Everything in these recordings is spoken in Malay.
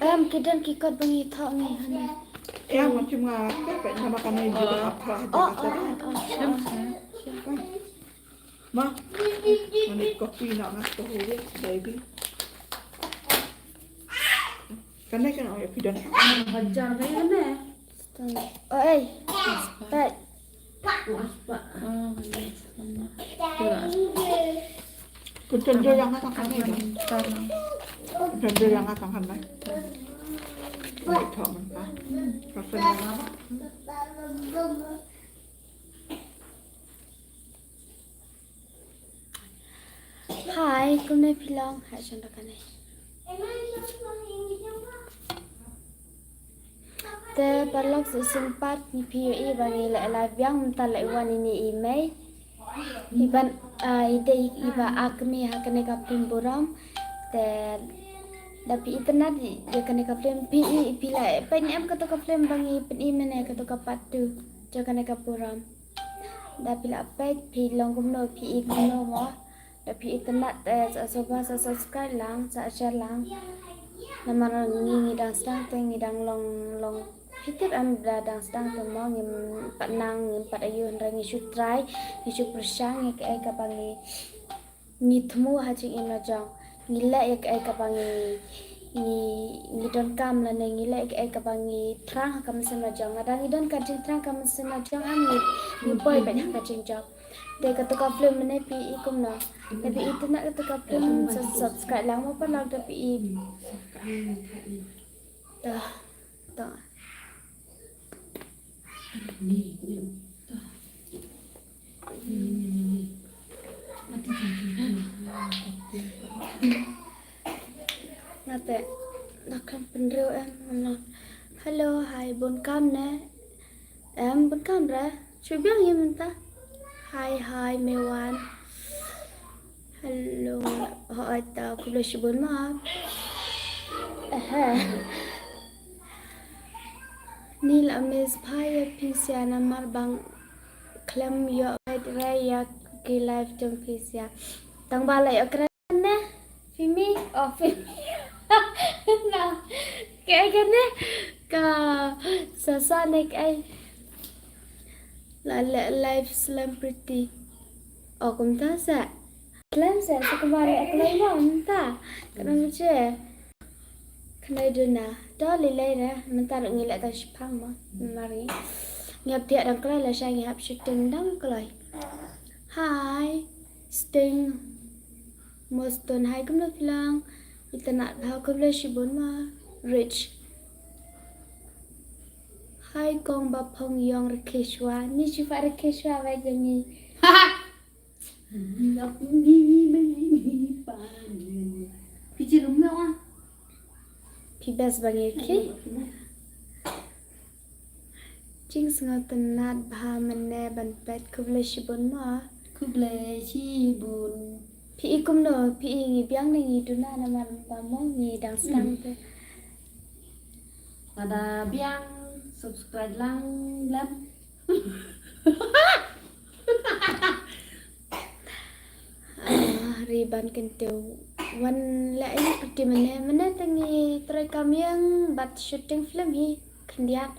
Em kidan kikot bangi thau ni hana. Ya macam apa? Kayak makan ini juga apa? Ma, ini kopi nak nasi hoye, baby. Karena kan ayah pidan. Hajar kayak mana? Oi. Tak. Kucing yang akan kami dah. Kucing yang akan kami. Baik thọ mình ta. Rasanya apa? Hai, hôm nay phi long hãy chọn cái này. Te parlok sesempat ni PUE bagi live yang mental wan ini email. Iban ide iba akmi hakane kapim buram. Te tapi internet dia kena kapim PE pila. Pen em kata kapim bangi pen email kata kapatu. Jangan kena kapuram. Tapi la pek pi long kumno PE kumno mo. Tapi internet soba sa subscribe lang sa share lang. Namar ngi dang stang te ngi dang long Hitip am dadang sedang temo ngim pat nang ngim pat ayun ra ngi sutrai ngi su persang ngi kai kapangi ngi temu haji ina jang ngi la ya kai kapangi ngi don kam la ngi la kai kapangi trang kam sen la jang ada ngi don ka jing trang kam sen la jang am ngi boy ba ka jing jang de ka to ka film ne pi ikum na tapi itu nak ka to ka film subscribe lang mo pa lang tapi dah dah Nate nakam penreu em non hello hai bon cam nè em bon cam ra chui biang gì mình ta hai mewan hello hỏi tao cũng là sự bốn mà Nil ames phai pisia namar bang klam yo raya ki live jom pisia tang balai akran na fimi na kayak gini ka sasa nek ai la live celebrity kum ta sa slam sa kembali aklai mo ta kana je Kenai duna, dah lelai dah. Mentar ngilak tak sipang mah, mari. Ngap tiak dang kelai lah saya ngap shooting dang kelai. Hai, sting. Moston hai kum nak bilang. Kita nak tahu kum lah shibun mah, rich. Hai kong bapong yong rekeshwa, ni cuba rekeshwa baik jangi. Ngap ni pan. Kecil rumah ah. Pibas bangi ki. Jing sangat tenat bah mene ban pet kubla shibun ma. Kuble shibun. Pi ikum no pi ngi biang ngi duna nama pamo ngi dang stang te. Ada biang subscribe lang lam. Riban kentu wan la ini seperti mana tangi terekam yang bat shooting film hi kendiat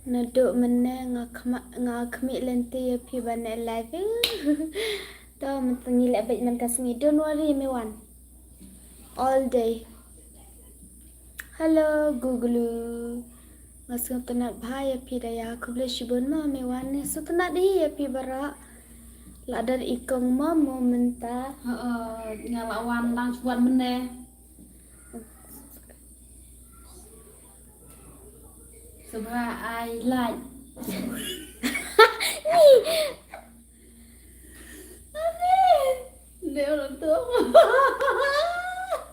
naduk mana ngakmi lenti ya pi ban live to mentangi la baik man kasengi don't worry mewan all day hello google ngasih tenat bahaya pi daya kubla shibun ma mewan ni so tenat di ya pi bara ladar ikong mamo mentah Ngalawan lang cuan meneh. Sebab I like. Dia orang tua.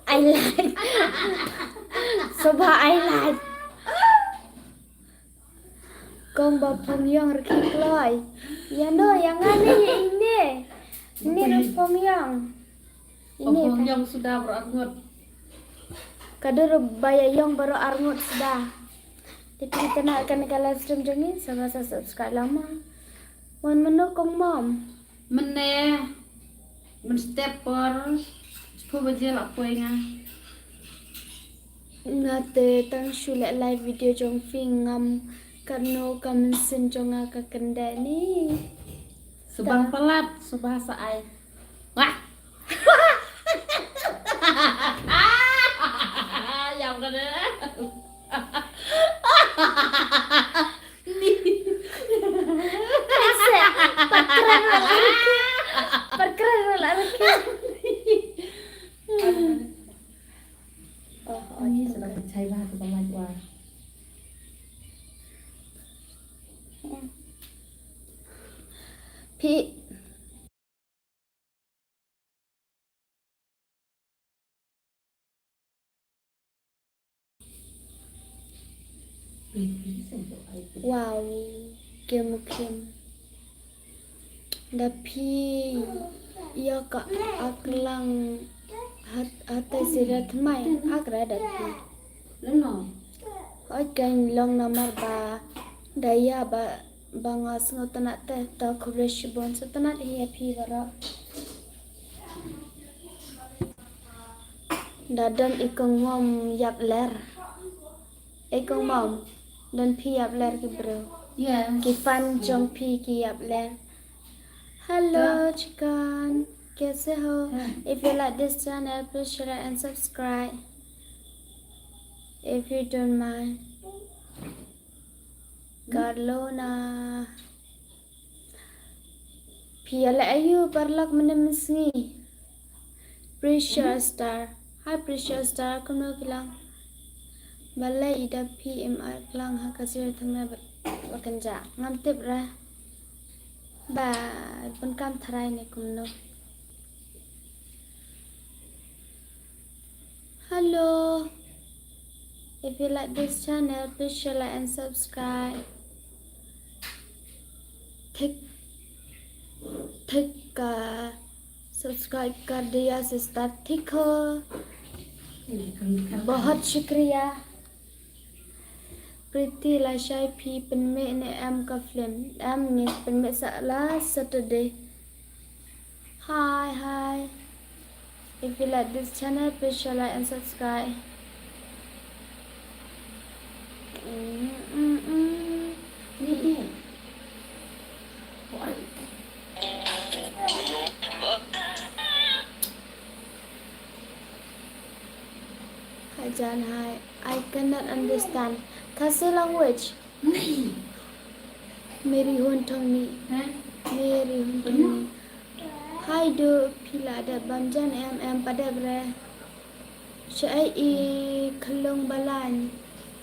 I like Soba I like Kong bapong yang rekik loy ya no yang ini bapong yang ini Opong yang sudah berangut. kader baya yang baru arngut sudah jadi kita nak akan ke live stream jangan sama subscribe lama wan menu kong mom Meneh. Men stepper. Phu baje la poi nga. Ngate tang shule live video jong fi ngam kano kam sin jonga ka kende ni. Subang pelat subahasa ai. Wah. Yang kada. Perkara lagi. Oh, Ini sudah percaya bahasa pemajuan. Pi wow, kem. Dapi ya ka aklang hata sirat mai akra dapi. Leno. Oi kan long namar ba daya ba bangas ngotana te ta khobresh bon satana hi phi bara. Dadan ikong mom yap ler. Ikong mom dan phi yap ler ki bro. Ya. Ki fan jong phi ki yap ler. Hello chicken. कैसे हो? If you like this channel, please share and subscribe. If you don't mind. Carlona. Piala ayu parlak menemesni. Precious Star. Hi Precious Star, kamu bilang. Balai ida PMR kelang hakasir tengah bekerja. Ngantip lah. Ba, pun kam tharai ne kumno. Hello. If you like this channel, please share, like, and subscribe. Thích subscribe कर दिया सिस्टर ठीक हो बहुत शुक्रिया प्रीति लाशाई भी पेनमे ने एम का फिल्म एम ने पेनमे साला Saturday. Hi. If you like this channel, please share, like, and subscribe. Hi Jan, hi. I cannot understand. Khasi language. Meri hun thong ni. Meri hun thong ni. Hai do pila ada bamjan em pada bre. Syai I kelong balan.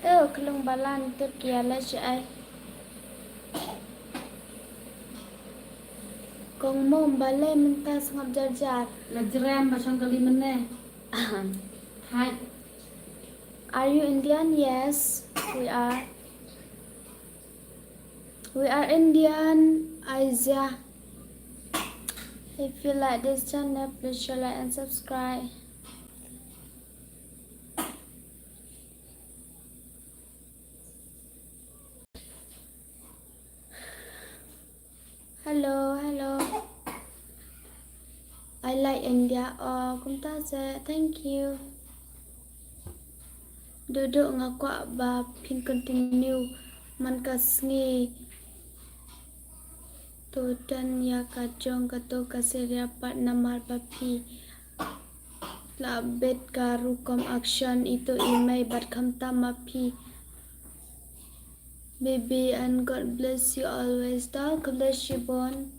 Kelong balan tu kiala syai. Kong mom balai mentas ngap jar. Lajram basang kali meneh. Hai. Are you Indian? Yes, we are. We are Indian, Asia. If you like this channel, please share, like, and subscribe. Hello. I like India. Oh, kumtase. Thank you. Duduk ngakwa ba pin continue man kasngi to dan ya kacong kato kasirya pat namar papi la bet karu kom action itu imay bat kamta mapi baby and God bless you always. God bless you bon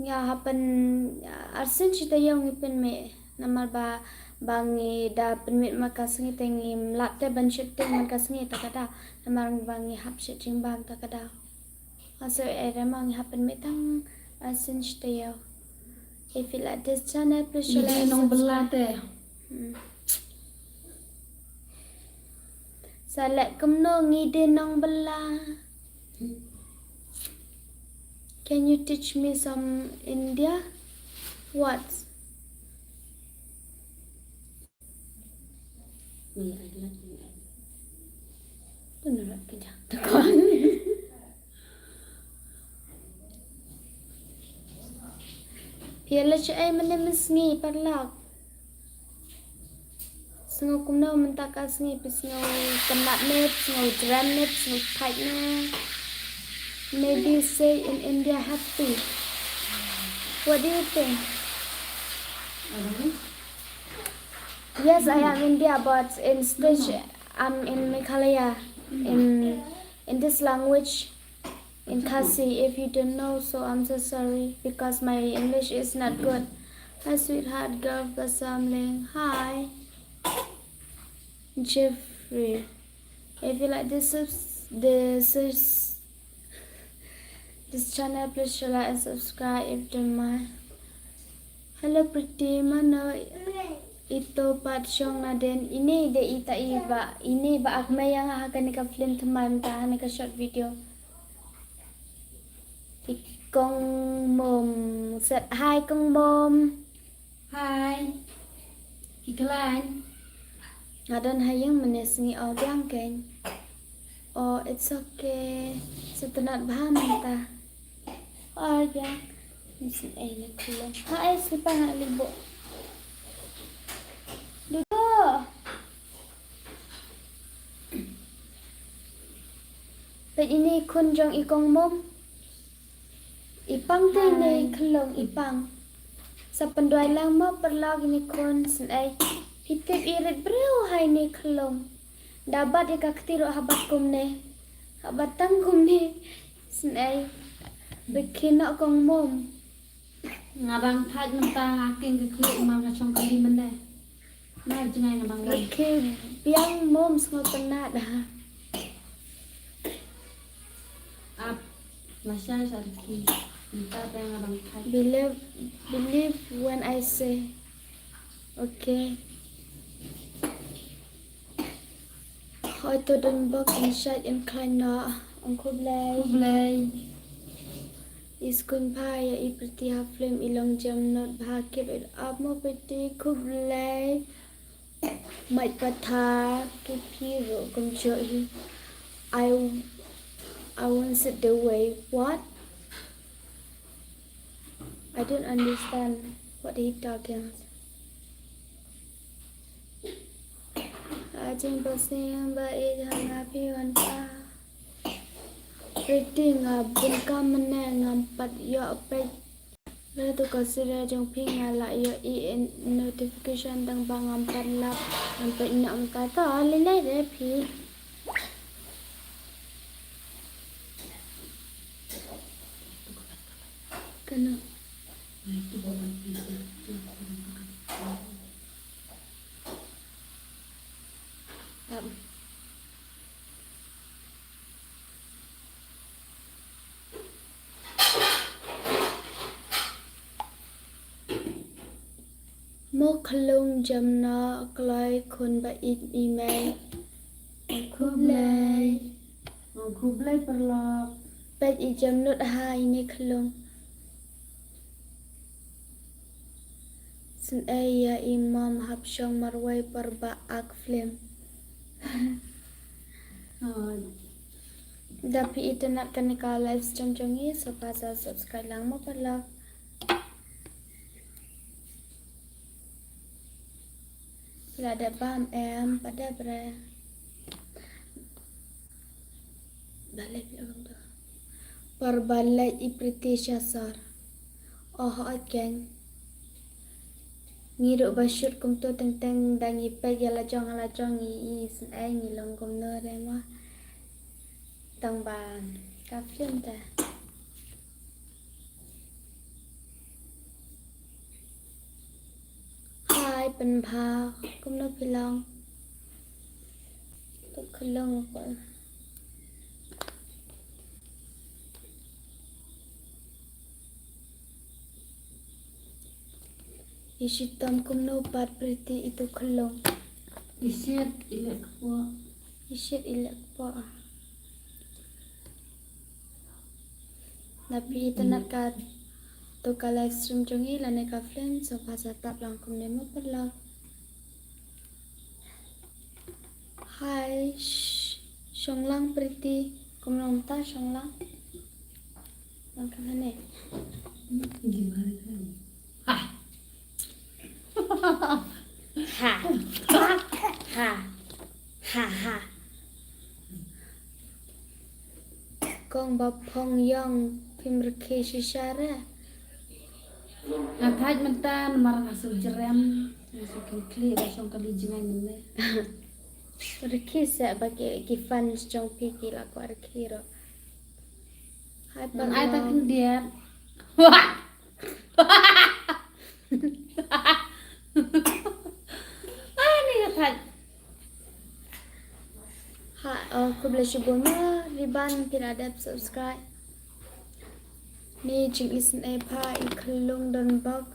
ya happen arsen chita yang ipin me namar ba bangi da penmit makasngi tengi mlatte banshit teng makasngi takada namar bangi hapshit jimbang takada also era mangi happen metang arsen chita yaw. If you like this channel, please share, like, Ini and nong subscribe. belat Salak kemno ngide nong bela. Can you teach me some India? What? Benar kejap. Piala cai mana mesngi parlak. Sengaw kumno mentaka sengi pisngaw kemat net, sengaw drum net, sengaw pipe net. Maybe say in India happy. What do you think? Yes, I am India, but in speech I'm in Meghalaya. In this language, in Khasi. If you don't know, so I'm so sorry because my English is not good. Hi, sweetheart girl, Basamling. Hi, Jeffrey. If you like this channel, please share, like, and subscribe if you don't mind. Hello, pretty mana itu pat syong naden ini de ita iba ini ba akme yang akan nika film teman ta nika short video. Ikong mom set hi kong mom. Hai. Kikalan. Ngadon hayang menesngi o biang ken. Oh, it's okay. Setenat paham ta. Oh, biang. Mesin ni kulong. Hai, siapa nak libo? Duduk. Pet ini kunjung ikong mom. Ipang tu ni kelong ipang. Sa penduai lang mo perlag ni kun sen ay. Hitip irit breu hai ni kelong. Dapat ikaktiro habat kum ni. Habat tangkum ni. Sen ay. Bekina kong mom. Ngabang thaj mentang aking ke klik mang kacang kali mende. Mai jengai ngabang lai. Beki biang mom semua penat dah. Ap masya sarki. Minta apa yang ngabang thaj. Believe when I say. Okay. Heute den Bock inside in kleiner Onkel Blay. Boleh. Iskun paya ipriti haflim ilong jam not bahakib il amo piti kublay. Mait patha kipiro kumjohi. I won't sit the way. What? I don't understand what he talking. Ajeng pasing baik hangapi wanpa. Pretty ngabun kamene ngampat yo pe. Lalu kasih jong ping ala yo notification tang bang ngampat lap sampai nak kata lelai deh pi. Kena. Một lông jam na klai khun ba email. Kublai. Kublai perlak. Pet jam not hai ni klong. Sen ya imam habsyong marwai perba ak film. Tapi itu nak kena ka live stream jongi so pasal subscribe lang mo perlak. Là đẹp ba em bắt đẹp rồi balik orang tu perbalai ipriti syasar oh ageng ngiruk basyut kum tu teng dang ipek ya la jong i sen ai ngilong kum no re ma tang ban ka film ta hai pen pha kum no pilong tu kelong apa isitam kum no pat priti itu kelong Isyat ilak kuat. isit ilak pa tapi itu nak kat tu ka live stream jongi la ne ka film so pasal tap lang kum ne mo perlang hai Shonglang priti kum nom ta Shonglang lang kan ne Gimana kan? Ha. ha ha ha ha con bọc phong yong phim rực shishara Ngapaj mentan marang asu jeram masukin kli da syong kali jingan mene. rực sẽ bagi kifan trong piki la ko rực ro hai Dan par ai tak lo dia. Wah. Ani ngapaj. ha ko bla shibona riban piradap subscribe ni jing isin ai pa I khulung don bok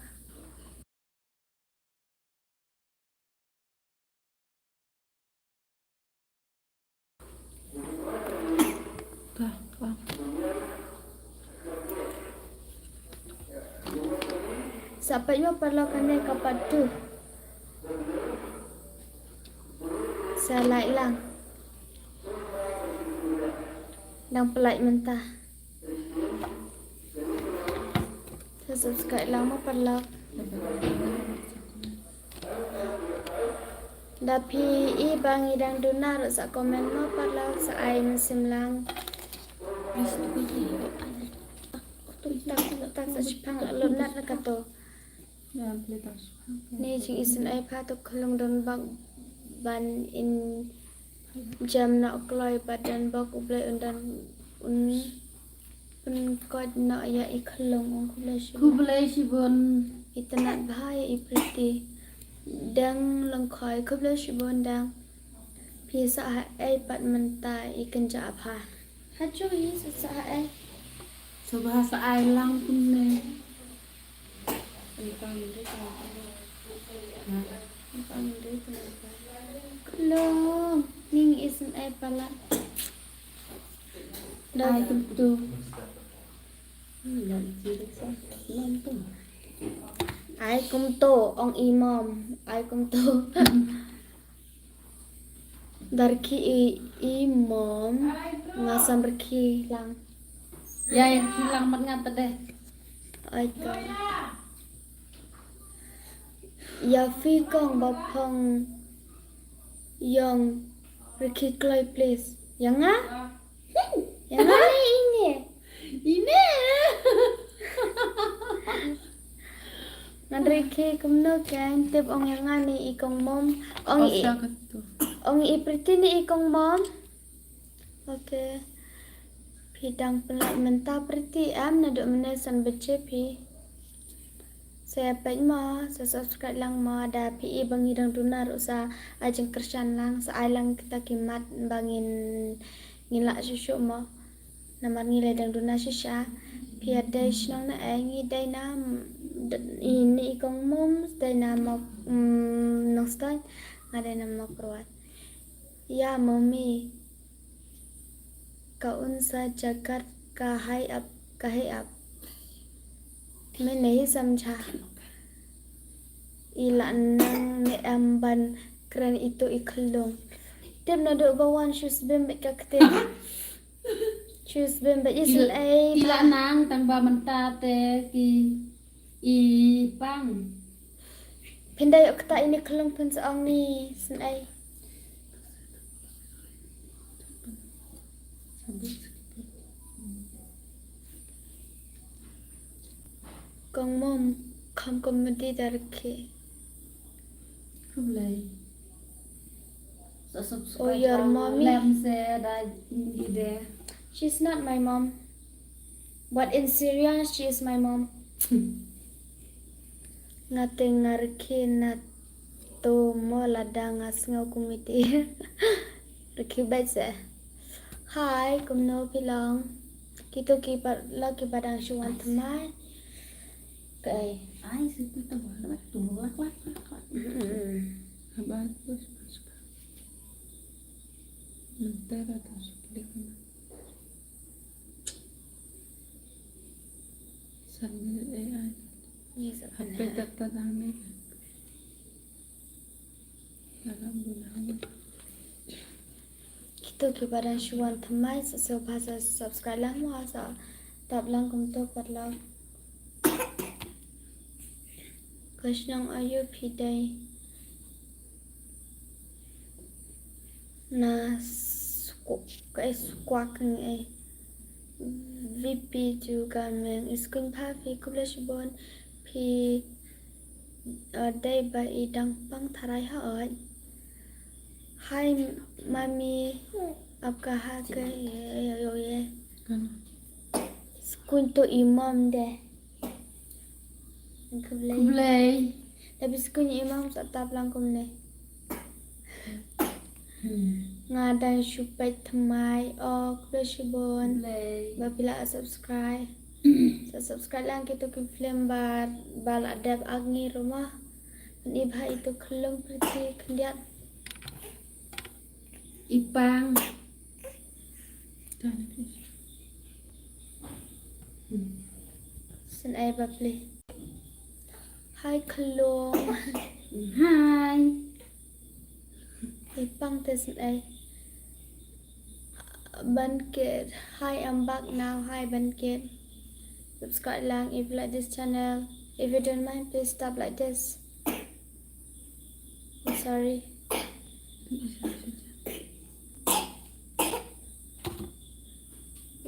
Ka, ka. sampai yo perlu kane kapat tu salai lang pelai mentah saya subscribe lang mo perlu Dapi I bang idang dunar sa komen mo perlu sa ay masim lang tak sa Jepang lalu nat na kato Ya, beli tas. ni jing isin ay pa to khulung don bak ban in jam na kloy badan bak ublay undan un kod na ya I khulung ong kulay Ku siya belai sibon itanat bahaya I priti dang lang khoy kublay shibon dang pisa ay pat menta I kenja apha hajo I sa ay so bahasa ai lang pun ne. Kulung ning isin ay pala Ai dah tu. ai kum to ong imam ai kum to darki imam ngasam berki lang Ya yang hilang mat ngata deh. ai to ya fi kong bapang yang berki kloi please yang ah yang ini Ini. Nandriki kumno kan tip ong yang ni ikong mom ong Asa ka to. ong ipriti ni ikong mom. Okay. Pidang pelak menta priti am na do menesan bece pi. Saya pek ma, saya subscribe lang ma ada PI bangi dang dunar usa ajeng kersan lang sa ai lang kita kimat bangin ngilak susu ma. Namar ngilai dang dunar sisa. Pia day nang na ay ngi day na ini ikong mom day na ma nang stay ngada na ma perwat. Ya mommy kaun sa jagat kahai up मैं नहीं समझा ilan nang ni amban kran itu iklong tem na do bawan shoes bembek kakte shoes bembek isil ay Ila nang tangba mentate ki I pang. pinday ok ta ini klong pun saong ni sin ay kong mom kam komedi darke Ku belai. So subscribe. Oh, your mommy? Lem se da ide. she's not my mom but in Syria she is my mom ngating ngarke na to mo ladang ngaw kumiti reki baca hi kumno pilong kito ki padang shuan thamai kai Ai situ tu lak tu lak. Abang bos masuk. Ntar atas klik. Sambil AI. ni HP sabana tatadami. Alhamdulillah. kito ki padang shuan thamai so bahasa subscribe lang mo asa tap lang kumto patlang Kashnang ayo piday na squawk VP juga meng iskun pa fi kublashbon fi day ba idang pang tharai ha oi. Hai mami आपका हाँ ये skun to imam deh. Kublai. Tapi skun imam sa taplang kum ne. Ngadang supaya thamai ok besibon. Kublai. Babila subscribe. Subscribe lang kita ke film bal adab agni rumah. Ibha itu kelung priti kendiat. Ipang. Sen ay babli. Hai kelung. Hai. Ipang tes ay. Banket. Hi, I'm back now. Hi, Banket. Subscribe lang if you like this channel. If you don't mind, please stop like this. I'm sorry.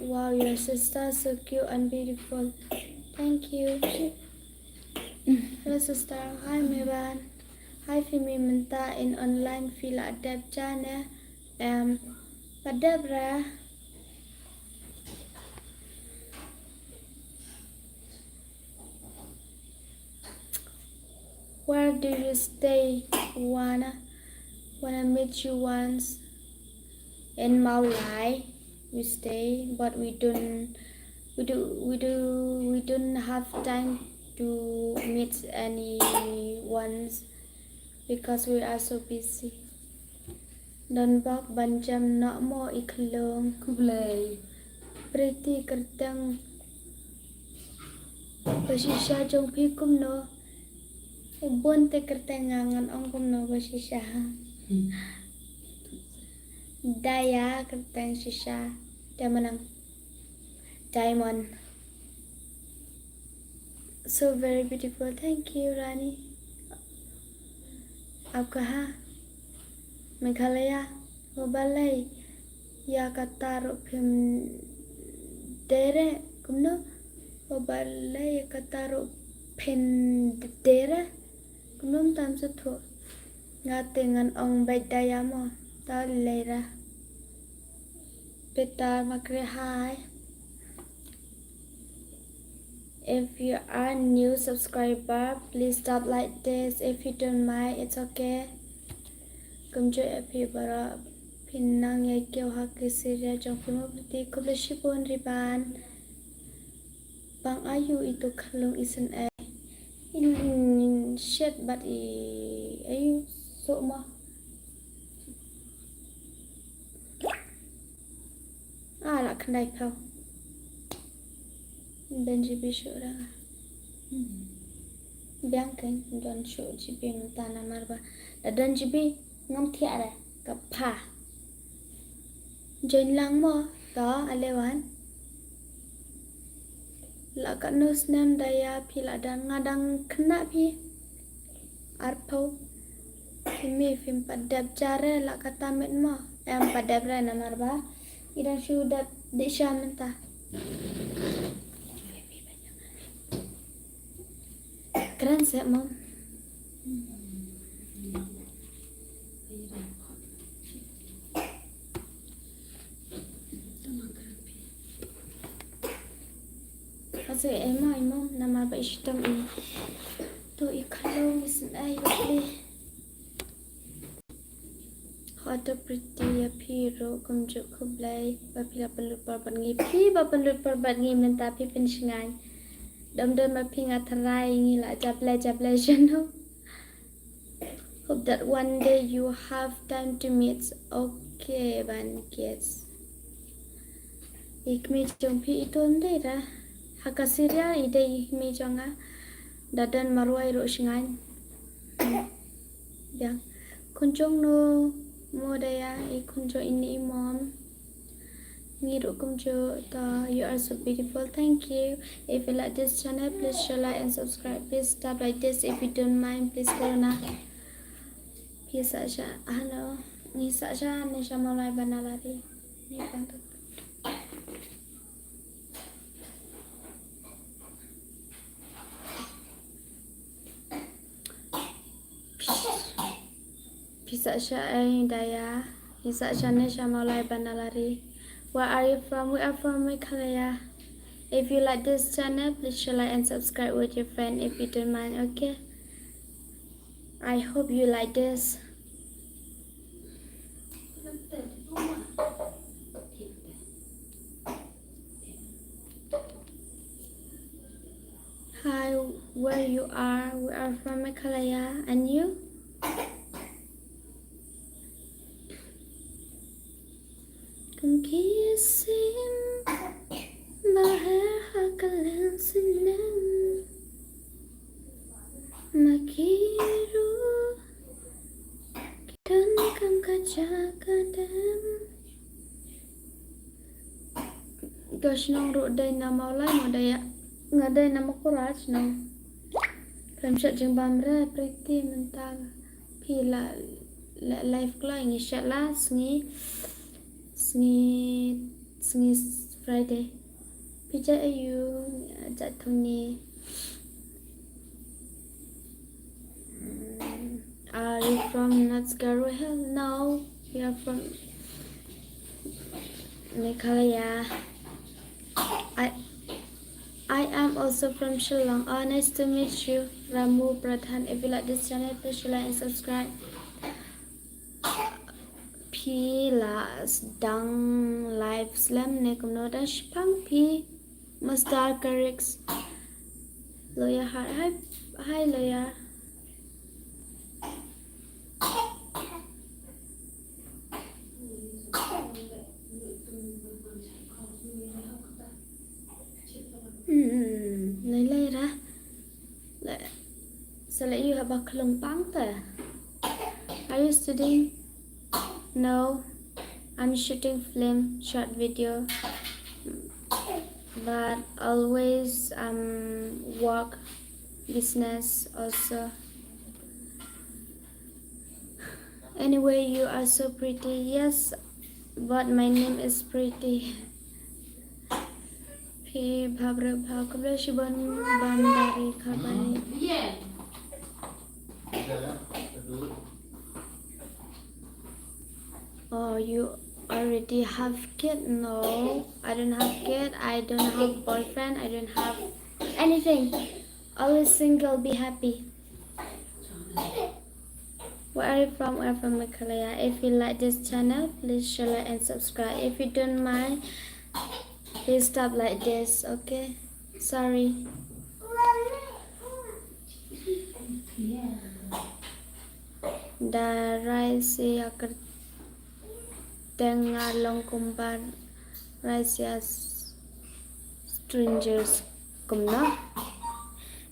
Wow, your sister so cute and beautiful. Thank you. Hello sister. Hi Mevan. Hi Fimi minta in online fila adab channel. Padabra. Where do you stay? Wanna meet you once. In Maulai we stay, but we don't have time to meet anyone because we are so busy. Don bak banjam nak mo iklong Kublai. pretty kertang basisha jong pi kum no bon te kertang ngangan ong kum no basisha daya kertang shisha dia menang diamond. So very beautiful. Thank you Rani. आपका हाँ Meghalaya Mobalai ya kataro phim dere kumno Mobalai ya kataro phin dere kumnom tam su tho ngate ngan ong bai daya mo ta leira petar makre hai. If you are new subscriber, please stop like this. If you don't mind, it's okay. Come join epi bara pinang ya kyo hakisiria jong pimo piti kublashipon riban. Bang ayu itu kalung isen in shit but ayu so ma. Lah kendai kau. Benji bisho ra. Biang kan don show jibi mutana marba. Dan jibi ngam tiara kapha. Join lang mo to alewan. La kanus nam daya pila dan ngadang kena pi. Arpo. Kimi film padab jare la kata met mo. Padab ra na marba. Idan sudah disha mentah. Keren sih mom. Kasi emang nama ba istam to ikalong isin ay bali. Hoto pretty ya piro kumjuk kublay bapila pelut parbat ngi pi ba pelut parbat ngi menta pi pensingan. Dom ma pinga tarai ngi la jable jano. Hope that one day you have time to meet. Okay, ban kids. Ik mi jong pi itu ndai ra. Hakasiria ide mi jonga. Dadan marwai ro singan. Yang kunjung no modaya kunjung ini imam. Ngiru kumjo ta you are so beautiful. Thank you. If you like this channel, please share, like and subscribe. Please stop like this. If you don't mind, please corona. Peace aja. Hello. ngisa siya na siya mulai banalari. Ni bantu. Bisa siya ay daya. Ngisa siya na siya mulai banalari. Where are you from? We are from Meghalaya. If you like this channel, please share, like, and subscribe with your friend if you don't mind, okay? I hope you like this. Hi, where you are? We are from Meghalaya. And you? Cùng kia xin mà her hakalan sinan makiru dan kam kaca kadam gosh nong ru day nama lai mo daya ngaday nama kuraj nong ram shat jeng bamre priti mentang pila life glow ngi shatla sngi Friday. Pija ayu jatuni. Are you from Natsgaru Hill? No, we are from Meghalaya. I am also from Shillong. Oh, nice to meet you, Ramu Pradhan. If you like this channel, please share, like, and subscribe. Pilas dang live slam ne kumno da shpang pi mustar corrects lawyer hi lawyer. Lấy ra sao lại you have a klong pang ta? Are you studying? No, I'm shooting film short video, but always work business also. Anyway, you are so pretty. Yes, but my name is pretty. Phi bhabra bhakabla shiban bandari khabani. Oh, you already have kid? No, I don't have kid. I don't have boyfriend. I don't have anything. Always single. Be happy. Where are you from? We're from Meghalaya. If you like this channel, please share, like, and subscribe. If you don't mind, please stop like this. Okay? Sorry. Darai siya tengah long kumbar raisya strangers kumna.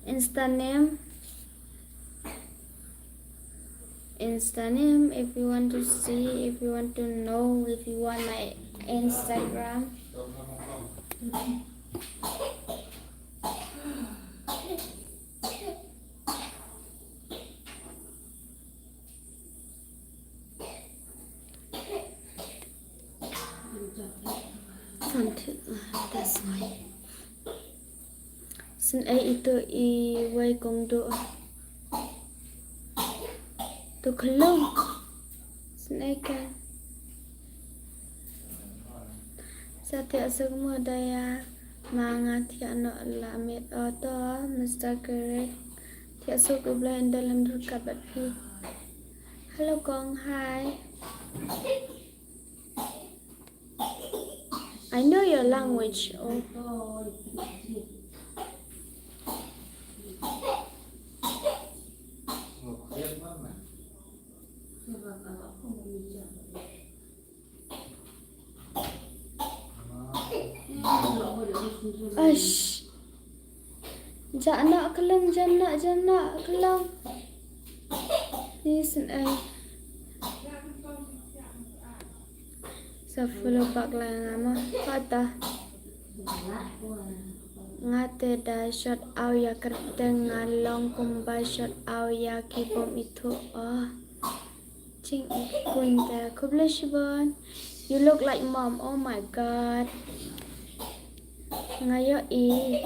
Insta name if you want to see, if you want to know, if you want my Instagram. That's why. Sin ay ito iway kong do. To kulong. Sin ay ka. Sa tiya sa mo daya mga tiya no lamit oto Mr. Correct. Tiya sa kubla in dalam kabat pi. Hello Gong, hi. I know your language. Oh. Ash. Jana kelang jana kelang. Listen ay. Sa follow back lang ama. Kata. Ngate da shot aw ya kerteng ngalong kumba shot aw ya kipom itu. Oh. Ching Kunta Kublashibon. You look like mom. Oh my god. Ngayo i.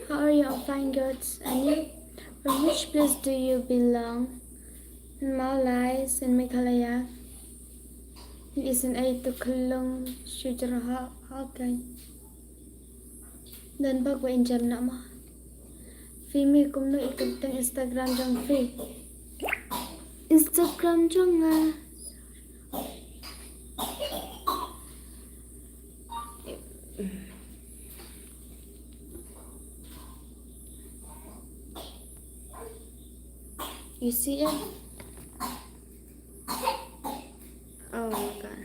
How are you? I'm fine, good. And you? From which place do you belong? In Malay, in Meghalaya. Listen, I to Kulung Shujara Hakan. Dan bago in jam na mo. Fimi kumno ikut teng Instagram jong fi. Instagram jong nga. You see it? Oh my god.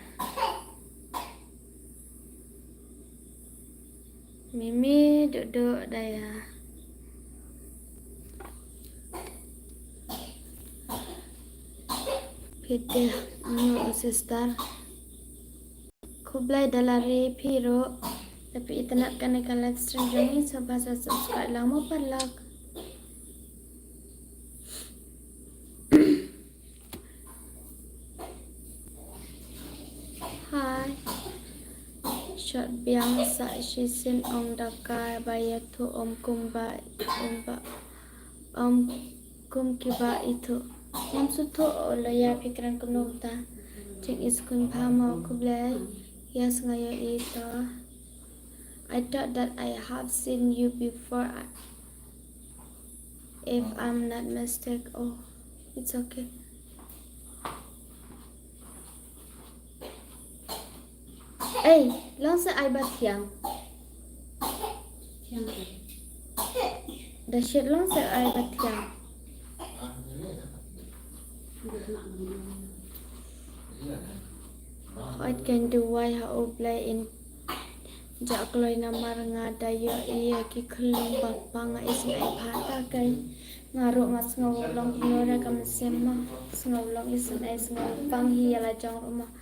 Mimi duduk dah ya. Pidih sister. Kublai dalari piro. Tapi itu nak kena live stream jangan sebab subscribe lama perlak. Hai. Shot biasa sisin ong dakar bayar tu om kumba om kum kiba itu. Maksud tu oleh pikiran kumnota. Cik iskun pama kublai ya sengaya itu. I thought that I have seen you before. If I'm not mistaken, oh, it's okay. Hey, langsung ai bat yang. Yang Dahsyat langsung ai bat yang. What can do why how play in jak kloy namar ngadaya iya ki kelung bapa nga isin ai phata kai ngaruk mas ngawlong nora kam sema ngawlong isin ai ngawpang hi ala jong rumah.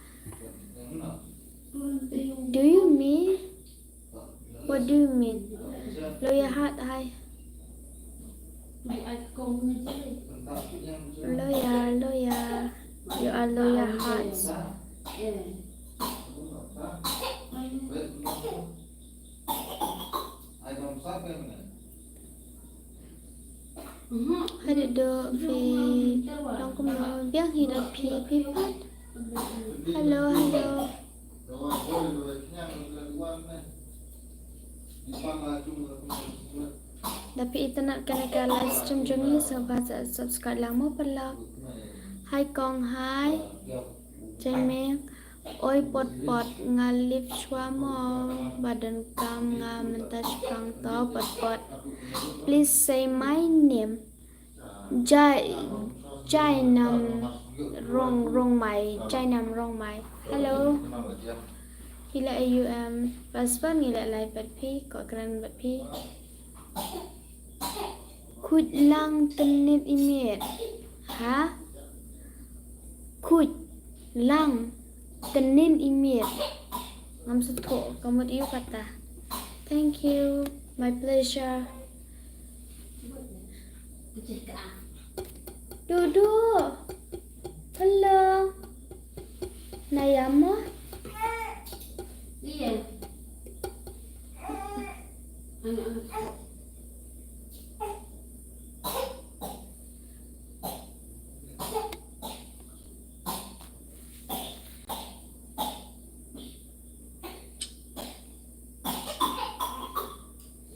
Do you mean? What do you mean? Loya hat hai. Loya. You are loya hearts. Hari do fi long kum no biang hi da pi pat. Hello. Tapi itu nak kena live stream jungi sebab subscribe lama perlu. Hai Kong hai. Cemeng. Oi pot ngalip shwa mo badan kam nga mentas prang to pot. Please say my name. Jai nam rong mai. Hello. Hila paspan ngila live bat pi ko kran bat pi. Kut lang tenit imit. Ha? Kut lang tenin imit. Maksud ko kamu iyo kata. Thank you. My pleasure. Duduk. Hello. Nayama. Iya. Anak-anak.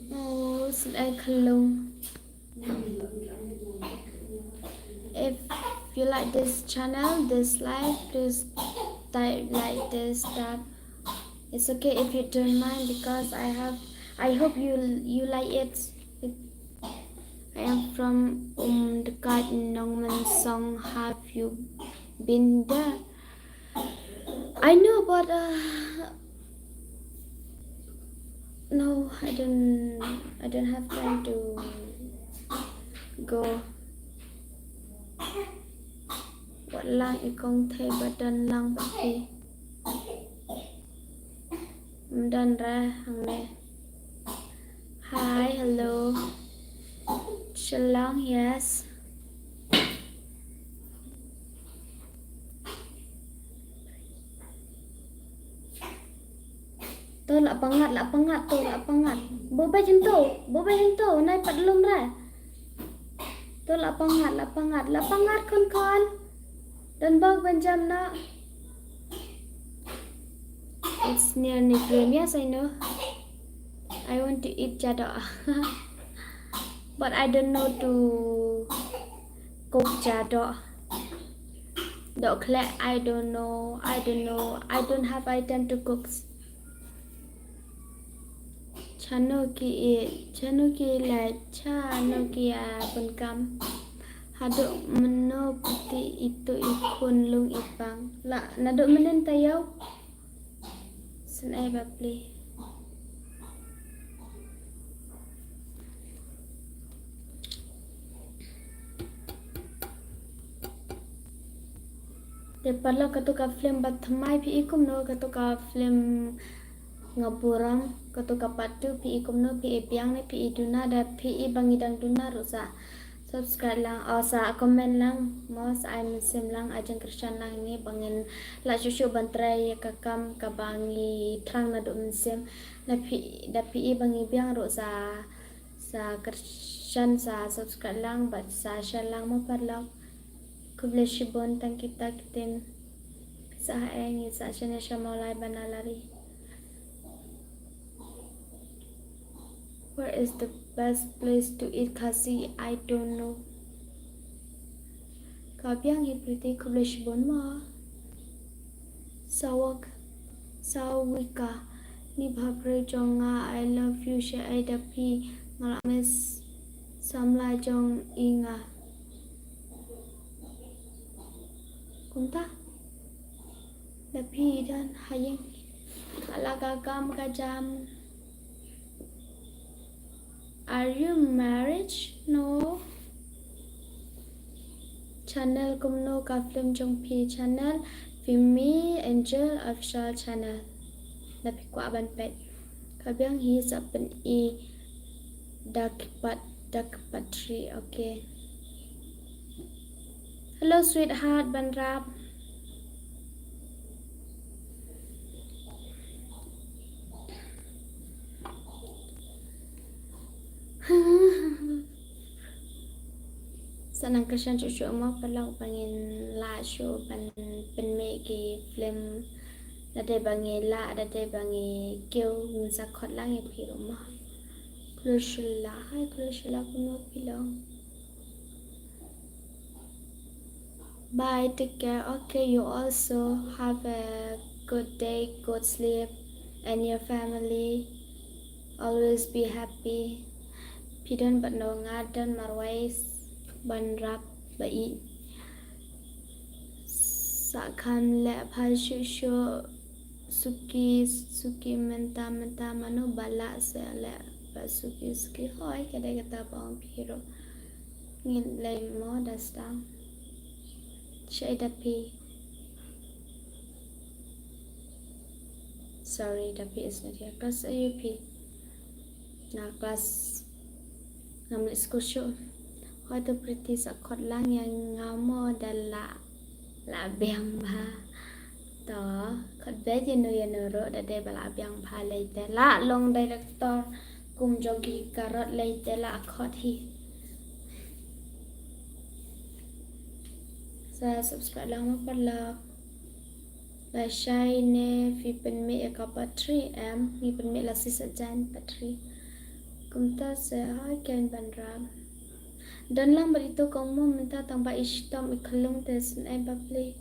Oh, sedai kelung. If you like this channel, this live, please type like this tab. It's okay if you don't mind because I hope you like it. I am from dekat Nongman Song. Have you been there? I know, but no, I don't have time to go. What lang ikong thay badan lang baki. Dan ra hang ne. Hi, hello. Shalom, yes. Tu lak pangat tu lak pangat. Bobai jentu, naik pat lum ra. Tu lak pangat kon. Dan bag banjam na. It's near Nigrim. Yes, I know. I want to eat jadok. But I don't know to cook jadok. Dok klek, I don't know. I don't have item to cook. Chano ki la chano ki penkam. Haduk meno putih itu ikun lung ipang. La naduk menen tayau. Senai bapli. Deparlo katuka film batmai pi ikum no katuka film ngaburang katuka patu pi ikum no pi ipiang ne pi iduna da pi ibangidang duna rusa subscribe lang o sa comment lang mo sa ay muslim lang ajang Christian lang ni bangin la susu bantray kakam kabangi trang na do muslim na pi da pi ibangi biang rusa sa Christian sa subscribe lang but sa share lang mo parlo Kubleshibon tang kita kitin sa haeng sa siya siya maulay banalari. Where is the best place to eat kasi? I don't know. Kabyang hipriti kubleshibon mo. Sawika ni bhapre jonga I love you siya ay dapi ngalamis samla jong inga. Kunta Dapi dan hayang alagagam kajam. Are you married? No. Channel kumno ka film jong pi channel Fimi Angel official channel. Dapi ko aban pet. Kabyang hi sa pen I dakpatri. Okay. Hello sweetheart Banrap. Sanang Christian cucu mo palau bangin la show pen me ki film dade bangi la dade bangi kêu sa khot lang e pi ro ma. Kushla kuno pilong. Bye, take care. Okay, you also have a good day, good sleep, and your family always be happy. Pidon but no ngadan marwais banrap bai. Sakam le phashu suki menta mano bala se le suki hoy kada kata bang piro ngin le mo dastang. Syai dapi. Sorry, dapi is not here. Class AUP. Na class ngambil school show. Hoy tu pretty sakot lang yang ngamo dala la biang ba. To khot be jenu ro dade bala biang ba lai te la long director kum jogi karot lai te la khot hi. Sa subscribe lang mo pala. La shai ne fi pen me ka patri am fi pen me la si sa jan patri. Kumta se hai ken banram. Dan lang berito kong mo minta tambah ishtam ikalung tes na babli.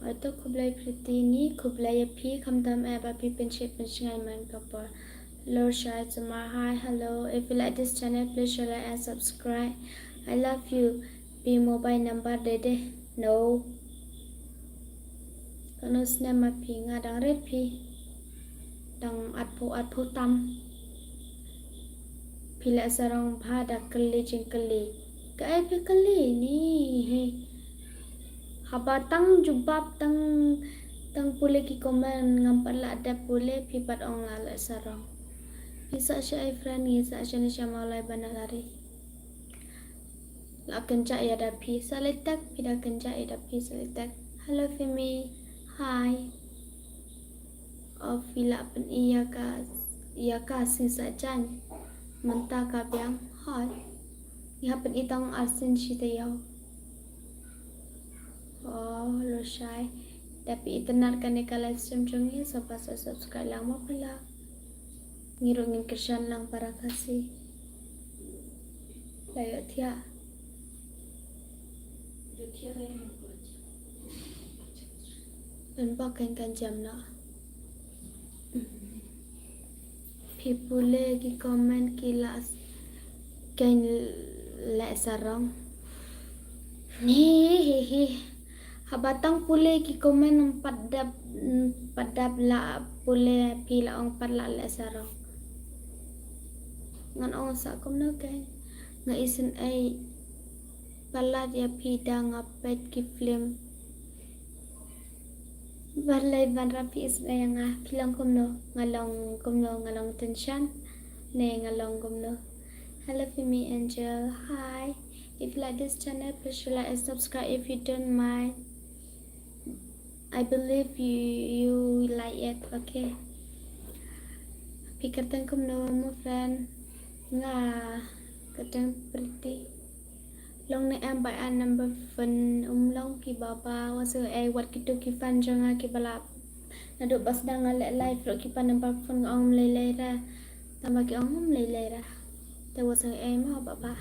Ato kublai priti ni kublai pi kamdam e babi penship penshingai man kapor. Lord Shai Samar, hi, hello. If you like this channel, please share like and subscribe. I love you. P mobile number dede. No. Kano snema pi nga dang red pi. Dang atpo tam. Pila sarong bhada kali jingkali. Kae pi kali ni. Habatang jubab tang tang pule ki komen ngampat la ada pule pipat ong la la sarong. Bisa siya ay friend isa siya ni siya maulay banalari. La kenca ya dapi salitak pida kenca ya dapi salitak. Hello Femi. Hi. Oh vila pen iya ka sisa jan. Menta ka biang. Hi. Iha pen itang asin shita yaw. Oh lo shy. Tapi itenar kan eka live stream chungi so pas subscribe lang mo pala. Ngirungin kesyan lang para kasih. Layo tiya. Dan pakai kan jam na. People lagi komen kilas kain le sarong. Nih. Habatang pule ki komen padab la pule pila ong padla le sarong. Ngan ong sa kom no kay nga isin ay palat ya pida ngapet ki film. Balay ban rapi is ay nga pilang kom no ngalong tension ne ngalong kom no. Hello Femi Angel. Hi. If you like this channel, please like and subscribe if you don't mind. I believe you like it, okay? Pikirkan kum no mo friend nga kadang pretty. Long na em by an number fun long ki baba wasu ay wat kitu ki fan janga ki balap. Naduk bas dang ale live lo ki pan number fun ong lele ra. Tama ki ong lele ra. Te wasu ay mo baba.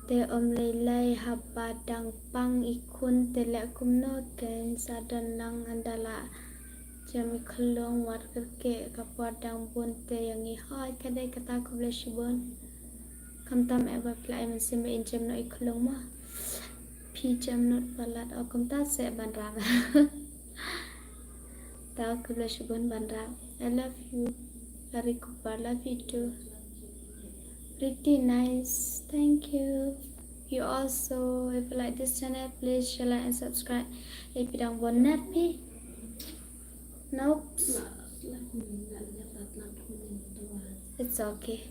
Te lelai habadang pang ikun tele kumno ken sadan nang andala jami kelong war kerke kapadang bunte yang ihai kadai kata ko bleshibon kamtam eba plai mensimbe injem no iklong ma pi jam not balat o kamta se banra ta ko bleshibon banra. I love you very good. Love you too. Pretty nice, thank you. You also, if you like this channel, please share, like, and subscribe. If you don't want nappy, nope, it's okay.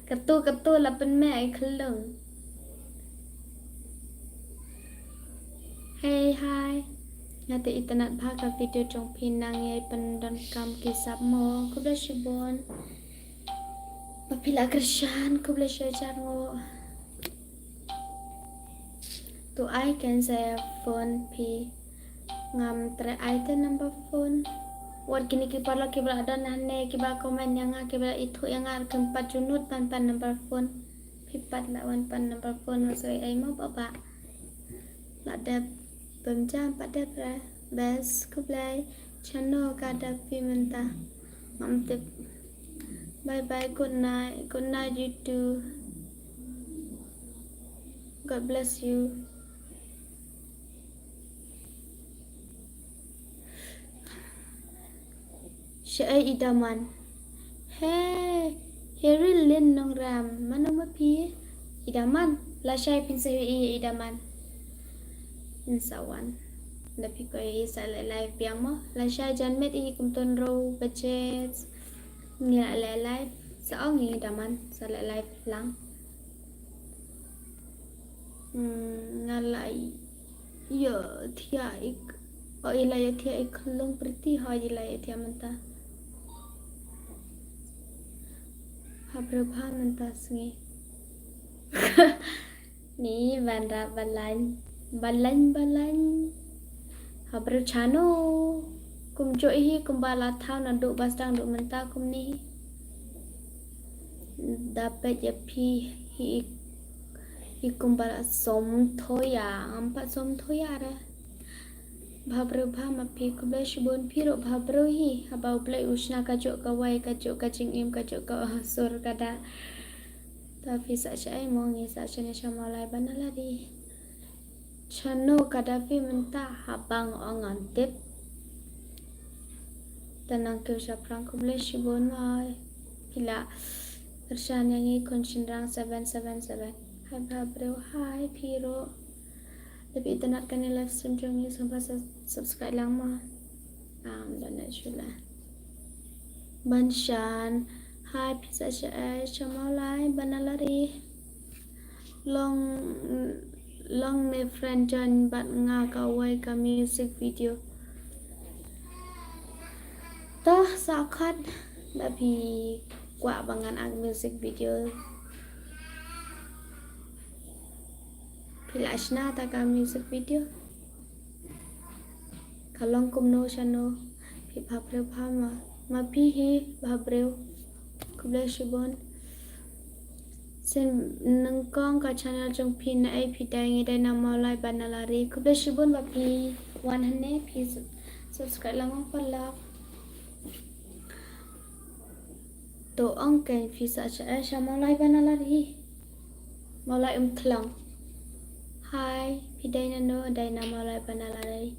Ketu lapan me ay kelung. Hey, hi. Nanti internet bhaga video trong pinang yai pendon kam kisap mo ko bla shibon mapila krisyan ko bla shajar ngo to I can say phone pi ngam tre item number phone wat kini ki parla ki bla don hane ki ba komen yang ki bla itu yang ar kempat junut pan number phone pipat la wan pan number phone so ai mo baba la de Pemjam pada best kublai channel kada pimenta mamtip. Bye bye, good night you too. God bless you. Syai idaman. Hey, Harry Lin nong ram mana mapi idaman la syai pin sai idaman. Insawan tapi ko isa live yang mo la siya jan met i kumton row budget ni live sa ong ni daman sa live lang ngalai yo thia ik o ilaya thia ik long pretty ho ilaya thia manta habrabha manta singi ni bandra balan habro chano kum joi kumbala thau na do basdang do menta kum ni dapat ya pi hi kumbala som thoya ampa som thoya ra bhabro bha ma pi kubla shibon piro bhabro hi habau play usna ka jo ka wai ka jo ka chingim ka jo ka sur kada tapi sa ai mo ngi sa ne shamalai banalari chano kadafi menta habang ongantip tanang ke sa prang kuble shibon ai pila persyan yang i konsinrang 777 Hai Babril, hai Piro. Lebih internet kan live stream trong như sampai subscribe lama. Dan naturally. Banshan, hai pizza chamolai banalari. Long ne friend John bat nga kawai ka music video. Toh sakat tapi kwa bangan ang music video. Pilash na ta ka music video. Kalong kumno chano pi Babril phama ma pi hi Babril kuble shibon sen nangkong ka channel jong pi na ai pi dai ngi dai na malai banalari kuble shibon ba pi wan hane pi subscribe lang pala to ong ken pi sa cha malai banalari malai klang hai pi dai na no dai na malai banalari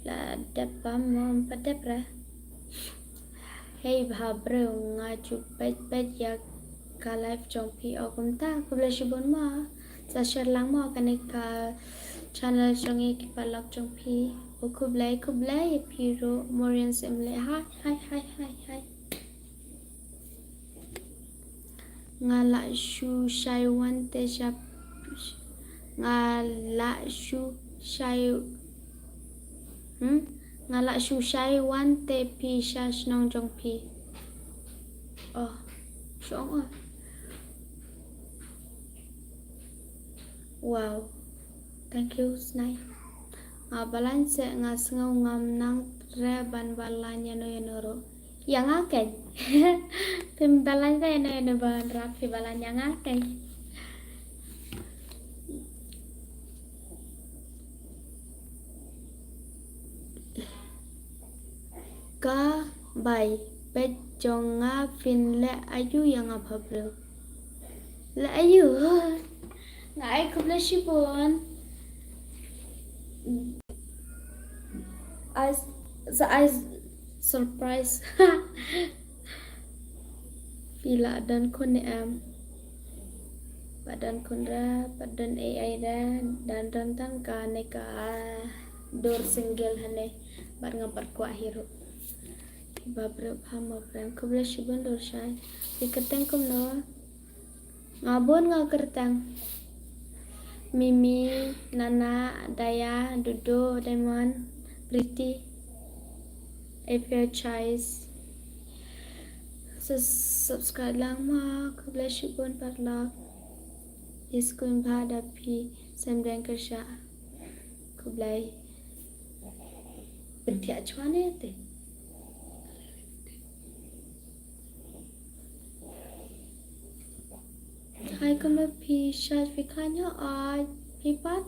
la depam mom padepra hey Babril nga chu pet ya ka live trong pi okum ta kuble shibon ma sa share lang mo kanika channel trong ki palak trong pi o kuble Piro Morian semle hai ngala shu shai wan te shap ngala shu shai wan te pi shash nong jong pi oh shong wow thank you snai balan se nga sngau ngam nang re ban balan yano yang aken tim balan se yano ban rak fi balan yang aken ka bai pet jonga fin le ayu yang Babril le ayu ngai kuble shibon I surprise pila dan kun badan kun badan AI dan rantan ka neka dor single hane bar ngapat ku akhir Babril phama friend kuble shibon dor shai ikateng kum no ngabon nga kertang Mimi, Nana, Daya, Dudo, Demon, Priti, April Choice. Subscribe lang mo. Kuble shibon parlak. Iskun bhada pi sembrang kersha. Kublai. Bertia chwane te. Hai kuble pi shaj fikanya ai pi pat.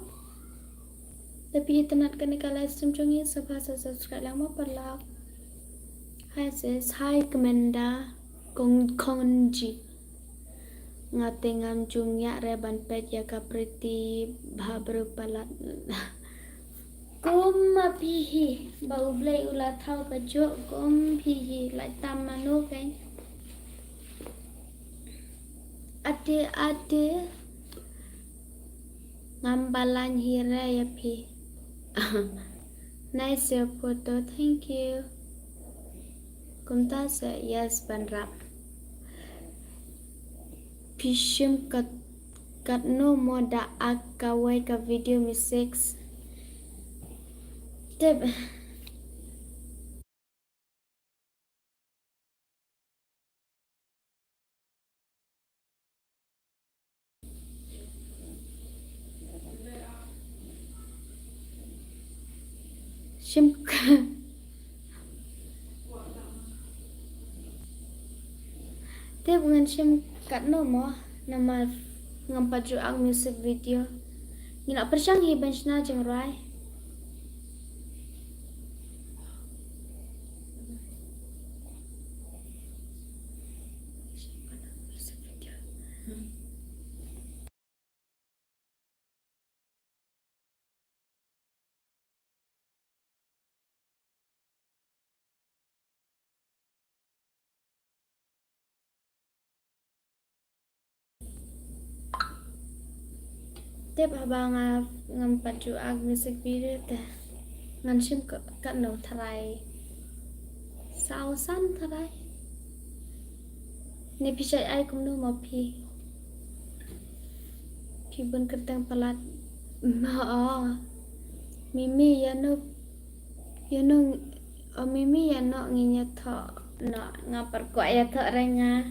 Tapi internet kan ka live stream chongi sabha subscribe lang mo parlak. Hai sis, hai Kemenda Kongji ngate ngam jungya reban pet ya ka Priti Babril palat kum pihi bau blai ula thau ka jo kum pihi lại tam manu kan ate ngambalan hira ya pi nice your photo, thank you. Kumta se yes banrap pishim kat no moda akawai ka video music tip shim tip ngan shim kat no mo nama ngampaju ang music video ngina persang hi benchna jeng rai Tiếp habang ngam paju ag music video te ngan sim ka no tharai sao san tharai ni pisai ai kum no ma phi bun kertang palat ma mimi ya no mimi ya no nginya tho no ngapar ko ya tho renga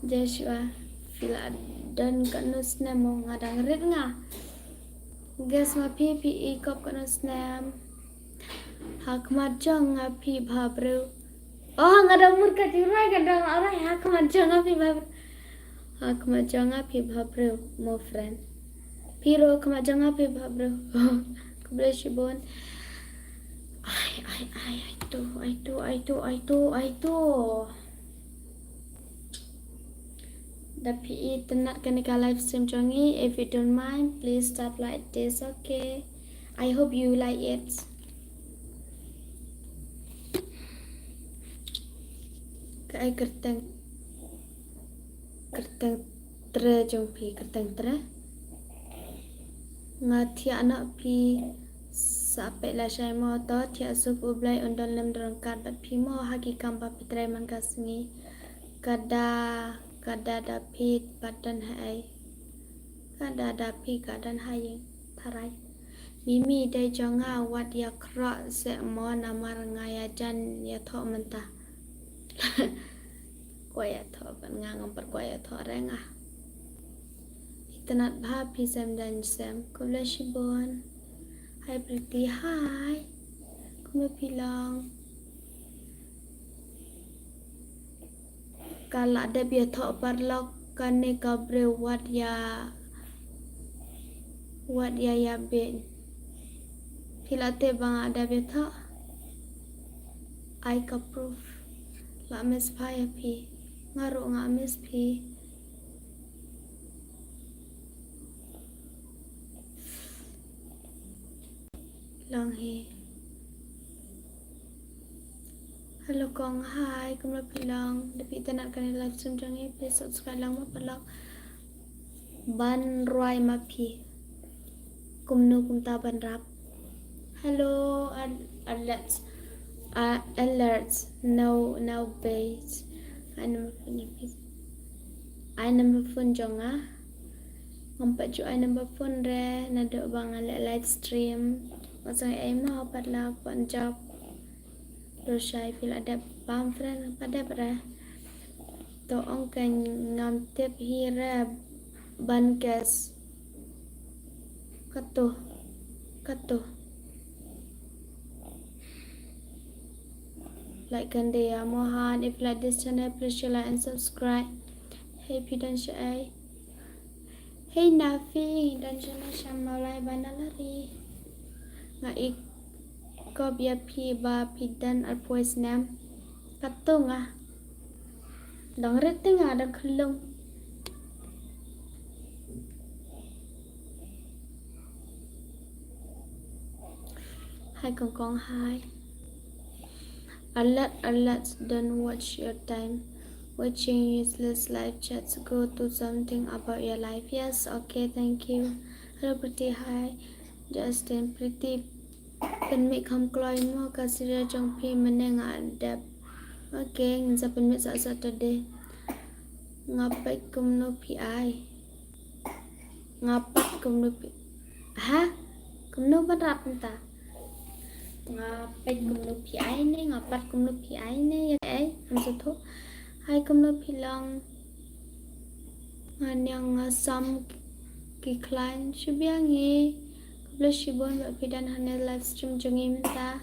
Joshua fila dan kanus nemo ngadang rit nga gas ma pi ikop kanus nem hak majang nga pi bhabru oh ngadang murka tirai kadang orang hak majang nga pi bhabru hak majang nga pi bhabru mo friend piro hak majang nga pi bhabru kublesi bon ai tu Tapi tenat kanika live stream jongi. If you don't mind, please stop like this, okay? I hope you like it. Kai kerteng tre jong pi kerteng tre. Ngathi anak pi sampai la syai mo to thia sup ublai undon lem drangkat bat pi mo hagi kamba pitrai man kasngi kada dapit badan hai kada dapi kadan hai tharai mimi dai jonga wat ya kra se mo namar ngaya jan ya tho menta ko ya tho ban ngam per ko ya tho renga itanat bha pi sam dan sam kulashibon hai pretty hai kuma bilang kalau ada biar thok parlok kane kabre wat ya ben hilate bang ada biar thok I ka proof la mes phaya pi ngaru nga mes pi long hi Hello Kong, hi, kamu bilang tapi nak kena live stream jangan please subscribe lang mapalak ban roy mapi kumnu kumta ban rap hello alerts no base I number phone jonga ngompat ju I number phone re nado bang live stream masang ai mau padlak pan job Rosai fil ada pam friend pada ber to ong kan ngam tep hira ban gas katuh like kan dia mohan if like this channel please share like and subscribe hey pidan syai hey Nafi dan channel Syamalai Banalari ngaik ko bia pi ba pidan alpois nam katung dong reting ada kelung hai kong hai alert don't watch your time watching useless live chats go to something about your life yes okay thank you hello pretty hi Justin pretty penmik kam kloi mo kasira jong pi meneng adap okay ngza penmik sa tade ngapai kumno pi ai ngapat kumno pi ha kumno barap ta ngapai kumno pi ai ne ngapat kumno pi ai ne ya ai amsa tho hai kumno pi long nganyang sam ki klein shubiangi Blessibon Mbak Pidan hanya live stream jongi minta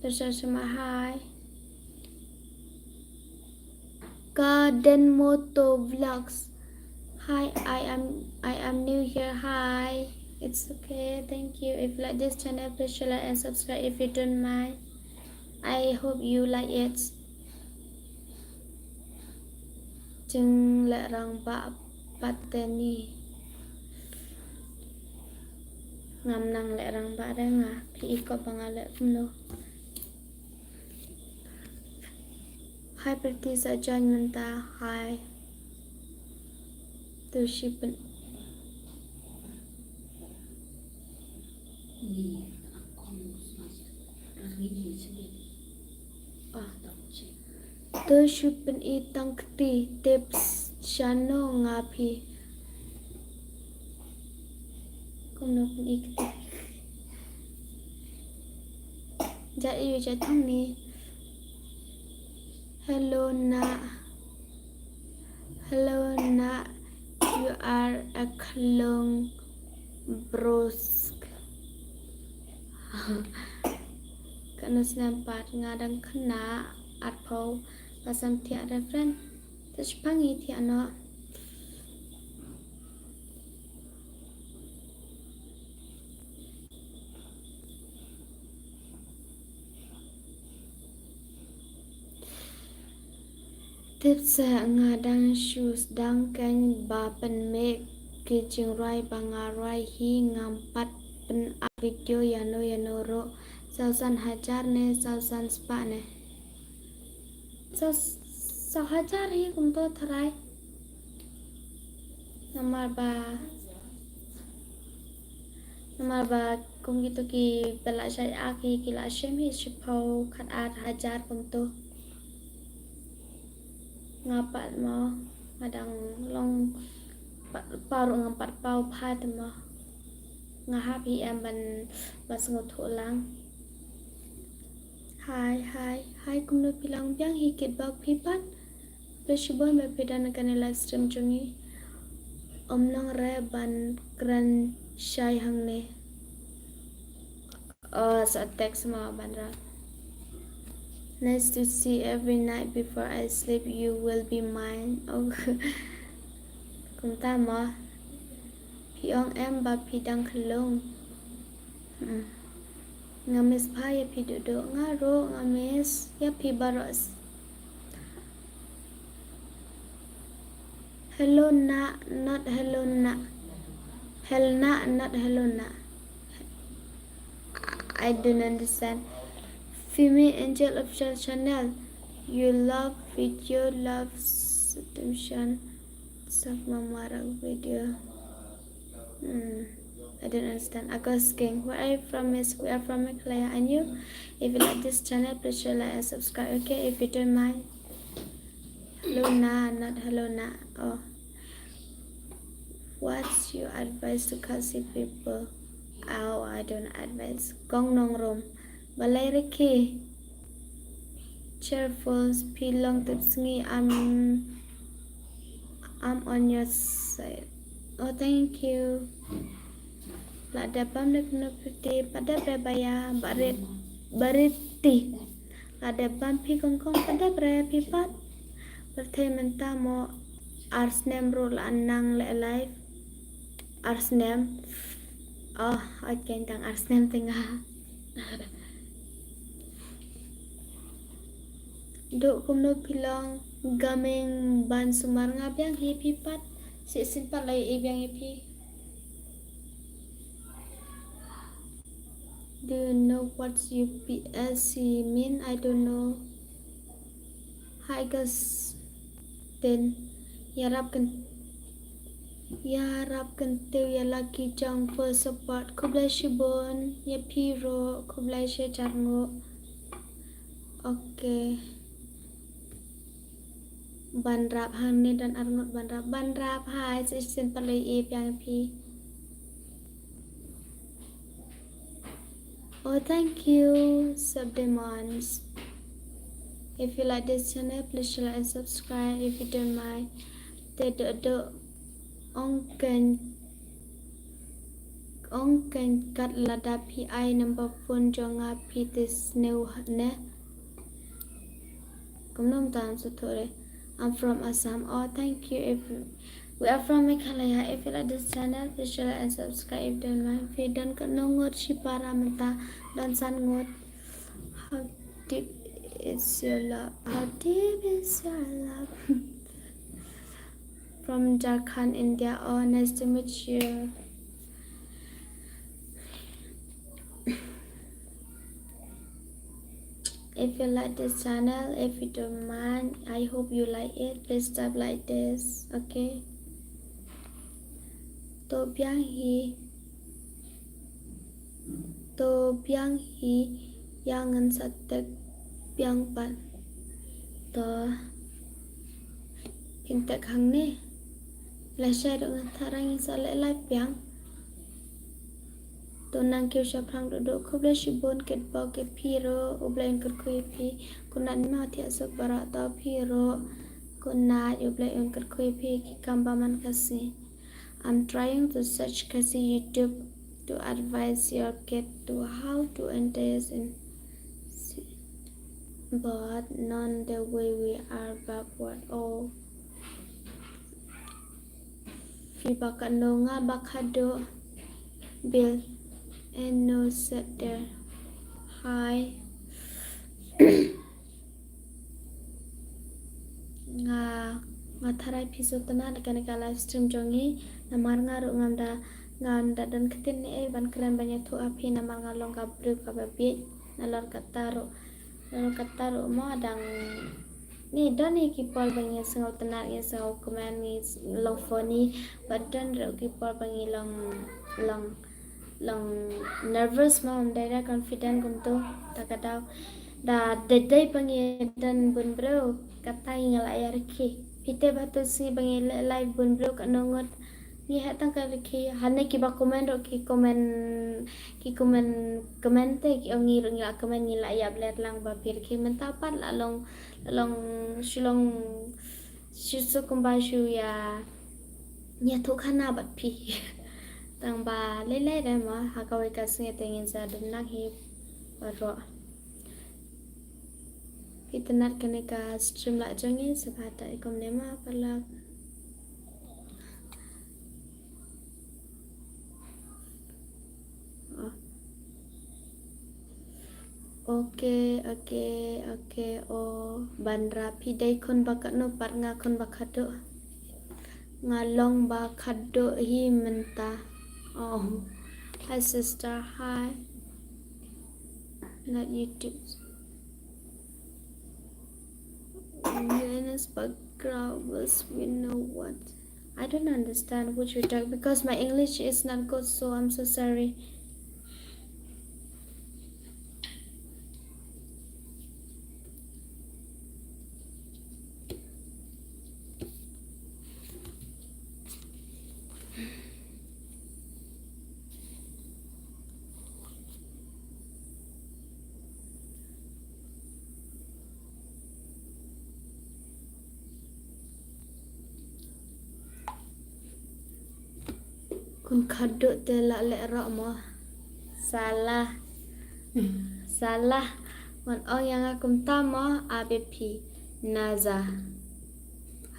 Tersa sama hai Garden Moto Vlogs Hi I am new here hi it's okay thank you if you like this channel please share and subscribe if you don't mind I hope you like it Jeng lek rang ba pateni ngam nang lek rang ba nga pi ko bangale no hai pretty sa jan menta hai tu shipen To shupen itang kti tips shano ngapi. Kuno pun ikti. Ja iyo ja thong ni. Hello na, you are a klong brosk. Kano snampat ngadang kena atpau pasam tiak referen. Terus pangi tiak no. Tips ngadang shoes dang kan ba pen mek ki jing rai bangarai hi ngampat pen video yano ro sausan hajar ne sausan spa ne sau hajar hi kum to tharai nomor ba kum gitu ki bela sai aki ki la shem hi shipau khat at hajar kum to ngapat mo madang long paru ngapat pau phat mo ngahap hi em ban ngot lang hai kum no pilang biang hi kit bak pipat besibon me pedan kan live stream chungi omnong re ban kran shai hang ne sa text mo ban ra. Nice to see every night before I sleep. You will be mine. Oh, cũng ta mà. Pi ong em ba pi dang khlong. Ngamis pa ya pi dodo ngaro ngamis ya pi baros. Hello na, not hello na. Helna, not hello na. I don't understand. Female Angel Official Channel. You love video, love submission, marag video. I don't understand. Agos King. Where are you from, Miss? We are from Mekalaya. And you? If you like this channel, please share, like, and subscribe. Okay, if you don't mind. Hello na, not hello na. Oh. What's your advice to Kasi people? Oh, I don't advise. Gong nong rom. Balai reki. Cheerful, pilong tipsngi. I'm on your side. Oh, thank you. Lada pam nak piti pada berbaya bariti. Lada pam pi kongkong pada berpipat. Berthe menta mo arsnem rule anang le life. Arsnem. Oh, okay, tang arsnem tengah. Duk kumno pilong gaming ban sumar ngabiang hipi pat si simpat lay ibiang hipi. Do you know what UPSC mean? I don't know. Hi guys, then yarap kan ya lagi jang full support. Kublai shibon ya piro kublai she charngo. Okay. Banrap hang ni dan arngot banrap hai sin palai yang pi. Oh, thank you subdemons. If you like this channel, please share and subscribe. If you don't mind, the ongken kat lada PI number phone jonga pi this new ne. Kumnom tan sutore. I'm from Assam. Oh, thank you. If we are from Meghalaya, if you like this channel, please share and subscribe. Don't mind. If you don't ngot si para menta dan san ngot. How deep is your love? How deep is your love? From Jharkhand, India. Oh, nice to meet you. If you like this channel, if you don't mind, I hope you like it. Please stop like this, okay? To biang hi yangan satek biang pan. to pinta khang ni la sha do tharang in sa le live piang to nang kêu sha prang do khub le shibon ket ba ke phiro ublain ker khoi phi kunan ma thia sok bara ta phiro kunna ublain ker khoi phi ki kamba man kasi. I'm trying to search kasi YouTube to advise your kid to how to engage in but not the way we are backward. Oh, fi bakano nga bakado Bill and no set there. Hi. nga tharai piso tana dekan ka live stream jongi namar ngaru nganda dan ketin ni ban klan banyak tu api namar ngalong ka bru ka babi nalor kataro mo adang ni doni kipol bangi sengau tana ya sengau komen ni long phone badan ro kipol bangi long nervous ma daira confident kumtu takadaw da dedai bangi dan bun bro katai ngalai arki pite batu si bangi live bun bro kanongot ni hatang ka ki hane ki ba komen ro ki komen te ki ongi ro ngila komen ngila ya blet lang ba pir ki mentapat la long shilong shisu kumba shu ya nya thu khana bat pi tang ba le da ma ha ka wai ka singe tengin sa dun nak hi ba ro kita nak kena ka stream la jongi sebata ikom nema palak Okay. Oh, bandra pidai kon bakat no par nga kon bakado. Ngalong bakado hi menta. Oh. Hi sister, hi. Not YouTube. Venus background was we know what. I don't understand what you talk because my English is not good, so I'm so sorry. Kun kaduk te la le ro mo. Salah. Man ong yang akum tamo ABP Naza.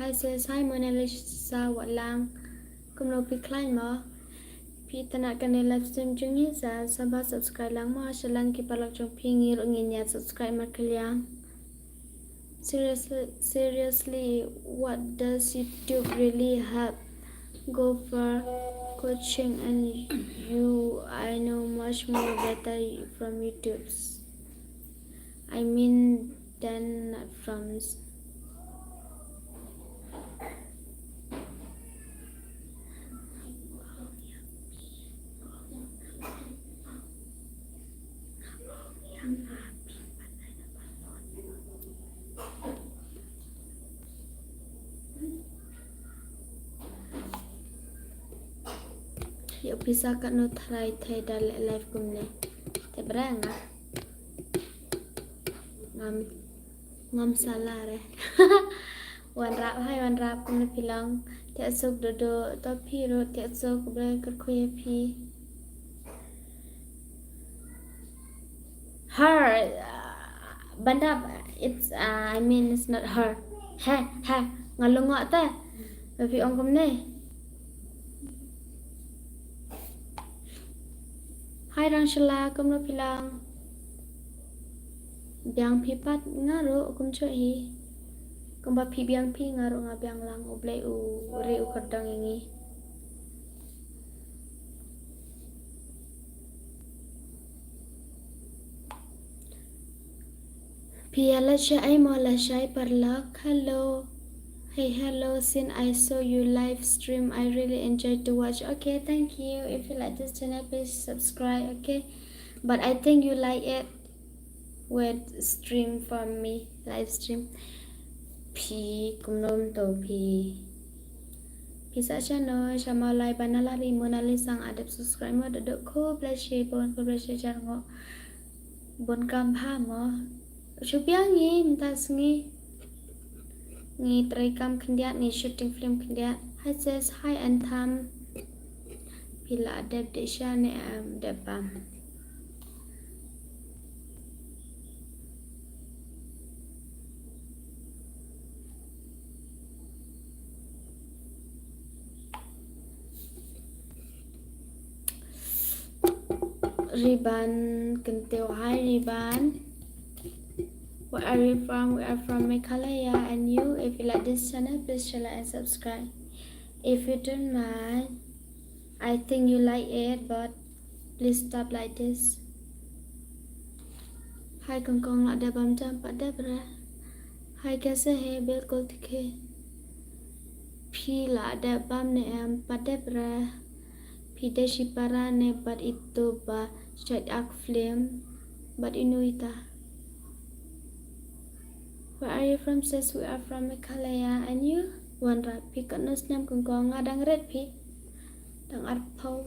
Hi sis, hi Monalisa Watlang. Kum no pi klein mo. Pi tanak kan live stream jungi sa sabah subscribe lang mo shalang ki palak jong pingir ungin ya subscribe markeliang. Seriously, what does YouTube really help? Go for coaching and I know much more better from YouTube's. I mean than not from Yuk bisa kat no try dalam live kumne. Te berang ah. Ngam salah re. Wan rap kumne pilang. Te asuk dodo to piro te asuk ber kerkuye pi. Her banda it's I mean it's not her. Ha ngalungok ta. Tapi ong kumne. Hai Rangshila, kum no pilang. Biang pipat ngaro kum choi. Kum ba pi biang pi ngaro nga biang lang ublai u re u kardang ingi. Pia la shai mo la shai parlak. Hello. Hey, hello, since I saw you live stream, I really enjoyed to watch. Okay, thank you. If you like this channel, please subscribe, okay? But I think you like it with stream from me, live stream. Pi kumnom to pi. Pisa channel sama like banalari monali sang adep subscribe mo dodok ko bless share bon ko bless share ngo bon kam pha mo chupiang ngi mtas ngi try kam khindia ni shooting film khindia hi says hi and tham pila adep de sha ne am de pam Riban Kenteo. Hi Riban. Where are you from? We are from Meghalaya. And you, if you like this channel, please share like and subscribe. If you don't mind, I think you like it, but please stop like this. Hai con lại đẹp bấm trăm bắt đẹp ra. Hai cái xe hè बिल्कुल ठीक है. Phi là đẹp bấm này em bắt đẹp ra. Phi để shipara ne bắt itu ba straight arc flame but inuita. Where are you from? Says we are from Meghalaya. And you? One right. Pi kat nus nyam kong ngadang red pi. Dang arpau.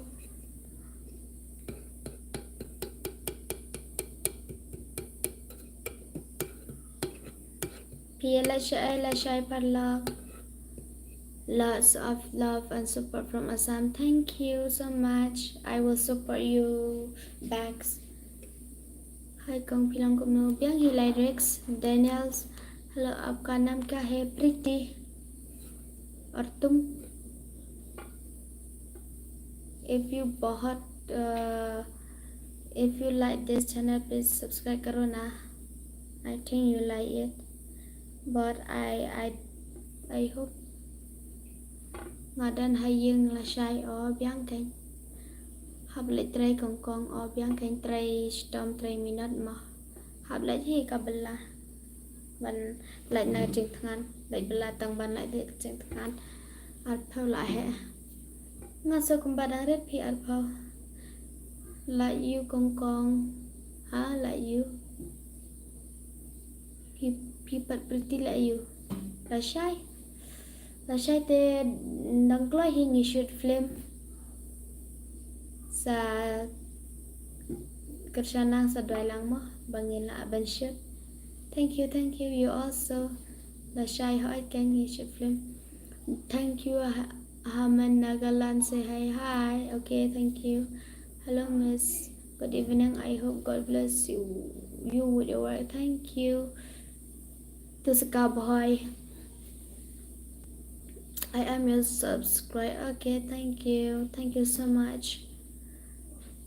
Pi la shy parla. Lots of love and support from Assam. Thank you so much. I will support you back. Hai con bilang cũng no biang hi lyrics Daniels. Hello, आपका नाम क्या है? प्रीति. और तुम? If you like this channel, please subscribe करो ना. I think you like it, but I hope ngadan hayeng la shy or biang keng. Hab lại tray con or biang keng tray storm tray minute mà. Hab lại hi kabela. Ban lại na chừng thang lại bela tang ban lại để chừng thang ar phao lại hệ nga so kum badang red pi ar phao lại you con ha lại you pi pat pretty lại you la shy te nang kloi hi ni shoot film sa kersanang sa doi lang mo bangin la ban shoot. Thank you. You also. La shy hỏi can you shoot film. Thank you. Haman Nagaland say hi. Okay, thank you. Hello, Miss. Good evening. I hope God bless you with your work. Thank you. To Saka boy. I am your subscriber. Okay, thank you. Thank you so much.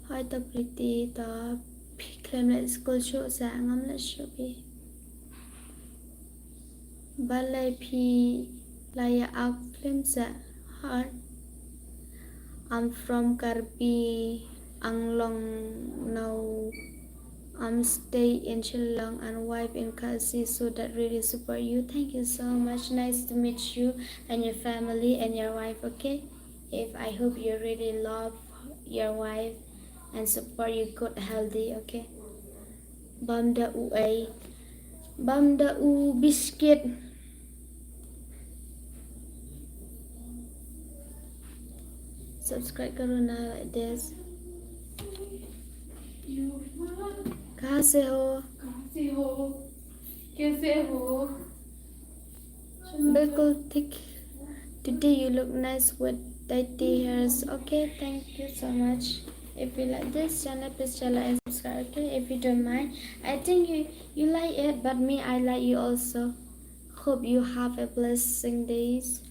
Hi, the pretty the claim let school show sa ngam let show be. Balai pi laya out film sa heart. I'm from Karbi Anglong now. I'm stay in Shillong and wife in Kasi, so that really support you. Thank you so much. Nice to meet you and your family and your wife. Okay, if I hope you really love your wife and support you good healthy. Okay, Bamda u biscuit. Subscribe करो ना like this. कहाँ से हो? कैसे हो? बिल्कुल ठीक. Today you look nice with tidy hairs. Okay, thank you so much. If you like this channel, please share, like and subscribe. Okay, if you don't mind. I think you like it, but me I like you also. Hope you have a blessing days.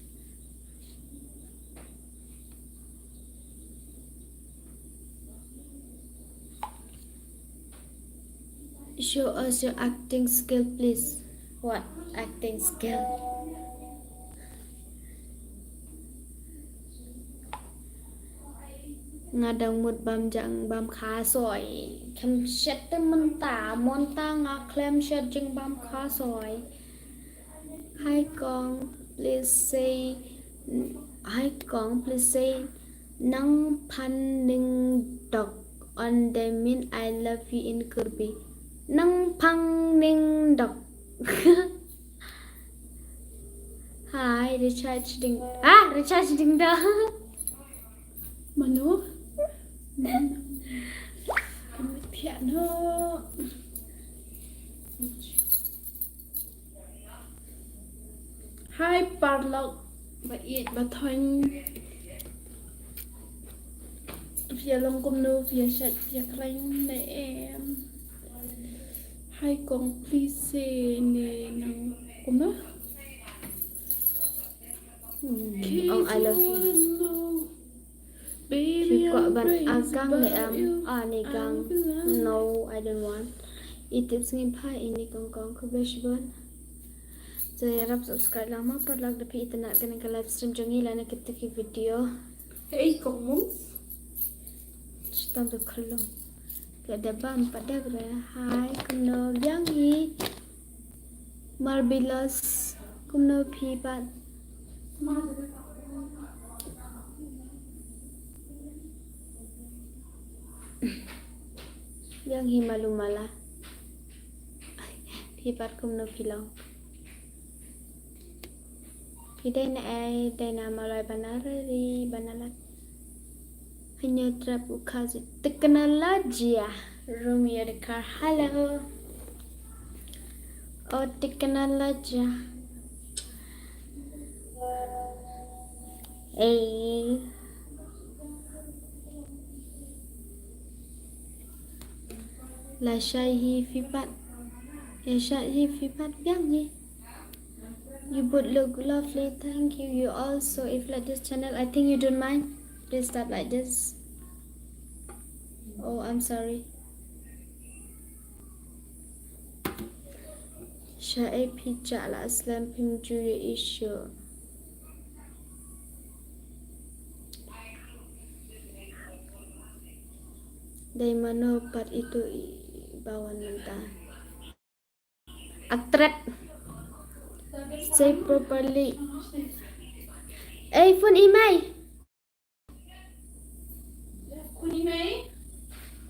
Show us your acting skill, please. What acting skill? Ngadang một bam jang bam khá sỏi kem shet te mon ta nga klem shet jing bam khá sỏi. Hai con please say nang pan ning dog on the mean I love you in Kurbi. Nang pang ning dog. Hi, recharge ding. Recharge ding dong. Mano? Piano. Hai parlok ba it ba thoin. Phía lông công nô phía sạch phía ranh nè em. Hai con please nè nang công nô. Ông I love you. Khi gọi bạn agang le ni gang. No, I don't want. It's ngin pa ini kong ko besban. So harap subscribe lama par lag dapat internet kan ke live stream jongi lana kita ki video. Hey con muốn. Stand tu khalo. Ke depan pada bre. Hi, kuno yang hi. Marvelous. Kuno pi ban. Yang hi malu mala. Pi bat kuno pilang. Hidai na ay day na malay banarari banalat. Hanya trap ukazi teknala jia. Romeo de car hello. Oh teknala jia. Eh. La shahi fipat. Ya shahi fipat yang ni. You both look lovely. Thank you. You also, if like this channel, I think you don't mind. Please stop like this. Oh, I'm sorry. Syai pijak lah Aslam pimju ya isu. Dari mana part itu bawan mentah? Aktret. Say properly. Phone email.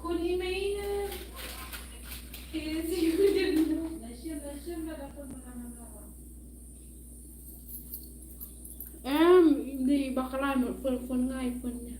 Kun email. Em đi bakalan một phần ngay phần nha.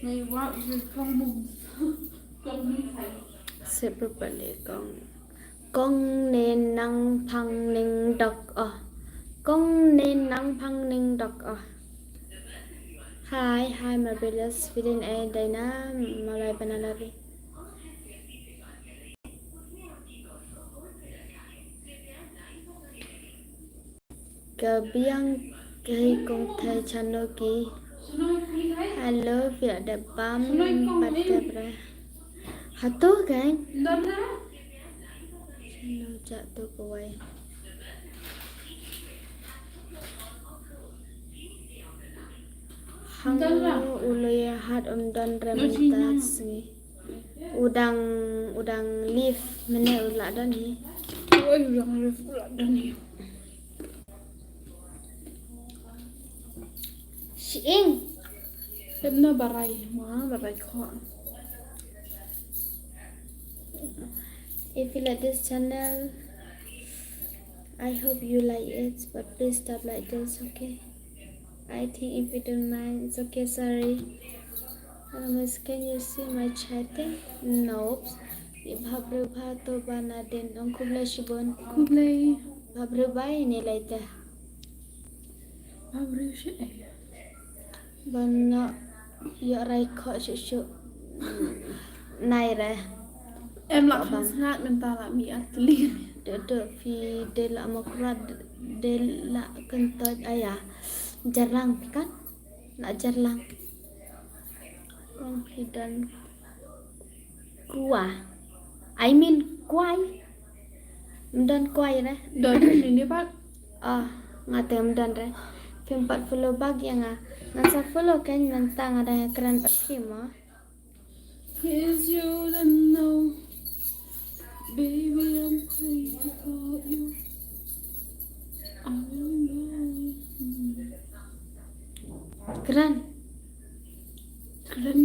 Ngày quá rồi con mùng con đi phải Say properly con nên năng phăng ninh đọc con nên năng phăng ninh đọc Hi Marvelous Sweden Dana Malay Banalari. Kabiang kay kong thay channel ki. Hello, việc đẹp bám bắt đẹp ra. Hatu kan? đơn á. Hello, jatuh ke way. Hang ulay hat dan rementas ni. Udang leaf mana ulak dah ni. Ôi rồi pula đơn hiểu. Siing. Em nó barai khó. If you like this channel, I hope you like it, but please stop like this, okay? I think if you don't mind, it's okay, sorry. Miss, can you see my chatting? Nope. Bhabruba to banadin ang kubla shibon. Kublai. Bhabruba ini laita. Baru sih. Bana ya rai kho shu. Nai ra. Em lại phải hát mình ta lại bị ăn liền. Dede fi dela makra dela kentut ayah jarang kan nak jarang orang hidan kuah I mean kuai dan kuai ra Đợi đến đến đi bác. ngatem dan ra film 40 bag yang nasa follow kan nantang ada yang keren pak kima Here's you don't know. Baby, I'm crazy about you. I will know. Keren. Keren.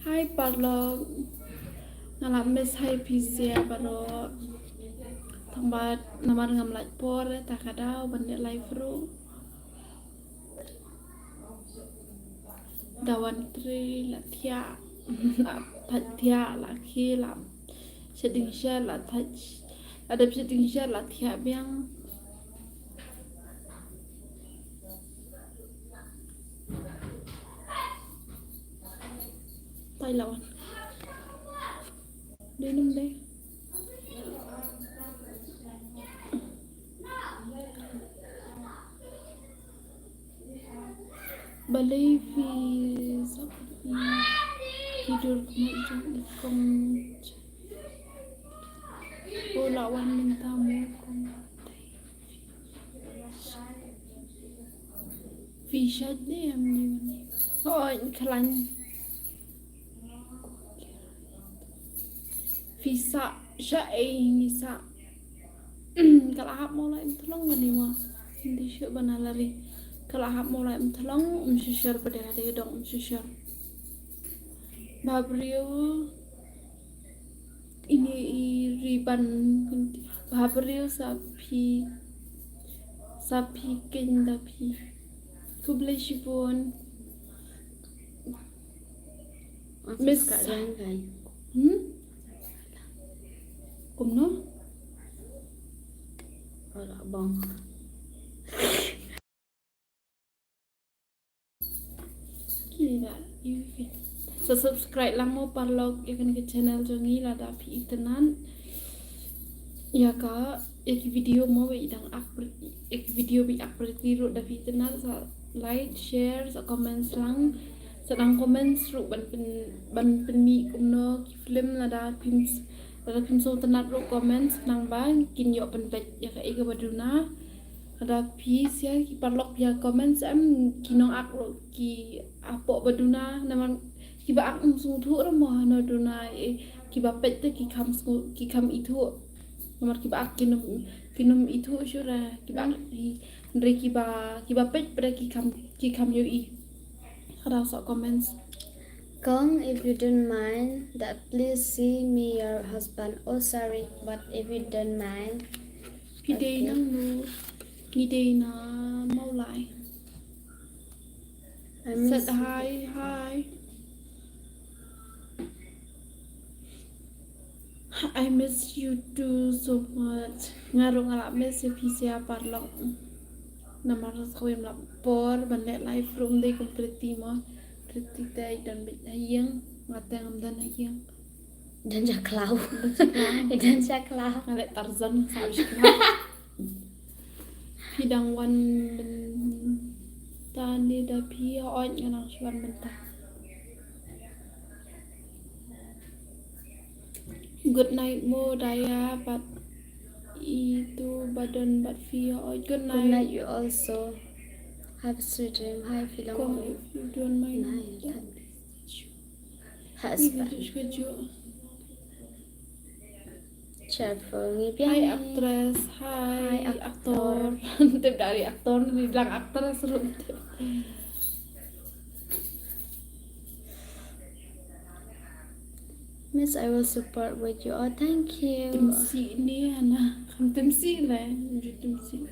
Hai Parlo. Ngalam mes hai pizza baro. Tambat namar ngam laj por takadau bande live ru. Dawan tri la thia. Thật thia là khi làm sẽ định ra là thật là đẹp sẽ định ra là thia biang tay lawan đây nằm đây balai fi tidur macam kong lawan minta mo kong Fishat ni am ni klan Fisa ni sa kalahap mo la imtolong gani mo hindi siya banalari kalahap mo la imtolong share pada ada dong share Babrio ini riban Babrio sapi kendapi kublai shipon Miss Kalian kan. Kumno Ora bang. Kira so subscribe lang mo parlog ikan ke channel jongi la da pi itenan ya ka ek video mo be idang upload ek video bi upload tiru da pi itenan sa like share sa comments lang sedang comments ru ban pen mi kumno ki film la da pim so tenat ru comments nang bang kin yo pen pet ya ka ega baduna ada pis ya ki parlog ya comments am kinong ak ru ki apo baduna naman ki ba ak sung thu ra mo no duna ki ba pet te ki kam itu nomor ki ba ak kinom itu syura ki ba re ki ba pet pada ki kam yo I ada so comments Kong, if you don't mind, that please see me your husband. Oh sorry, but if you don't mind, Pidei Okay. nang nu Pidei na mau lại I miss said hi I miss you too so much ngarong ala miss pisia parlok namar khawim la por banle live room dei complete mo pretty day dan bit hayang ngateng am dan hayang dan jaklau. Dan jaklau. ngale Tarzan sabis pidang wan tani da pia on nganang swan bentah good night mo daya but itu badan bat via good Good night night, you also. Have a sweet dream. Hi, Kong Philong. if you don't mind Night. Ini Husband. video sekejap. Cheerful. Hai Ngibiang. aktris, hai Hai aktor. Tip dari aktor, bilang aktor seru. Miss, I will support with you. Oh, thank you. Temsi ni ana, kan temsi lah, temsi.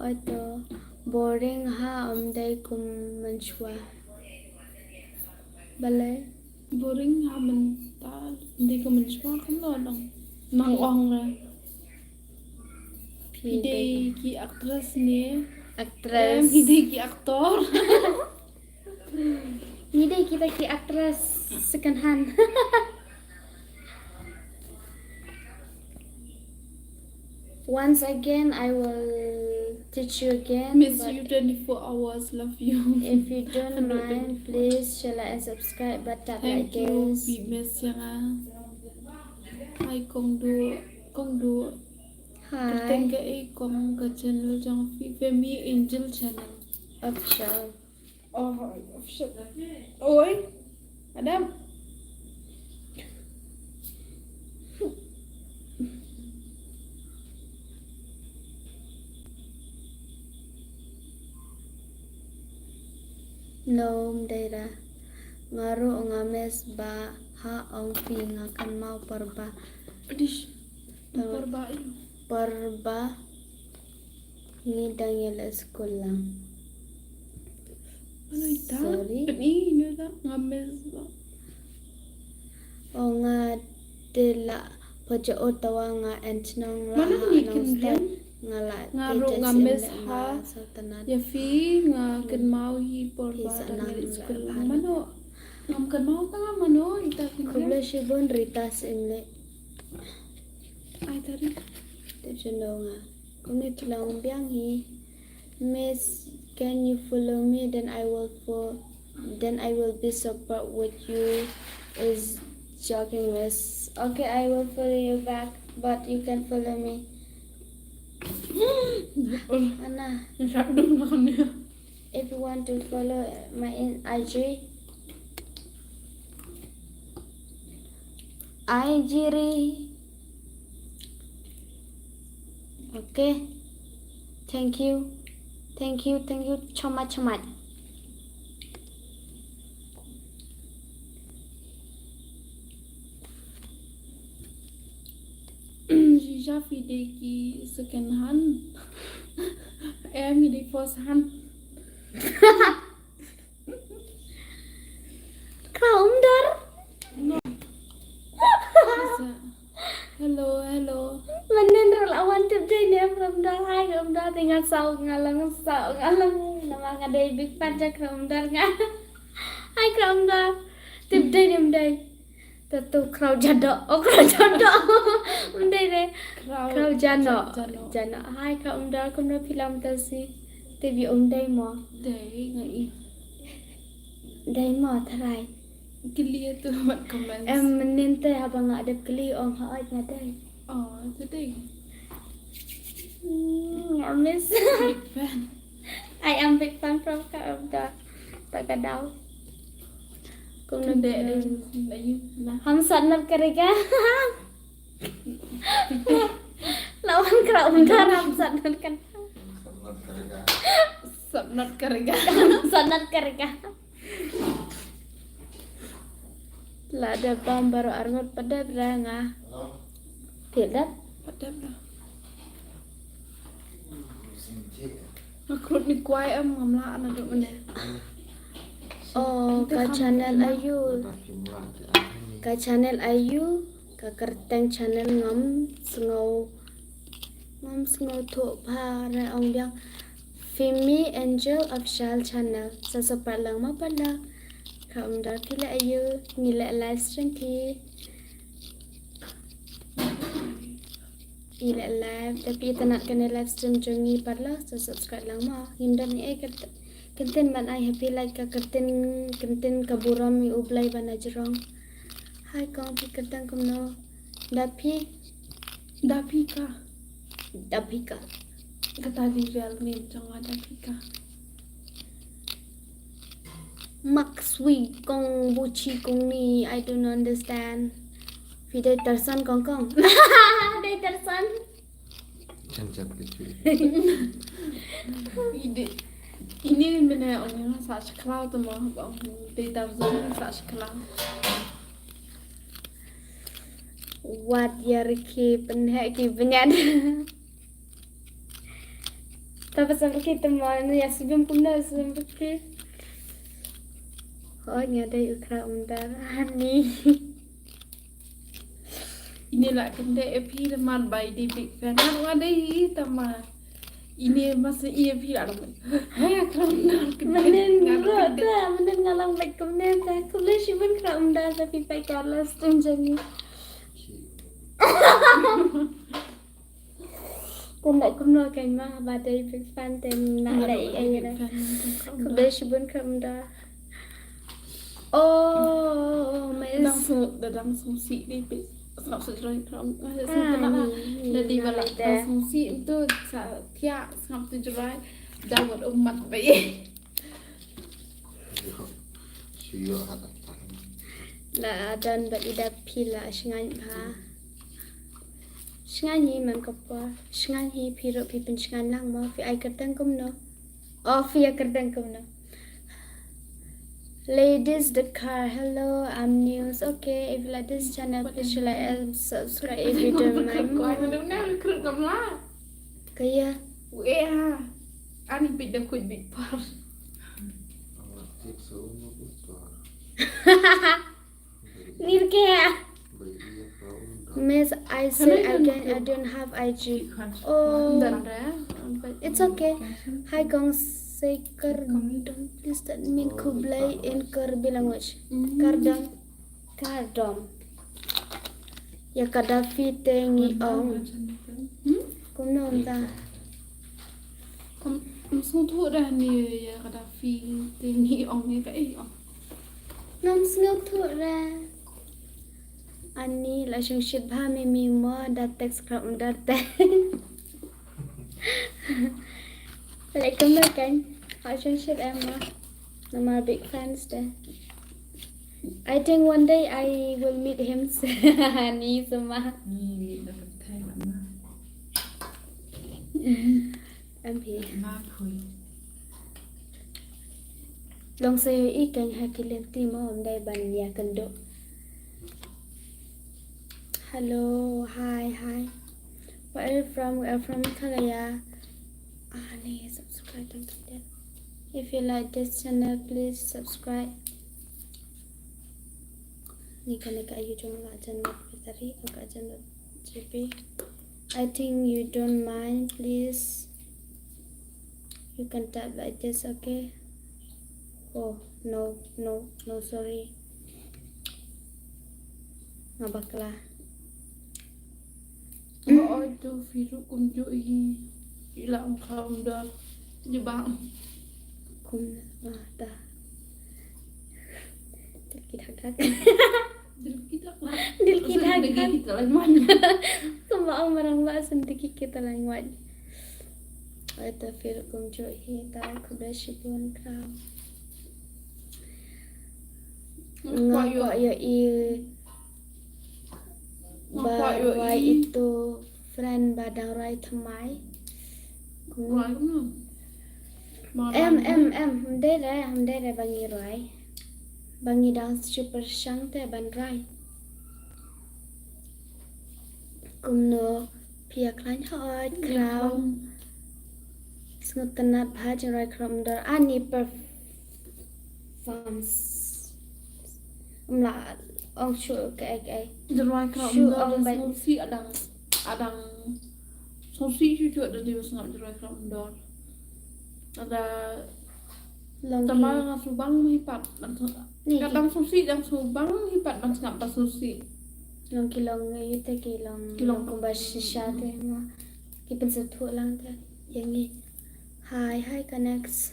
Oh, to. Boring ha, day kum manchwa. Balay. Boring ha mental, hindi ko mencoba kan lo dong. Mang ong lah. Hidei ki aktris ni, Actress. hidei ki aktor. Ini kita ki actress second hand. Once again, I will teach you again. Miss but you 24 hours, love you. If you don't mind, please share like and subscribe. But tap like Thank you, this. Bi Miss yang Hai kong du. Terteng Hi, ke kong ke channel jang Femi Angel channel. official. Oh, shit. Oi, Adam. nom daira ngaru ngames ba ha ong pi ngakan mau perba Dish. Perbaik. perba ngidang yala school lang. Ano ita? Sorry. Ini na ngames ba? O nga dila paja otawa nga entnong Mana laha ni nong kin step nga la Ngaru teachers ngames in ha? nga sa tanan. Ya fi nga kan mau hi porba Isa dan nang ngari school la- lang mano. Ngam kan mau ka nga mano ita kin Kubla shibon ritas inle Ay tari. tepsendo nga. Kung tulang biang hi Miss, can you follow me? Then I will be support with you. Is joking, Miss. Okay, I will follow you back, but you can follow me. Anna, Nasyak dong na kanya. if you want to follow my IG, ri. Okay. Thank you. Chomat. Shisha fide ki second hand. Em đi first hand. Kaum dar. Bisa. Hello. Menen rol awan tip day ni from dar hai kaum dar tinggal ngalang nama ngadai big fan ja kaum dar nga. Hai kaum dar. Tip day ni day. Tentu krau jadok. Undai deh. Krau jano. Hai kaum dar kum na film tasi. Tibi undai mo. Đấy ngay Dai mo tharai. clear tu mat comments. Em menen teh abang ada keli ong haat ngadai. Itu deh. Miss. Big fan. I am big fan from kaum dar. Tak kadau. Kum na Dek deh. Lagi nah. हम सन्नत करेगा lawan keraudan हम सन्नत kan Subnot karega. सन्नत करेगा lah ada bom baru arngot pada beranga tidak Padam dah. Aku ni kuai am ngamla na duk mana. oh ka channel ayu ka kerteng channel ngam sngau tho pha ra ong biang Fimi Angel Official Channel sesepat lang mapala kaum dar pila ayu nila live stream ki ila live tapi kita nak kena live stream jongi parla subscribe lang ma hindan ni kenten ban ai happy like ka kenten kaburam mi ublai ban ajrong hai kaum pi kenten kum no dapi Dapika. dapika Kata di real name jangan Dapika. Makswi kong buci kong ni I don't understand. Video tersan kong. Day tersan. Cacat kecil. Ini benar orang sa sekolah tu mah bang data zone sa sekolah. What yarki penhek ki benyad. Tapi sampai kita mau ya sebelum kumda sebelum ke. Oh nyadai ukra undar hani. Inilah kende EP lemar by the big fan. Aku ada hi tama. Ini masa EP ada. Hai kerana Menen ngalang baik kumda ta. Kule shibun kra undar tapi pai karla stream jani. Kung nak kumno kay ma badai big fan ten na lai ay na. Kule shibun kra undar. Oh, mas langsung si di sangat sejalan keram sebenarnya jadi malah langsung si itu tiap sangat sejalan jawab umat baik Siyo hata. la dan ba ida pila shngan ba. Shngan hi man kapwa. Shngan hi piro pipin shngan lang mo fi ay kertang kumno. Oh fi ay kertang kumno. Ladies the car. Hello, I'm News. Okay, if you like this channel, please like and subscribe if you don't mind. Mình nè khử cầm lá. Kaya, Weh. Ani bit dah kuit bit par. Amat cek semua besar. need kaya. Beri dia kau dah. Miss, I say again, I don't have IG. Oh, Dan dah. it's okay. Hi, Gong say kardong. Please that mean kublai in Kurbi language. Kardong, kardong. Ya Kadafi tengi ong. Kum nom ta. Sung thu dah ni ya Gaddafi tinggi ong ni kai ong. Nom sngau thu ra. Ani la shung shit bha mi mo da text kram da te. Lại cũng được cảnh họ shung shit em mà. No my big fans there. I think one day I will meet him. Ni sama. Ni dapat thay lắm. Em thì Ma khui. long say ý cảnh hai cái lên tim hôm đây bàn nhà cần độ. Hello, hi. Where are you from? We are from Meghalaya. Ni subscribe don't forget. If you like this channel, please subscribe. Ni kana ka you don't like channel tadi ka channel GP. I think you don't mind, please. You can tap like this, okay? Oh, no, sorry. Ngabakla. Oh tu virus kunjuk ini hilang kaum dah jebak. Kum ta. Kita Kita lah. Dil kita Kita lain mana. Kumaang marang ba sendiki kita lang wad. Ito feel kung jo hita ko bless you pun kram. Nga ko yo i ba itu friend badang rai thamai. Rồi đúng không? Em hôm đây ra bangi rai. Bangi dance super sang te ban rai. Kum no pia klan hoi kraw. Snut tanat bha rai kram dar ani performance. La ông sure cái Rồi kaum Sure, dah ông baik. solusi adang solusi juga dah dia sangat jerai kaum dah. Ada long tambah dengan subang hipat. Ni Kadang susi dan subang hipat dan sangat pas susi. long yu te ki long kum ba shisha te ma ki pen sa thu lang te yang ni hi connects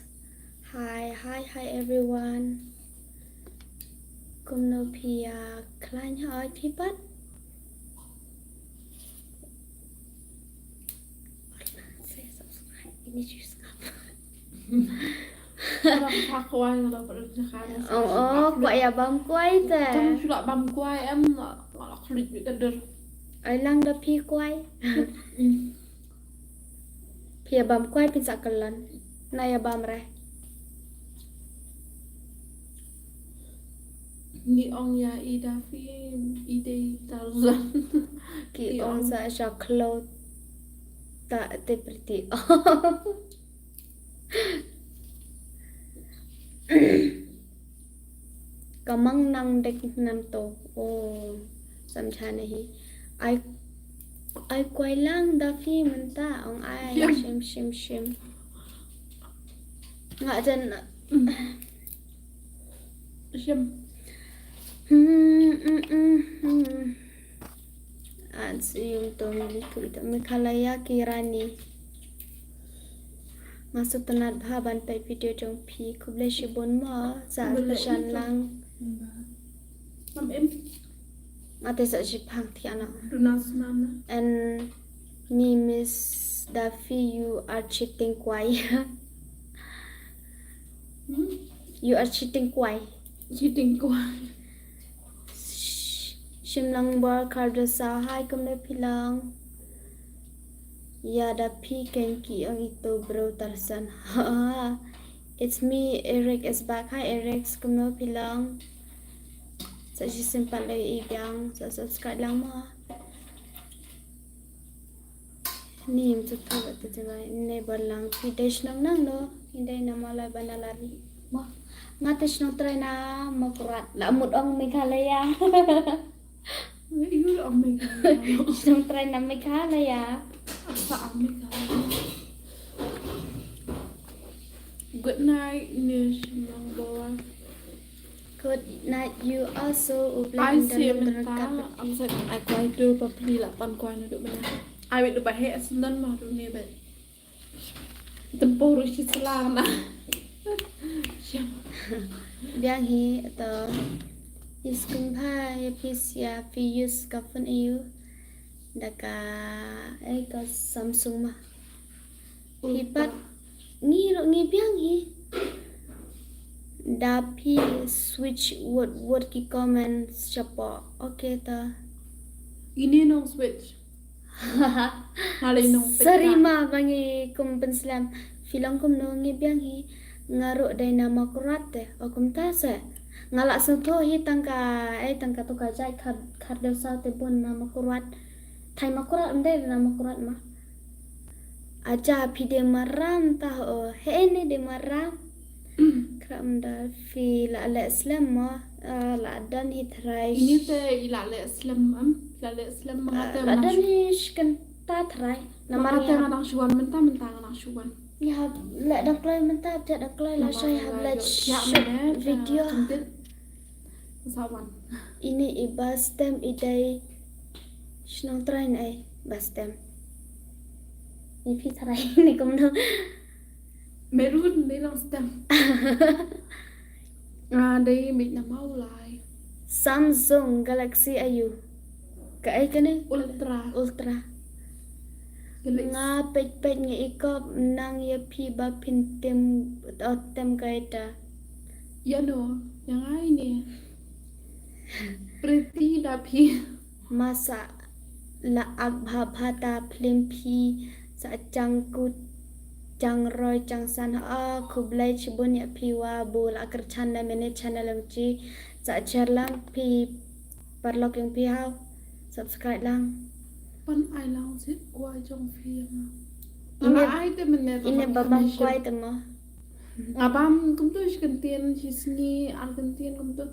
hi everyone kum no pia klan hoi pipat say subscribe ini just Orang pakuai kalau pada sekarang. quậy à bấm quay Trong te sudah bam kuai em là klik bị đứt. ai lang da pi quay pia bấm quay pin sa kalan na ya bam re Ni ong ya ida fi ide tarzan. ki on sa sha clo ta te pretty Kamang nang dek nam to samcha nahi ai quay lang da phi man ta ong ai shim nga jan Siam. an siyum to mili kuita Meghalaya kirani masuk tenat bahan pai video jong pi kuble shibon ma za pesan lang Nam em ate sa jipang tiana dunas mana. and ni Miss Daffy you are cheating kwai you are cheating kwai Cheating kuai. Shimlang bar karda sa hai kumle pilang ya da pi kenki ang ito bro tarsan ha It's me, Eric is back. Hi Eric, kumno pilang. Sa si simpan lagi ibang sa subscribe lang mo. Ni im tu tu tu tu ne balang pidesh nang nang no. Hindi na malay banalari. Mo. Ngates nang try na makurat. Lamod ang Meghalaya. Iyo ang mega. Nang try na Meghalaya. Asa ang mega. Good night, Nish Mangbawa. Good night you also. Ai Ublan siya dalam menta, dekat. ang sa ai kwai tu pa pli la pan kwai na do bana. Ai wit do ba he asundan ma do ne ba. Tempo ru si sala na. Siam. Biang hi atau iskung hai pisia pius kafun iu. Daka ka Samsung mah. Hipat ngi biang hi. Dapi switch word ki comment siapa. Okay ta. Ini nong switch. Halay nong Sarima bangi kum penslam filang kum no ngi biang hi ngaruk dai nama kurat te akum ta se ngalak sutho hi tangka tu ka jai khar deu sa te bon nama kurat thai ma kurat ande nama kurat ma aja pide maram ta o he ne de maram kram da fi la islam ma la dan hi thrai Ini te ilale Islam am. Ilale Islam mangate la dan manang hi shkan ta thrai mangate namar ngadang syuan menta ngadang syuan. ya la dak klai menta dak klai la saya habla video Sawan. ini ibastem idai shnong train ai bastem ni phi thrai ni kumno Merun ni lang stem. Đây mình là mau lại Samsung Galaxy ayu ka ai kane Ultra ultra Galaxy. nga pet nga ikop nang ya phi ba phin tem kaita Ya no, yang ai nè. Pretty đã phi. masa la abha bhata phlim phi sa changku chang roi chang san a khublai chibun ya phi wa bol akar channel mene channel chi sa char lang phi parlok yang phi hao subscribe lang Pan ai lang sit quay trong phim. Ini- Ai te mình nè. ini babang kwai temo Abam cũng tôi cần tiền chỉ nghĩ ăn cần tiền cũng tôi.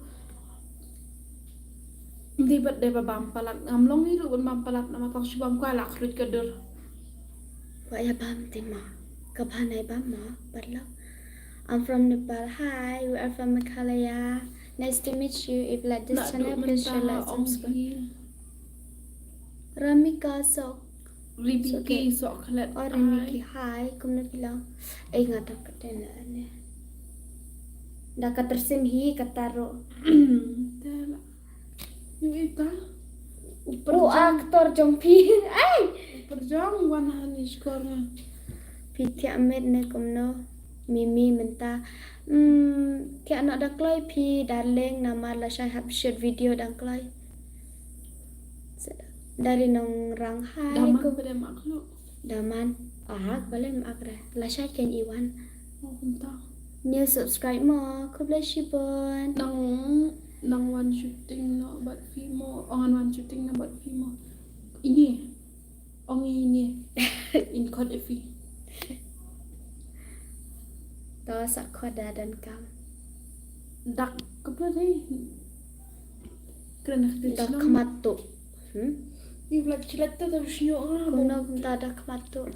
Di bật để babam palat ngamlong ni ru bam palat nama pang subam quay lạc rut kedur. wa ya bam temo ka bhanai bam mo parlok I'm from Nepal. Hi, we are from Meghalaya. Nice to meet you. If you like this Nak channel, duk please share, mentah like, ong subscribe. hi. Ramika Sok. Ribiki sok khalat. Or Ramiki, hi. Kum na bilang. Ay nga tak katena ane. Da katersim hi kataro. Tela. Yung ita. Oh, aktor jompi. Ay! Perjang wan hani skornya. Piti amet ne kumno. Mimi menta. Kaya anak daklay pi darling nama la syai hab shoot video daklay. Dari nong rang hai Daman ko pada makhluk. daman. Boleh makra. La syai ken iwan. Oh entah. New subscribe mo. Ko bless you bon. Nang one shooting na buat Vimo. Ongan one shooting na buat Vimo. Ini. Ong ini. In code fi. To sa khoda dan kam. Dak kapla dai. Kerana kita Dak khamatu. Ni vlog cilat tu terus nyok lah. Kumno kumta dak khamatu.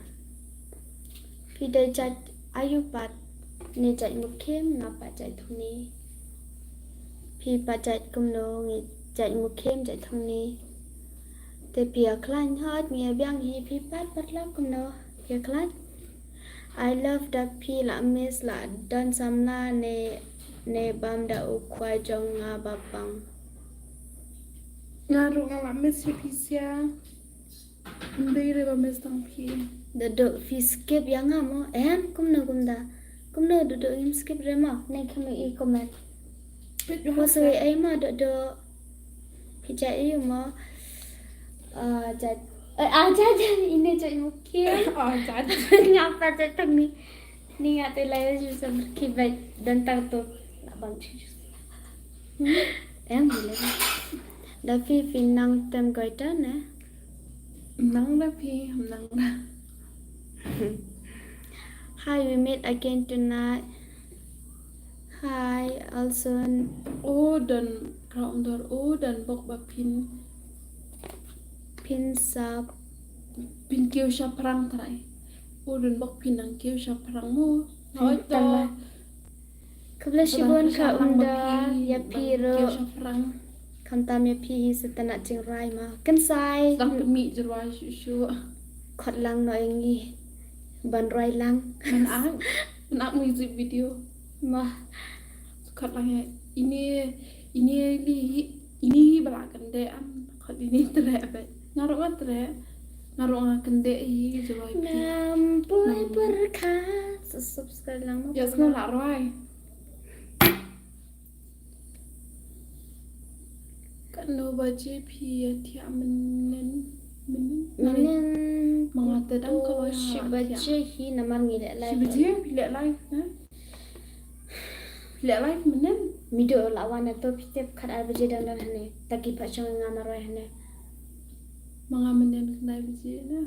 Pidai jat ayu pat. Ni jat mukhem ngapa jat thuni. Pi pa jat kumno ngi jat mukhem jat thuni. Te pia klan hot ngi biang hi pi pat lam kumno. Pia klan. I love that pi la miss la dan samla ne bam da ukwai jong nga babang. Ngaruh ngalak mes si Pisia. Ndai reba mes tang pi. Duduk fi skip yang amo kumno duduk im skip rema ne kami I comment Bet yo wasui ai ma duduk fi jai mo jat ini jat mukir Oh, jadi. ngapa jat tang ni Ni ngate lai ju sam ki bai dan tang to na bang chu. Em đi lên. Da phi nang tem goi ta nè. Nang da phi ham nang da. Hi, we meet again tonight. Hi, also O dan kraung dor o dan bok ba pin sap. pin kêu sha prang thrai. O dan bok pin nang kêu sha prang mo. Hoi to. Tama. Kabla shibon ka unda ya piro kêu sha prang. kam tam ya pi hi satana ching rai ma. Kan sai Dang mi jrwa shu. khot lang no engi. Ban rai lang Man ak music video. ma. Khot lang ya. Ini balakan de am. Khot ini tre ba. Ngaro tre. Ngaro kan de hi jrwa pi. Nam boy berkat. Subscribe lang mo. Ya semua la roi. Kan no baje pi ya tia menen. Menen Mga tedang kalau yang shibaje hi namar ngi le lai. Si baje pilih live na. Pilih live menen. Mido lawan to pitep khat ar baje dang dan hane. Taki pa chang ngama roi hane. Mga menen kena baje na.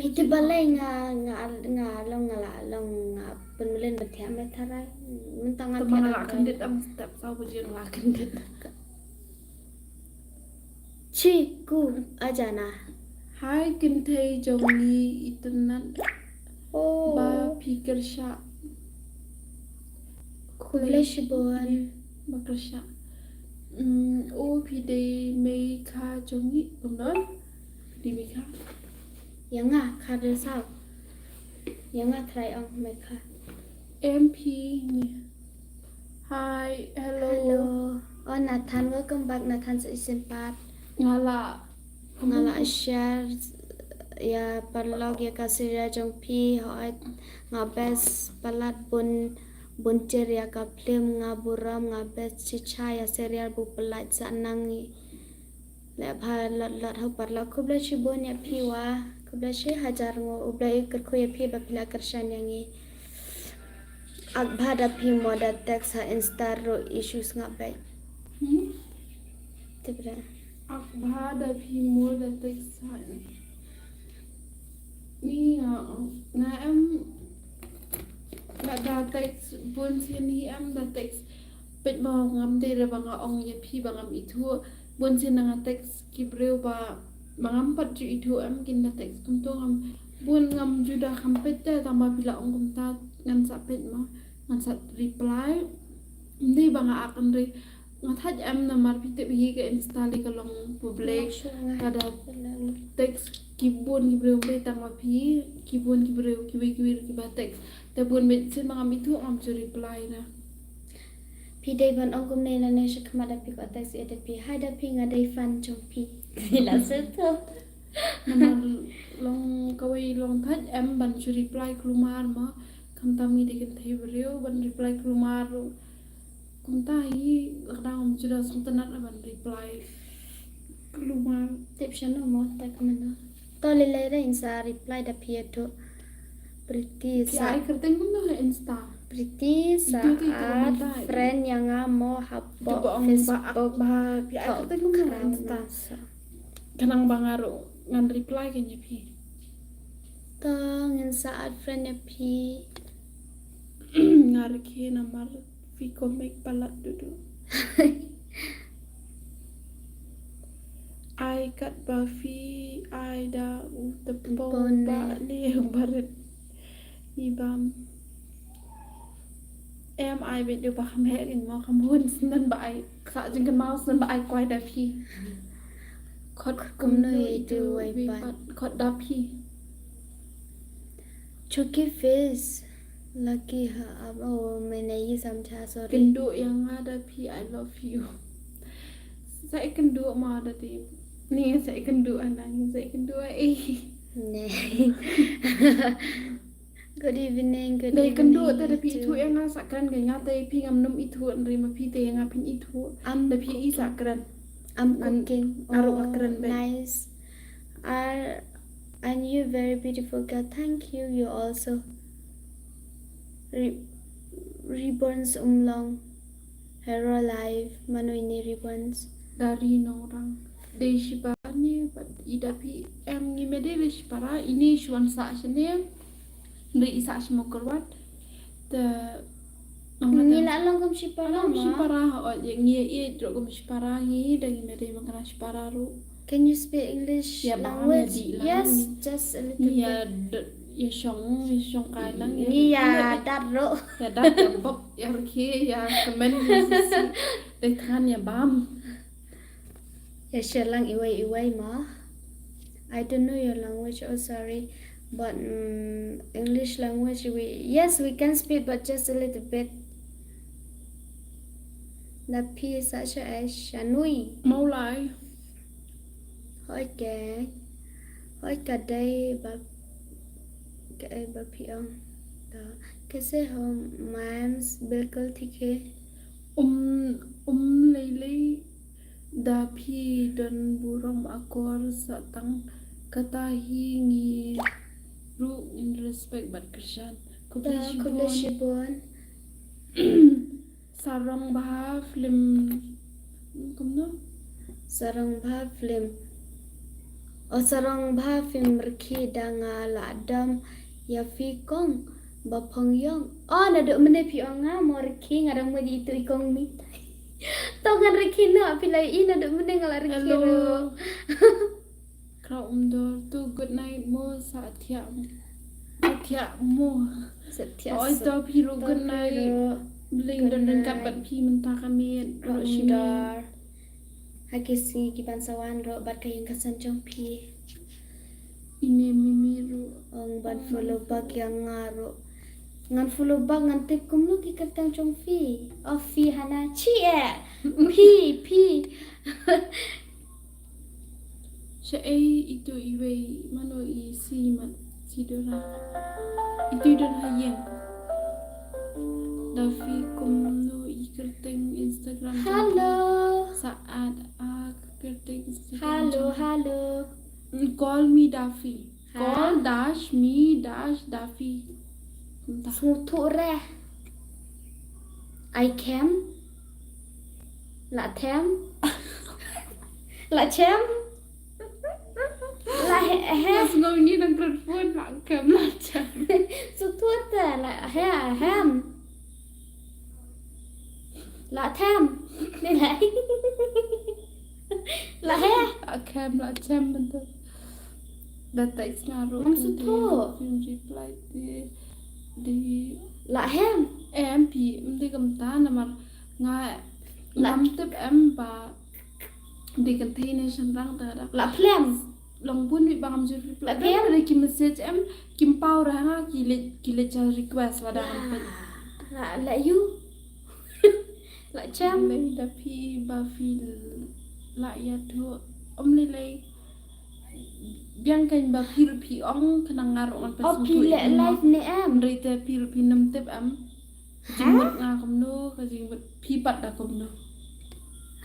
Pite balai nga long penmulen bertiap metara mentangan Teman la kendit am step sau baje la kendit. Ci ku aja na. Hai kintai jongi itenan Oh, ba pikir sya. kulish bon. Bakar sya. Oh pide mei ka jongi benar. Pide mei ka. Yang ah kada sao. Yang ah try ong mereka. MP ni. Hi, hello. Hello. Oh Nathan, welcome back Nathan sa isimpat. Ngala. Ngala share ya parlog ya kasira jong pi hoat nga best palat bun cer ya ka film nga buram nga best chicha ya serial bu pelat sa nangi le bha lot ho parlog kubla chi bon ya pi wa kubla chi hajar ngo ubla ikar ko ya pi ba pila karshan yangi ak bhada pi moda text ha insta ro issues nga bai tibra Ak bada pi mo da teksan. Ni na em da teks bun sin hi em da teks pet mo ngam de ra banga ong ye pi bangam itu bun sin nga teks kibreu ba bangam pat ju itu em kin da teks untuk ngam bun ngam ju da kham pet da tamba pila ong kum ta ngan sa pet mo ngan sa reply ndi banga akan ri ngathaj em namar pite bi ke install ke long public kada teks kibun kibreu be tama pi kibun kibreu kiwir ki ba teks te bun me sin mangam itu am ju reply na pi dei ban ong kum nei na ne shik ma da pi ko text e pi hai da pi nga dei fan jong pi la se to namar long kawai long thaj em ban ju reply klumar ma kam tami de ken thai breu ban reply klumar kum ta hi kadang am ju da sum tanat ban reply klumar tip shano mo ta kamano to le le ra insa reply da pi to pretty ya sa ai kerteng kum na insta pretty sa Itu komentar. friend yang ngamo hapo coba ong Facebook ba pi ai kerteng kum na insta kanang bangaro ngan reply kenya pi to ngin saat friend ya pi ngar ke namar Viko make palat dulu. I kat Buffy, I da tepung ba ni baret ibam. Em ai biết điều bà khám hẹ thì mà khám hôn nên bà ai khá chân cái mouse nên bà ai quay đá phi. Khót kum nơi tu ai ban khót đá phi. chuki face lucky ha abo mene yi samcha sorry Kendo yang ada phi I love you. Saya kendo mà ada di ni saya kendo anak saya kendo ne good evening good Dari evening kendo ta da phi thu yang sakran ga nga tay phi ngam num itu nri ma phi te nga phin itu da phi I sakran. I'm cooking. Naruh makanan baik. Nice. And you very beautiful girl. Thank you. You also. Ribbons umlong. Hero life. Mano ini ribbons? dari orang dari Shibara ni idapi em ngimede dari Shibara ini shuan sa shene dari isa shmo kerwat the Nila lang kam si para Alam ma. Shibara o yang ngi drogum Shibara ngi dari ngimede makana Shibara ru Can you speak English Ya, language? baham ya, di Yes, lang. just a little bit. ya shong kai lang Iya, daro. ya dat ya bob ya rki ya kemen sisi dari tangan ya bam Ya share lang iway ma. I don't know your language. Oh sorry, but English language yes we can speak but just a little bit. La pi sa cha ai shanui. mau lại Hỏi cả đây bà cái bà pi ông. Đó. कैसे हो मैम बिल्कुल ठीक है. Lele dapi dan burung akor satang katahi ngi ru in respect bat Krishan Da kulle shibon. sarang bah film kumno Sarang bha film. O sarang bha film rki danga la dam ya fi kong ba phong yong. Oh na do mene pi onga mo rki ngarang mo di itu ikong mi. Tongan rki no apilai ina do mene ngala rki ro. hello kau umdor tu good night mo satya mo Setia oi to pi ru good night bling dan kat bat pi mentah kami ro shimi Ramdar. Hakisi ki bansawan ro bat kayang kasan jong pi. ini mimi ru Ong ban follow bag yang ngaro. Ngan follow bag ngan tip kum lu ki katang jong fi. Oh fi hana chi pi. itu iwe mano i si man si dora itu dan hayang Davi kumno i kerteng Instagram Halo. saat kerteng Instagram Halo. call me Davi Ha? call dash me dash Davi entah Smutu re. I cam. La tem. La chem. La he. Mas ngau ni dan telepon nak kem macam Sutuata la he ham. La tem. Ni lại. La he. kem macam betul dah teks ngaruh Maksud tu? reply di La hem. em pi đi cầm ta là mà ngài làm tiếp em và đi cầm thi nên sẵn răng ta đã La plem. lòng buồn bị bằng chữ reply Là em đây kim message em kim pau ra ha kỳ lệ cho request và đang phải La you. La chem. lấy đã phi ba phi lại ya thua ông lấy lấy biang kain ba phi ông khả năng ngar orang Oh pile live ni em. Dari te phi nam tiếp em jimut nga kom no ka jimut phi pat da kom no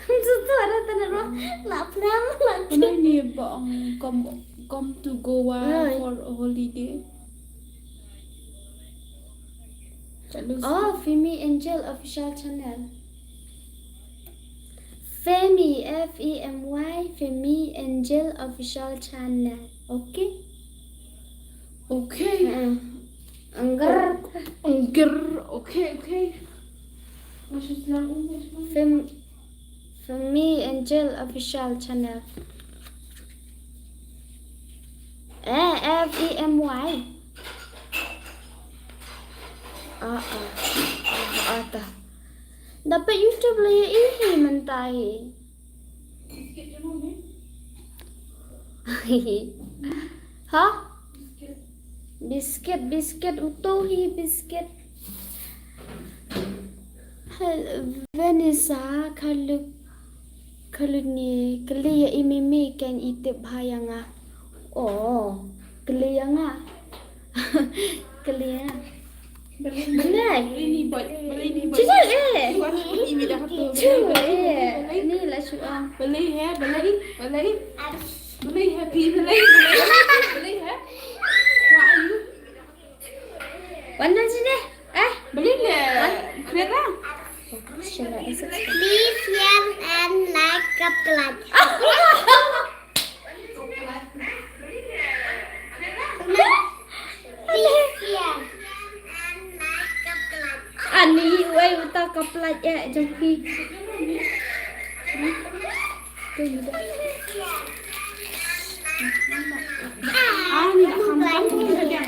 Sutuata tanah ro. La plem. La Ano ni bang come to Goa Right. for a holiday? Chalo Oh, Femi Angel official channel. Femi Femy Femi Angel official channel. Okay? okay. Anggar Angger okay. Masih lang Femi Angel official channel. Femy. Ata. Dapat YouTube lah ya ini mentai. Ha? Biscuit utuhi biscuit. Vanessa kalau ni kali ya imimi kan itip hayanga. Oh, kali yang ah. Kali yang. Benar. Ini boy. Cicak Ini dah tu. Ni lah syuang. Beli hai. Beli happy beli hai. What are you? Warna sini. Beli deh. Lihat lah. Share and subscribe. Please share and like subscribe. Please share and like subscribe. Ani wei uta kaplaj jompi. Ini dah kamu kan.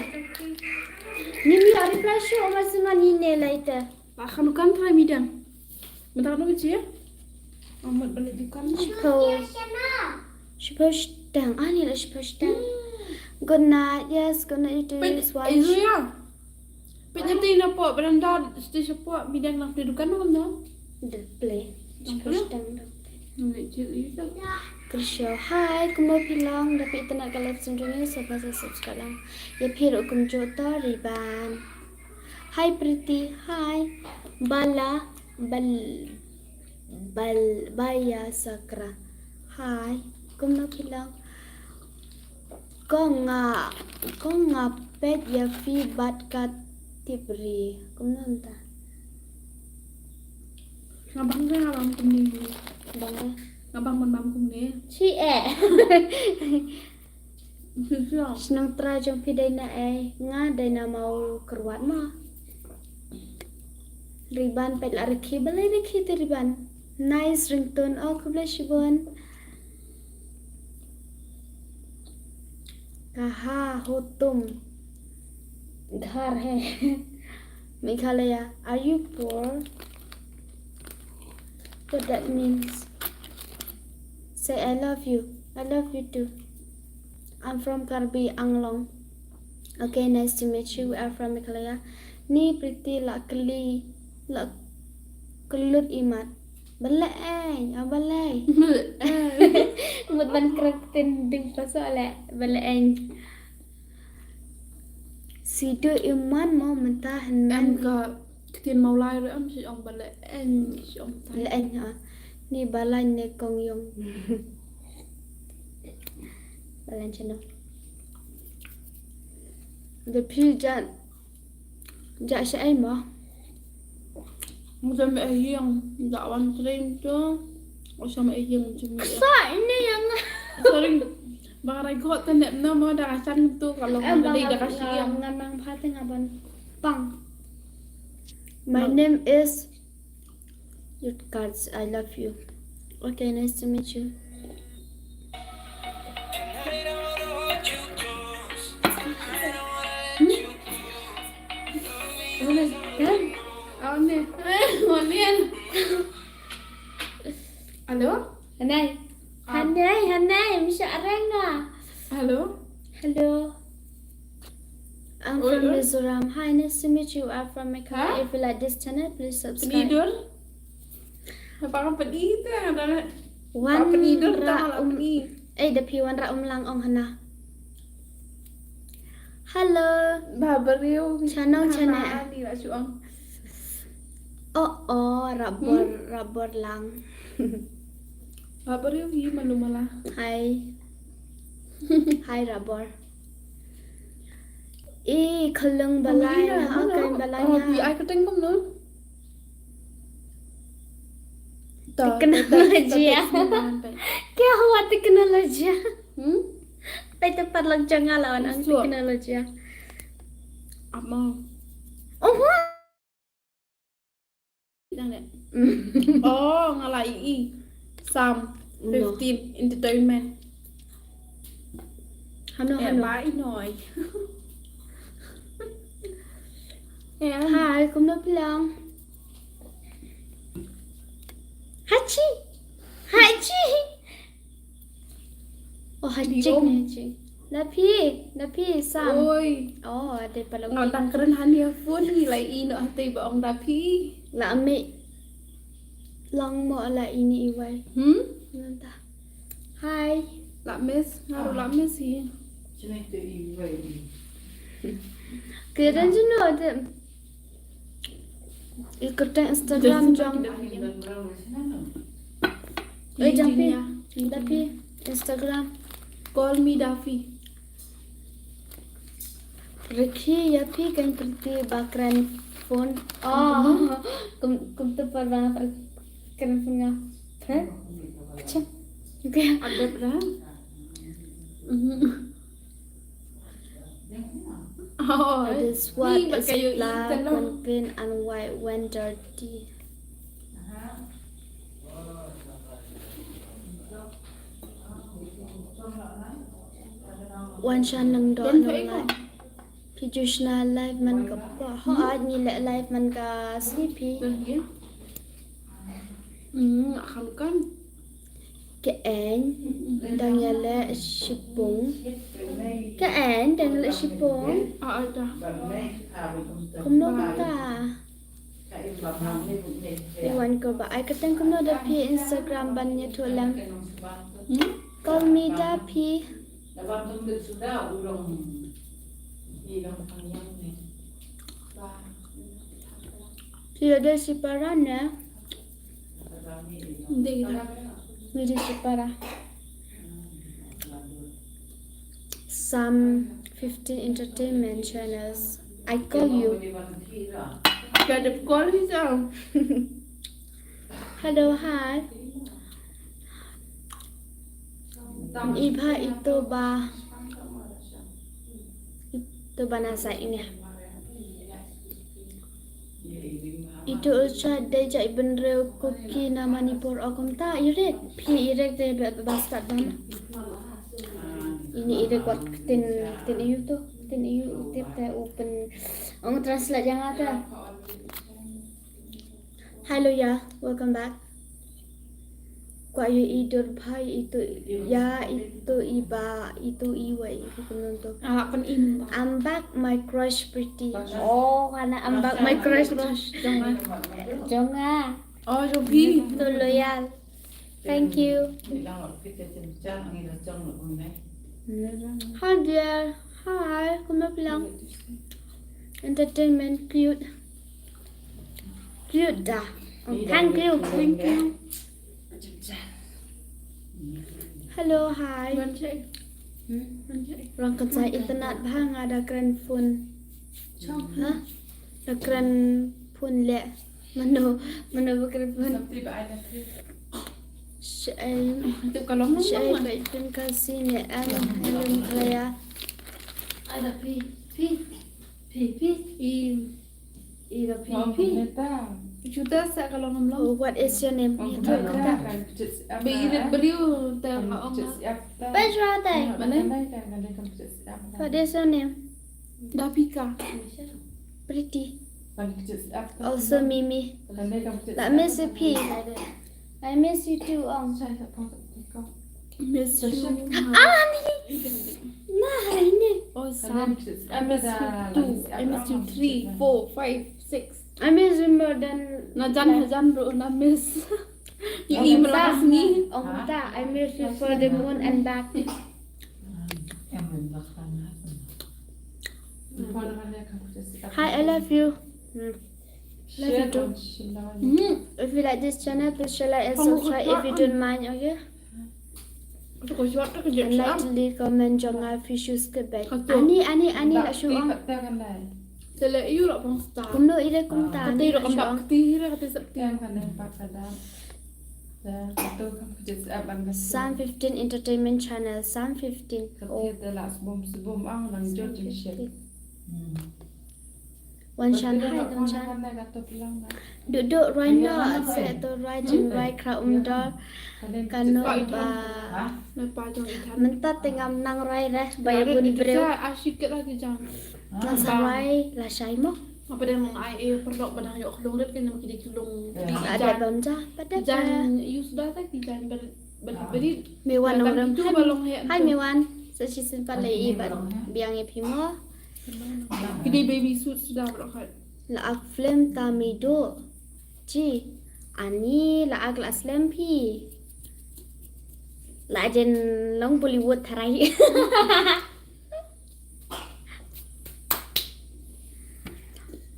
Ni mi ari flash masih mani ne later. Lah kamu kan try midang. Bentar dulu ya. Amat balik dukan. Suppose dang ani la suppose dang. Good night. Yes, good night to you. Itu ya. Penyetin apa beranda stage apa midang nak dukan apa no? The play. Suppose dang. Nak jadi itu. Krisho, hi, kumo pilong, dapat itu nak live sendiri, sebab saya subscribe lang. Ya phir ukum jota riban. Hi Priti, hi. Bala, Baya Sakra. Hi, kumo pilong. Ko ngapet ya fi bat kat tibri. Kumo nanta. Ngabang kumni. Bang. Ngabang kumni. Si Susah. Senang tra jom pi dayna nga dayna mau keruat ma. Riban pet la rekhi balai rekhi te riban. Nice ringtone oh kubla shibon. Kaha hotum. Dhar hai. Meghalaya, are you poor? What that means? Say I love you. I love you too. I'm from Karbi Anglong. Okay, nice to meet you. We are from Meghalaya. Ni Priti la kelut imat. Balai, balai. Mut ban keratin ding pasal balai. Sido iman mau mentah Em nan cả tiền màu lai rồi em chỉ ông bật lại em chỉ ông tay. balai ha. Ni balai ne kong yong. Balai channel. The pigeon. Dạ sẽ em mà. Một giờ mẹ hiền dạo ăn stream chứ. Ở sao mẹ hiền chứ mẹ. Sa ini yang Sering barai kok tenek nama dah asan tu kalau mau beli dah kasih yang. ngamang phate ngaban pang. My name is Yutkards. I love you. Okay, nice to meet you. Kan? Oh ni. Monian. Halo? Hanai. Hanai, bisa arena. Halo? Hello. I'm Oi, from oi. Mizoram. Hi, nice to meet you. I'm from Meghalaya. If you like this channel, please subscribe. Penidur? Apa kan pedih tu ada. Wan Penidur tak ra malah pedih. Dapi wan ra lang ong hana. Hello. Babariu. Channel. Ni lah suang. Oh, rabor lang. Babariu hi malu malah. Hi. Hi rabor. Khalung balai ha kan balai Oh, ha. ai có tranh không nữa? Teknologi ya. Kya huwa teknologi? Hmm? Pai tempat lang jangan lawan ang Betul. teknologi. Apa? Oh. Yang ni. Oh, ngalai i. Sam 15 entertainment. Hano. Bãi nồi. Em Hai, cũng nó bilang. Hachi. Oh, hachi Diom. ni hachi. Napi sam. ôi, Oh, ada palang. ngọn tăng keren hania pun hi lại i nữa tây bọng đạp hi. La ambil long mo ala ini iwai. Nanta. Hai. Lames, ngaruh lames hi. Keren je no ada. Ikutan Instagram jang. Jampi. Tapi Instagram. Call me Daffy. Rekhi ya pi kan kerti bakran phone. Oh, kum tu parang kena punya. Macam. Okay. Ada berapa? Oh, This what ni is pakai you black ikan lah. when clean and white when dirty. Wan shan nang do Dan nang phải lai. không? Pijushna live man ka pa. Ho ad ni le live man ka CP. Dan dia. Akan kan. Ke en dang ya le shipung. Ke en dang le shipung. Ada. Kum no ka. Iwan ko ba ay katang kum no da pi Instagram ban niya to lang. Call me da pi. Dia ada si parana. Hindi kita. Miri si para. Some 15 entertainment channels. I call you. Gak ada call ni sao? Hello, hi. Iba itu ba? Itu ba nasa ini? Itu uca deja ibn reu kuki na Manipur akum ta irek pi irek de baskat dana. Ini irek wat tin iu tu tin iu tip te open. Ang translate yang ada. Hello ya, welcome back. Kwa yu idur bhai itu ya itu iba itu iwai penonton. Akan in. I'm back my crush pretty. Oh, karena I'm back my crush. Jangan. Jonga. Oh, Jovi. Itu loyal. Thank you. Hi dear. Hi, kamu bilang entertainment cute. Cute dah. Oh, thank you. Thank you. Hello, hi. Bancai. Bancai. Orang kerja internet bang ada keren phone. Hah? Ada keren phone le. Mana berkeren phone. Itu kalau mau Saya baikkan kasih ni hello saya. Ada pi. Ida pi. Juta saya kalau ngomong. Oh, what is your name? Itu kata. Beirit beliau tak orang. Petra tay. Mana? What is your name? Dapika. Pretty. Also Mimi. I miss you P. I miss you too. Miss you. Ah ni. Nah ini. Oh, Sam. I miss you 2. I miss you 3, 4, 5, 6. I miss you more than. Najan bro, na miss. Yung email ako ni. Oh, ta. I miss you for the moon and back. Hi, I love you. Love you too. If you like this channel, please share, like, and subscribe if you don't mind, okay? Ako short ako And dyan like siya. to leave comment jangan fishes ke back. Betul. Ani lah syuang. Sila iyo lah pang star. Kumno ide kumta Kata ani iyo lah kan syuang. bakti, kata sakti. Sam 15 Entertainment Channel. Sam 15. Oh, Wan Shan hai Wan Shan. Duduk Rwanda saya tu rajin rai kra umdar kano iba Napa jang ikan. mentat tengah menang rai dah bayar bun breu Saya asyik kat lagi jang. nasa rai la sai mo Apa dia mong ay perlok badang yok kelong red kan nama kita kelong. ada bonja pada Jan you sudah tak di jan beri Mewan orang itu balong he. hai Mewan sa sisin pala iba biang ipimo Kini baby suit sudah berangkat. la ak flem tamido ji ani la ak la slam pi la jen long Bollywood tharai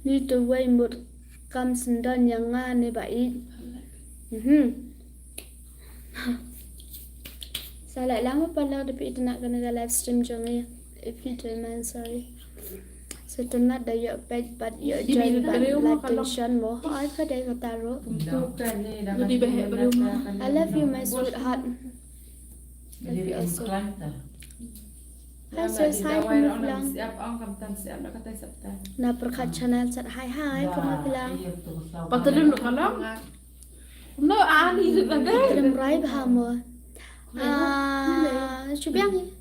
ni tu wai một cam sendan yang ngane bai Sao lại lắm mà lâu để bị nak kena live stream jong ni if you don't mind sorry Setelah daya page but ya Ini join dari but rumah like kalau- tension mo. Ay ka day kataro. Jadi bahaya beliau mah. I love you my sweetheart. Jadi also. klanta. Hi sis, hi kamu bilang. Siap ang kamtan siap nak kata sabta. Na perkat channel sat hi kamu bilang. Patulun no kalam. No ani sudah deh. Terem rai bahamo. Cubiang ni.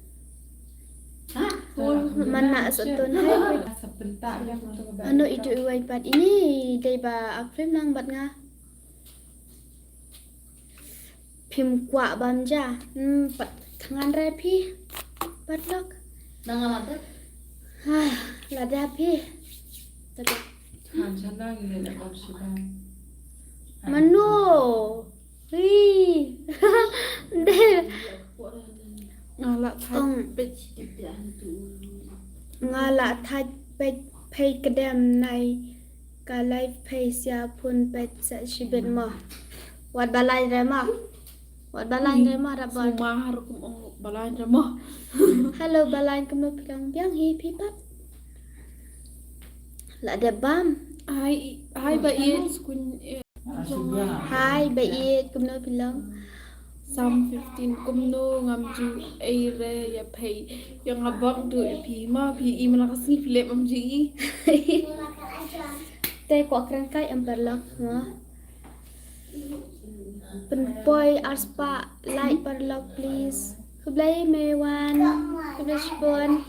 Mana satun hai. Sebentar ya untuk Ano itu iway bat ini day ba akrim lang bat nga. Phim quả bam ja. Bat tangan re pi. Bat lok. Lada pi. Tapi kan sana ini nak kau siapa. mano. Hi. Deh. Ngalak Ong. thay Ngala thaj pej pej kedem nai ka live pej sia pun pej sa shibet mo. Wat balai re mo. Wat balai re mo rabon. Semua harukum ong balai ramah. Hello balai kamu bilang biang hi pipat. La de bam. Hai ba iya kun Hai bait kamu bilang. Sam 15 kumno ngamju aire ya pay yang ngabang tu pi ma pi I malakasi filip amji Te ko krangkai amperlak mo. Penpoy arspa like perlak please. Kublai mewan. Kublai spon.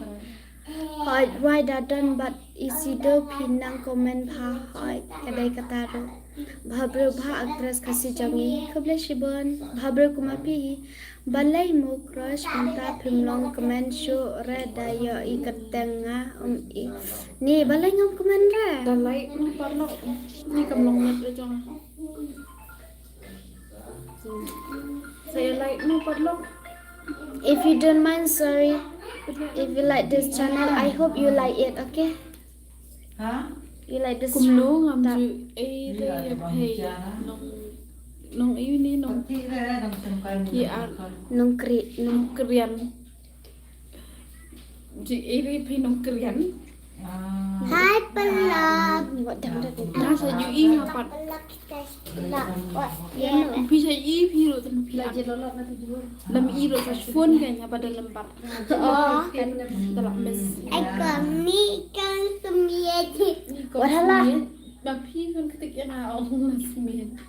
Hoi right dadan but isido pinang komen pha hoi kadai kataru. Bhabro bha agres kasi jangi kublai shibon. Bhabro kumapi. Balai mo crush manta pimlong komen show re daya ikatenga i. Ni balai ngam komen re. dan like no parlok ni kamlong net re jong saya like no parlok If you don't mind, sorry. If you like this channel, I hope you like it, okay? Hah? You like this kumno channel? ngamju aire ya pay nong ini nong PR Nung kri, nong krian ji aire pay nong krian Hai pelak. What dam da na sa yu I ngapat Pelak. Wah, pi sa I pi ro tan pi lam I ro sa phone kayaknya pada lembar Oh, dalam mes kami kan sembilan. Wala. Bang pi kan ketik yang Allah nasmin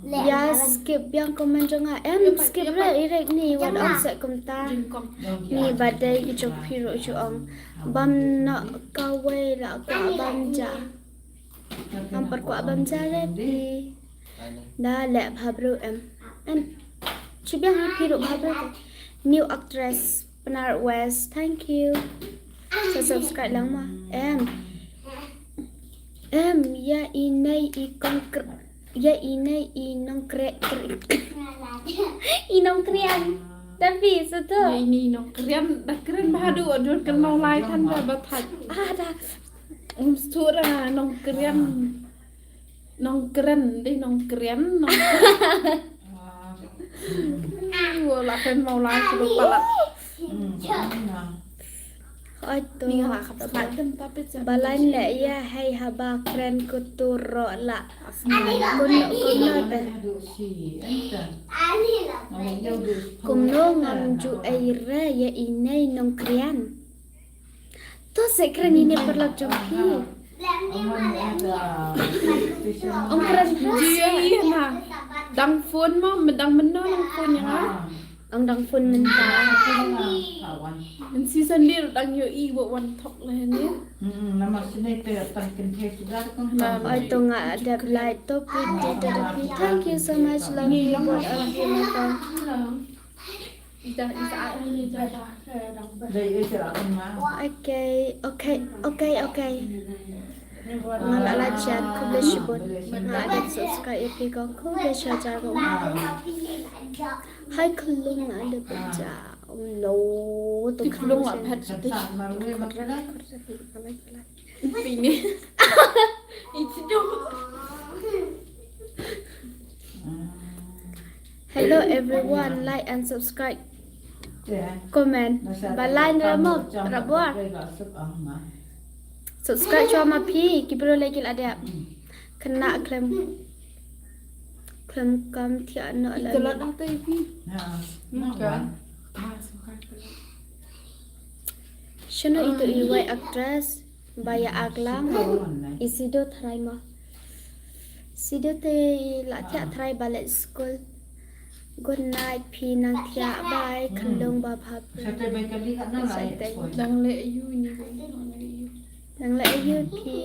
ya skip yang komen jonga. Skip re irek ni what on set kumta. jengkong Ni badai ki chok piro chuang. Bam na kawe la ka bam ja. Ampar ko bam ja re pi. Da le bhabro em. Chibyang hi piro bhabro. New actress Penar West. Thank you. So subscribe lang ma. Ya inay ikong ya inay inong inong krian. Tapi suatu. ya ini nong keren dah keren bahadu adun kan mau lai than ba bathaj Ada. stura nong keren deh nong keren nong wala kan mau lai sudah palat Oi tu. ni ngala khap khap kan tapi Balain le ya hai haba kren kuturo la. Kuno be. Kumno ngamju aire ya inay nong krian. To se kren ini perlu jumpi. Om kren dia iya na dang phone mo medang meno nong phone yang ang dang phone menta. men si sandir dang yo I bo wan thok le ni Nama sini tertang kenhe sudah kan. Oi tu nga ada light to pretty therapy. Thank you so much love you for all of you mata. ida ni jada Dari itu akan mau. Okay. Ngala la chat ko be shibon. Ngala subscribe if you go ko be shajar ko. Hai kulung ada baca. No, tu kulung ah phat Tak malu makan. ini itu dong Hello everyone, like and subscribe. komen balai nama rabua subscribe cho ma phi kibro lekil ada kena klaim kam thia no la Itulah data itu. Kan? shano itu iwai actress baya aglang isido thrai ma sido te la thia thrai ballet school good night phi nang thia bai khandong ba phap Satu baik kali kat nang lain. Dang le you ini. Dang le you. nang la yu phi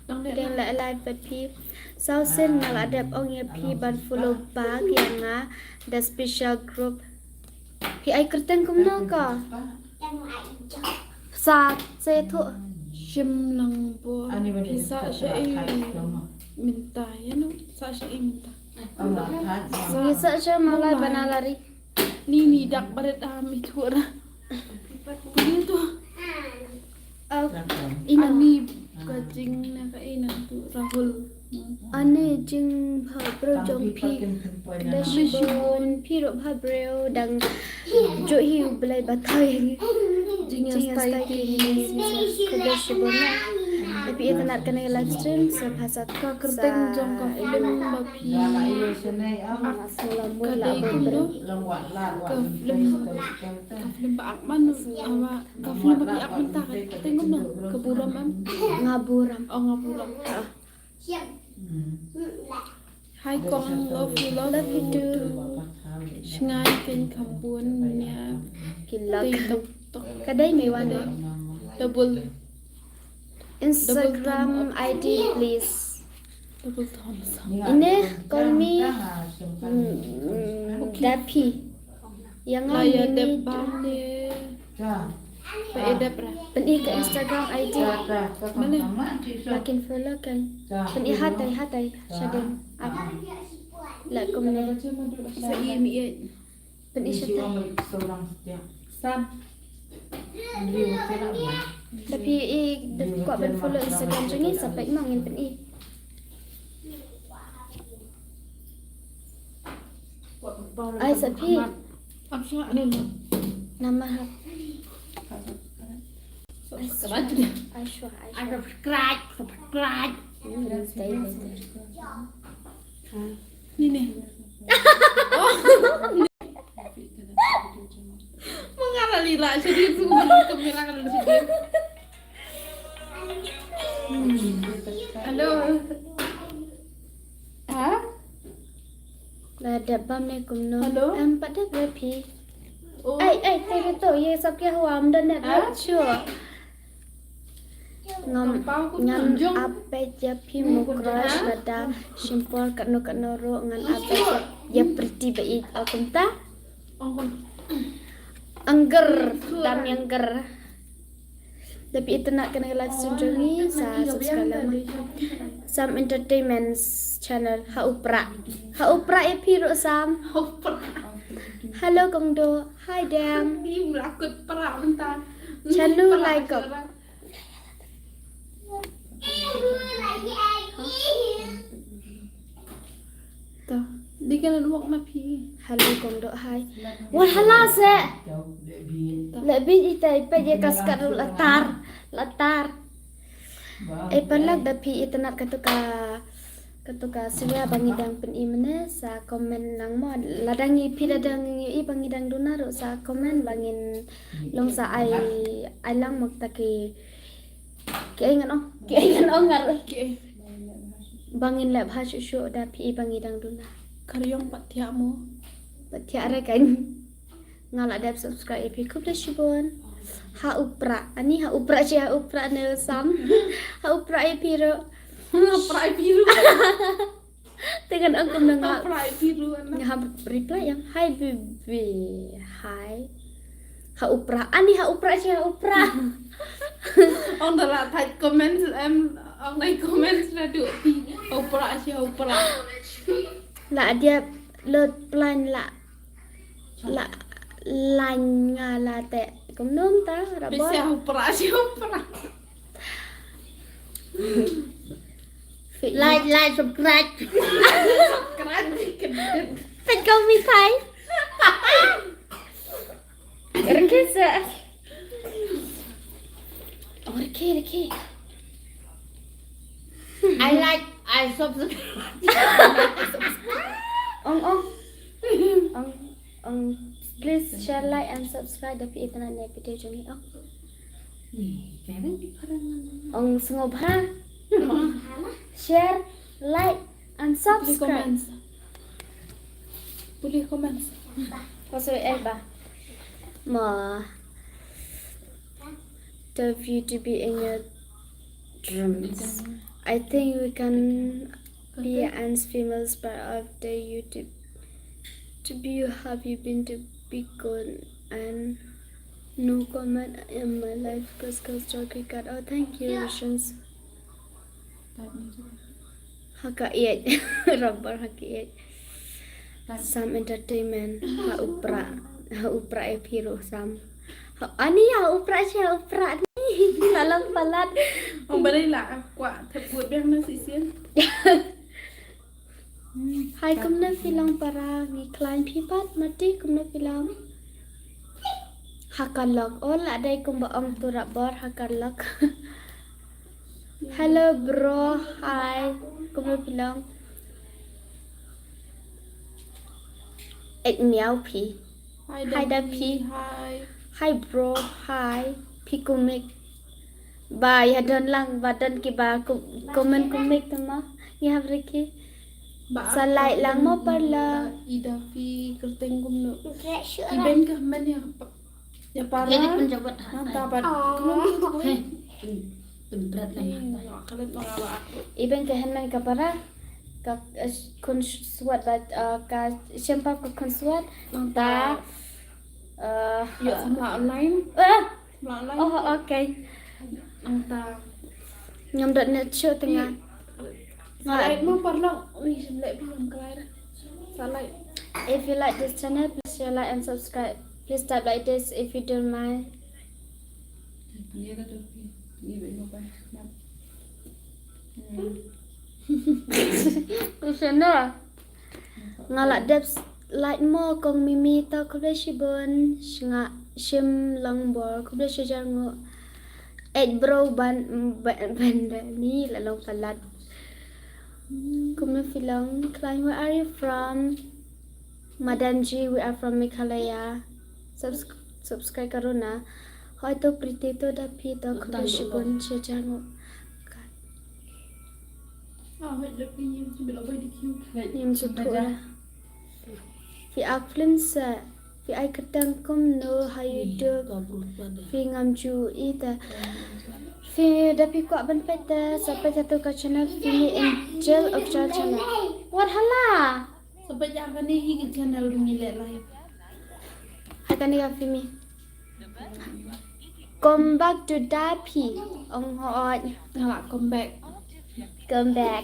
Dang le. deng la live pet phi sau sen nang la dep ong ye phi ban follow back yang nga the special group phi ai kerten kum no ka sa se thu Jem lang po. Ani bani Isa siya minta ya no. Sa siya minta. ni sa cha malai banalari Ni dak baret itu ora. Punya tu. Ini kacing na kainan tu Rahul. ane jing pha pro jong phi dashbon phi ro pha breo dang jo hi blai bathai Jing jing stay stai ti. ki dashbon na tapi internet kena live stream sa phasa Ka kerteng jong ka film bapi. assalamu Kadai alaikum kuno. Ka film ba akman awa ka film bapi akman ta ka tengok no keburam am. ngaburam Oh ngapuram. Hai con love you too. Ngai ken kambun nya. kilak Tok tok kadai me wana double Instagram ID please thumbs up. ini call me Dapi yang Laya ini debam ni. Pa edep ra. peni ke Instagram ID makin follow kan peni hatai shaden up la komne Sa imi e. peni shaden tapi kuat ben follow Instagram jangi sampai mangin peni ai sapi Apa ni lo? nama hak Subscribe. Aishwa Subscribe. stay Ni ni. Mengalah lila jadi tu kamera kan jadi. Halo. Ha? la dabam ne kumno Hello? pada berpi Oh. ai tege to ye sab ke huam dan ne sure ngam ngan ape ja pi mukras lada simpol kano ro ngan ape ya pretty bai akunta Oh. angger dam angger tapi itu nak kena live stream jangi sa subscribe lama Sam Entertainment channel ha upra e piro Sam hello kongdo hi dam Ni melakut perang mentan. Chanu like up. Tuh, di kanan wak mapi. hello kongdo hi wal hala se lebih itai pe je kaskat latar palag dapi itanak katuka sila bangidang penimene sa komen nang mo ladangi pidadang i bangidang dunaro sa komen bangin long sa ai lang magtaki kiingan oh ngar Okay. bangin lab ha shu dapi i bangidang dunar Karyong patya mo. patiara kan ngala dap subscribe ipi kup shibon ha upra ani ha upra ne Sam ha upra ipi ro Ngaprai biru. dengan angkum nang Ngaprai biru anak. ha reply yang hi baby hi ha upra ani ha upra Ông đã là thạch comment em ông này comment ra được thì opera chứ opera. la dia lot plan la lanya la te kum nom ta Bisa rabot opera chứ opera. Like, subscribe. Keren nih keren.เป็นกองมีไทย Rekesa. Oh, reke. I like, I subscribe. Please share, like, and subscribe the internet video jong ong. Kevin di parangan. Ong sengob ha. Share, like, and Boleh subscribe. comments. Boleh comments. Pasal ba? Ma. The view to be in your dreams. I think we can be as famous part of the YouTube. To be have you been to be good and no comment in my life because cricket. Oh, thank you, Russians. Haka iet, rubber haka iet. Some entertainment ha upra e piro sam. Ani ha upra ni salam palat. Ông bà đây là quả thật buồn bèn nó xị xiên. Hai kumna filang para ngiklan pipat mati kumna filang. Hakalok all adai kum baong turak bor hakalok. Hello bro, hi. Kumna filang. Miao pi. Hi Dapi. Hi bro, hi. Pi kumik. Ba ya don lang badan ki ba komen kumik tama. Ya havriki. Salai lang mo pala. Ida fi kerteng kumno. Enggak sure. Iben ke men ya para. Jadi penjabat. Dapat. Berat lah ya. Kalian mengawa aku. Iben ke henang ka para ka kun suat ba ka siapa ka kun suat ta Ya sama online. Sama online. Oh okay. Anta. Nyom dot net show tengah. Salai mo parlo. Uy, semlek belum kelar. Salai. If you like this channel, please share, like, and subscribe. Please type like this if you don't mind. Ini ada tu. Ini beno pa. Kusana. Ngalak depth like mo kong mimi ta kubeshibon shinga shim langbor kubeshijango. Bro banda ni lalong palat. Kumna filang Klein, where are you from? Madanji, we are from Meghalaya. Subscribe karo na. Hoito priti to da pi to kubeshibon shijango. Ah, wait, let me use the boy the cute. Nim sutura. Fi akflim sa. Fi ay katang kum no hayudo. Fi ngamju ita. Fi dapi ko aban peta sampai satu ka channel Fi Angel Official channel. What hala? Sampai jangan ni higi channel ni live. Hakani ka Fi mi. Come back to Dapi. Ong hoot. Nggak come back. Come back.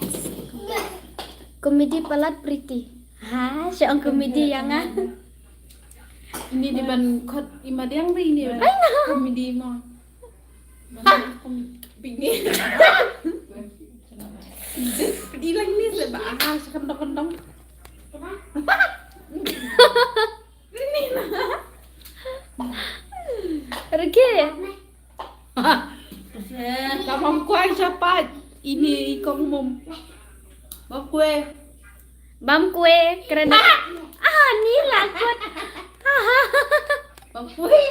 Komedi palat pretty. Ha, siya ang komedi yang ah. Ini di ban kot imadiang ri ni. Komedi mo. Ini. Hilang ni sebab kentong-kentong. Ini nah. Regi. Kamam kuai cepat. Ini kong mom. Bam kue. Bam kue keren. Ni lakut. Bam kue.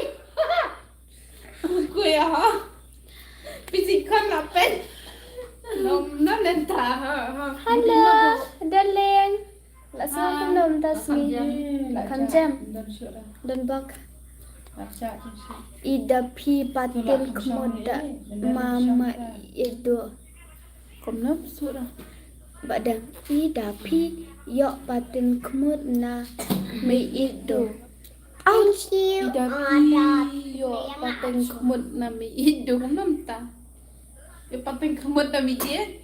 Bam kue Pisikan lapen. Nom lenta. Halo, darling. Langsung nom tasmi. Kamjam. Dan bak. Ida pi patin kemoda mama itu. Komna surah. Badang ida pi yok patin kemod na me itu. Thank you. Ida pi yo pateng kemud nami idu komna ta. Yo pateng kemud nami je.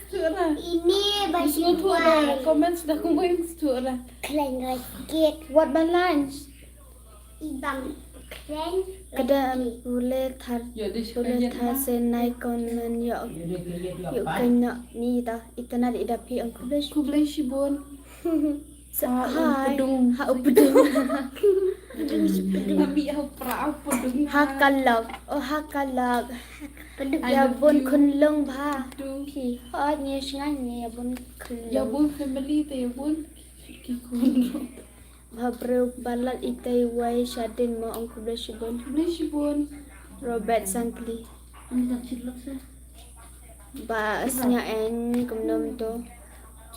Surah. Ini baju Semua tu ada komen sudah kumpulin surah. keren sedikit. What balance? Ibang keren. Kada boleh thar senai konan yok yok kena ni dah itana ida pi ang kubesh. Kublai shibon. Hai. Pedung. Ha upedung. Nabi au pra au pudung. Hakalog. Oh hakalog. Peduk. Ya bun kun lung ba. Tu. Pi. Oh nye shngai nye ya bun kun Ya lung. bun family te ya bun. Ki kun. Babreu balat itai wai shadin mo ang kubleshi bun. Blish bun. Robert Sankli. Ini tak cilok sih. Ba asnya en kumnom to.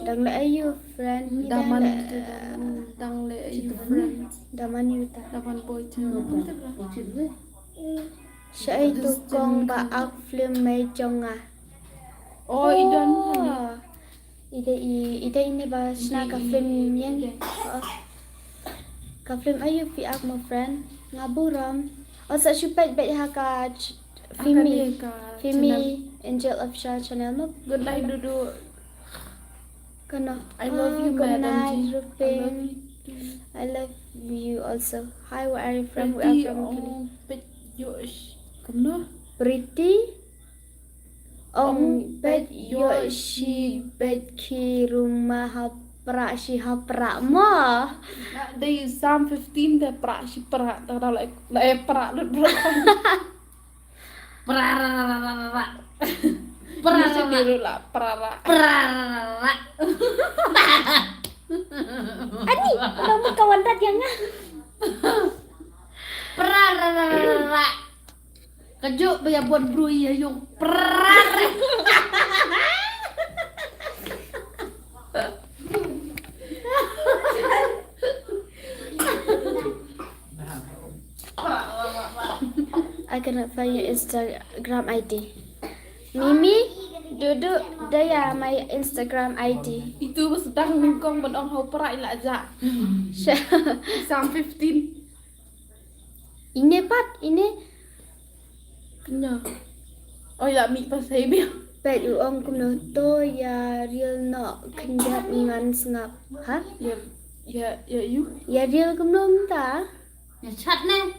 Dang la ayu friend. Daman dang le you friend. Daman yuta. Daman boy tu. Cilok. Siya ay tukong ba ak film may jonga. Oh, idan. Ida ini ba sna ka film yan. Ka film ayu pi ak mo friend. Ngaburam. O sa syupet bet ha ka Fimi. Fimi Angel Official Channel mo. Good night Dudu. Kano. I love you, good Madam night, G. Rupin. I love you also. Hi, where are you from? We are from Oh, bet yosh. Kamu Pretty. Bet yoshi bet ki rumah hapra si hapra mo. Day Psalm 15 the pra si pra ta like pra lut bro. Prararararara. Pra dulu lah pra. Prarararara. Ani, kamu kawan tat yang ah. Prararararara. Kejuk ya buat bro ya yung prar. I cannot find your Instagram ID. Mimi, duduk daya my Instagram ID. Itu sedang mingkong benong hau pra ila aja. Psalm 15. Ini pat, ini Nya. Oh ya mi pas saya biar. bet uong kuno to ya real no kenjat ngan sengap. Ha? Ya you. Ya real kumnom ta? Ya chat nih.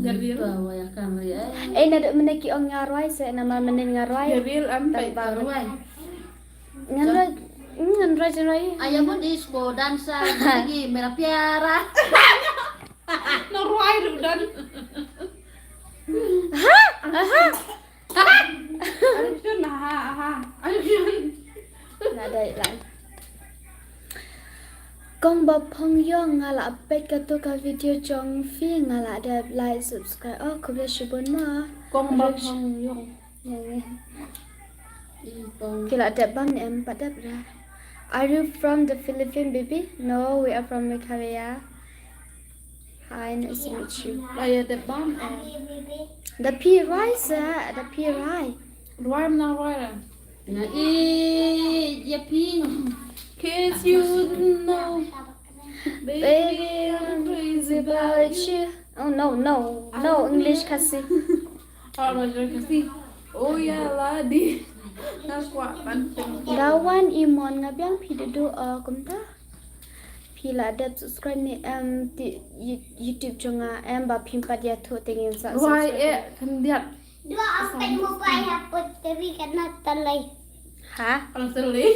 Ya real. Bawa ya kan ya. Nada meneki ong ngarwai se nama menen Ya ngarwai. real ampai. Baruai. Nganrai jerai. Ayah pun disco dansa lagi merah piara. Norway rudan. Aduh syun Aduh syun. Nada lan. Kong ba phong yo ngala pet ka to ka video chong fi ngala ada like subscribe. Oh, kubla shibon ma. Kong ba phong yong. Kila ada bang em pada bra. Are you from the Philippines, baby? No, we are from Korea. Hi, nice to meet you. Laya de bam. The P rice, the P rice. Roy na roy lah. Ya ya ping. Kids you know. Baby, I'm crazy about you. Oh no, English kasih. Oh roy kasih. Oh ya lah di. Nakwa panteng. Dawan imon ngabiang pi dedu kumta. Pila ada subscribe ni di YouTube jonga ba pimpat dia tu tingin sa. Roy kendiat. Dua apa mo pa hapot teri kana talay. Ha? Kalau teli.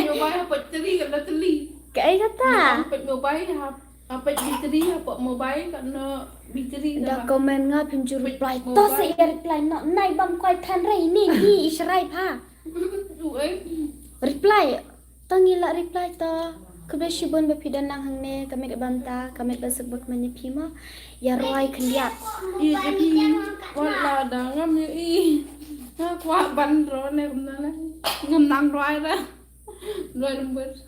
Mobile apa teli kalau teli. Kai kata. Apa mobile apa bateri apa mobile karena bateri Da komen nga pim ju reply. To se reply no nai bam koi than rei ni israi pha. Reply. Tangila reply to. Kebeshi bon bepidan nang hangne kami banta kami basebut mani pima ya roi kendiat. Iya jadi wala dah ngam ni kuat bandro ni kumna ngam nang roi dah roi lembut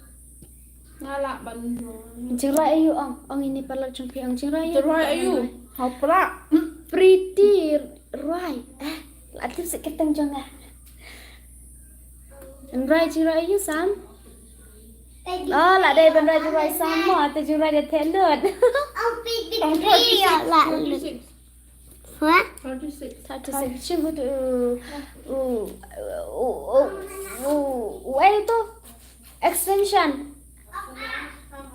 ngalak bandro Jingrai ayu ong ini parlok jengpi ong jingrai roi ayu hapra pretty roi latif seketeng jonga. Roi jingrai ayu sam. Oh, lah dari benda jingrai sama atau jingrai dia telut. Ang big ya la. 36 What? 36 Satu section tu itu extension.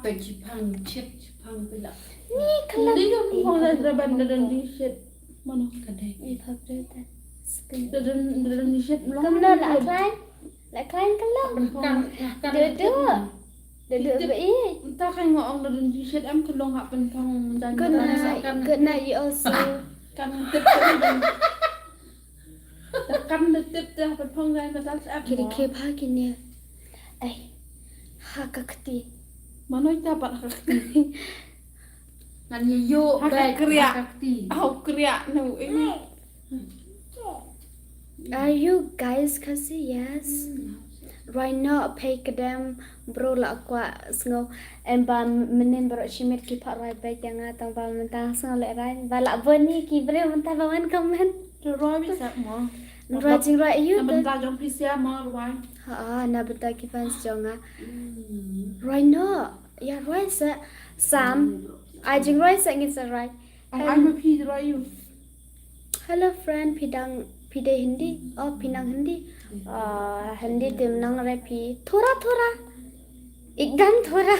Ke Jepang, Jepang pula. Ni kalau Hindi ka kung nadraban dadan di shit mana Kadai. favorite. dadan di shit Kamu nak lain kalau. Kan Duduk. Duduk baik. Entah kan ngomong dan t-shirt em kelong hak pentong dan Good night. Good night you also. kan tip kan tip dah pentong dan ketas em. Kiri ke pagi ni. Hakakti. Mana itu apa hak? Ngan yo Hak baik kriak. hakti. Aku kriak nu ini. Are you guys kasi yes? Right now pay kedam bro la kwa sngo em ba menen bro shimit ki pa right back yang atang ba mentang sngo le rai ba la boni ki bre mentang ba man comment Roi bisa mo. writing right you Nam benda jong pisia mo roi. ha na beta ki fans jonga right now ya right sa sam I jing right sa ngin sa right I'm a phi roi you. hello friend pidang pide hindi oh pinang hindi hindi tim nang re pi thora thora ikdam thora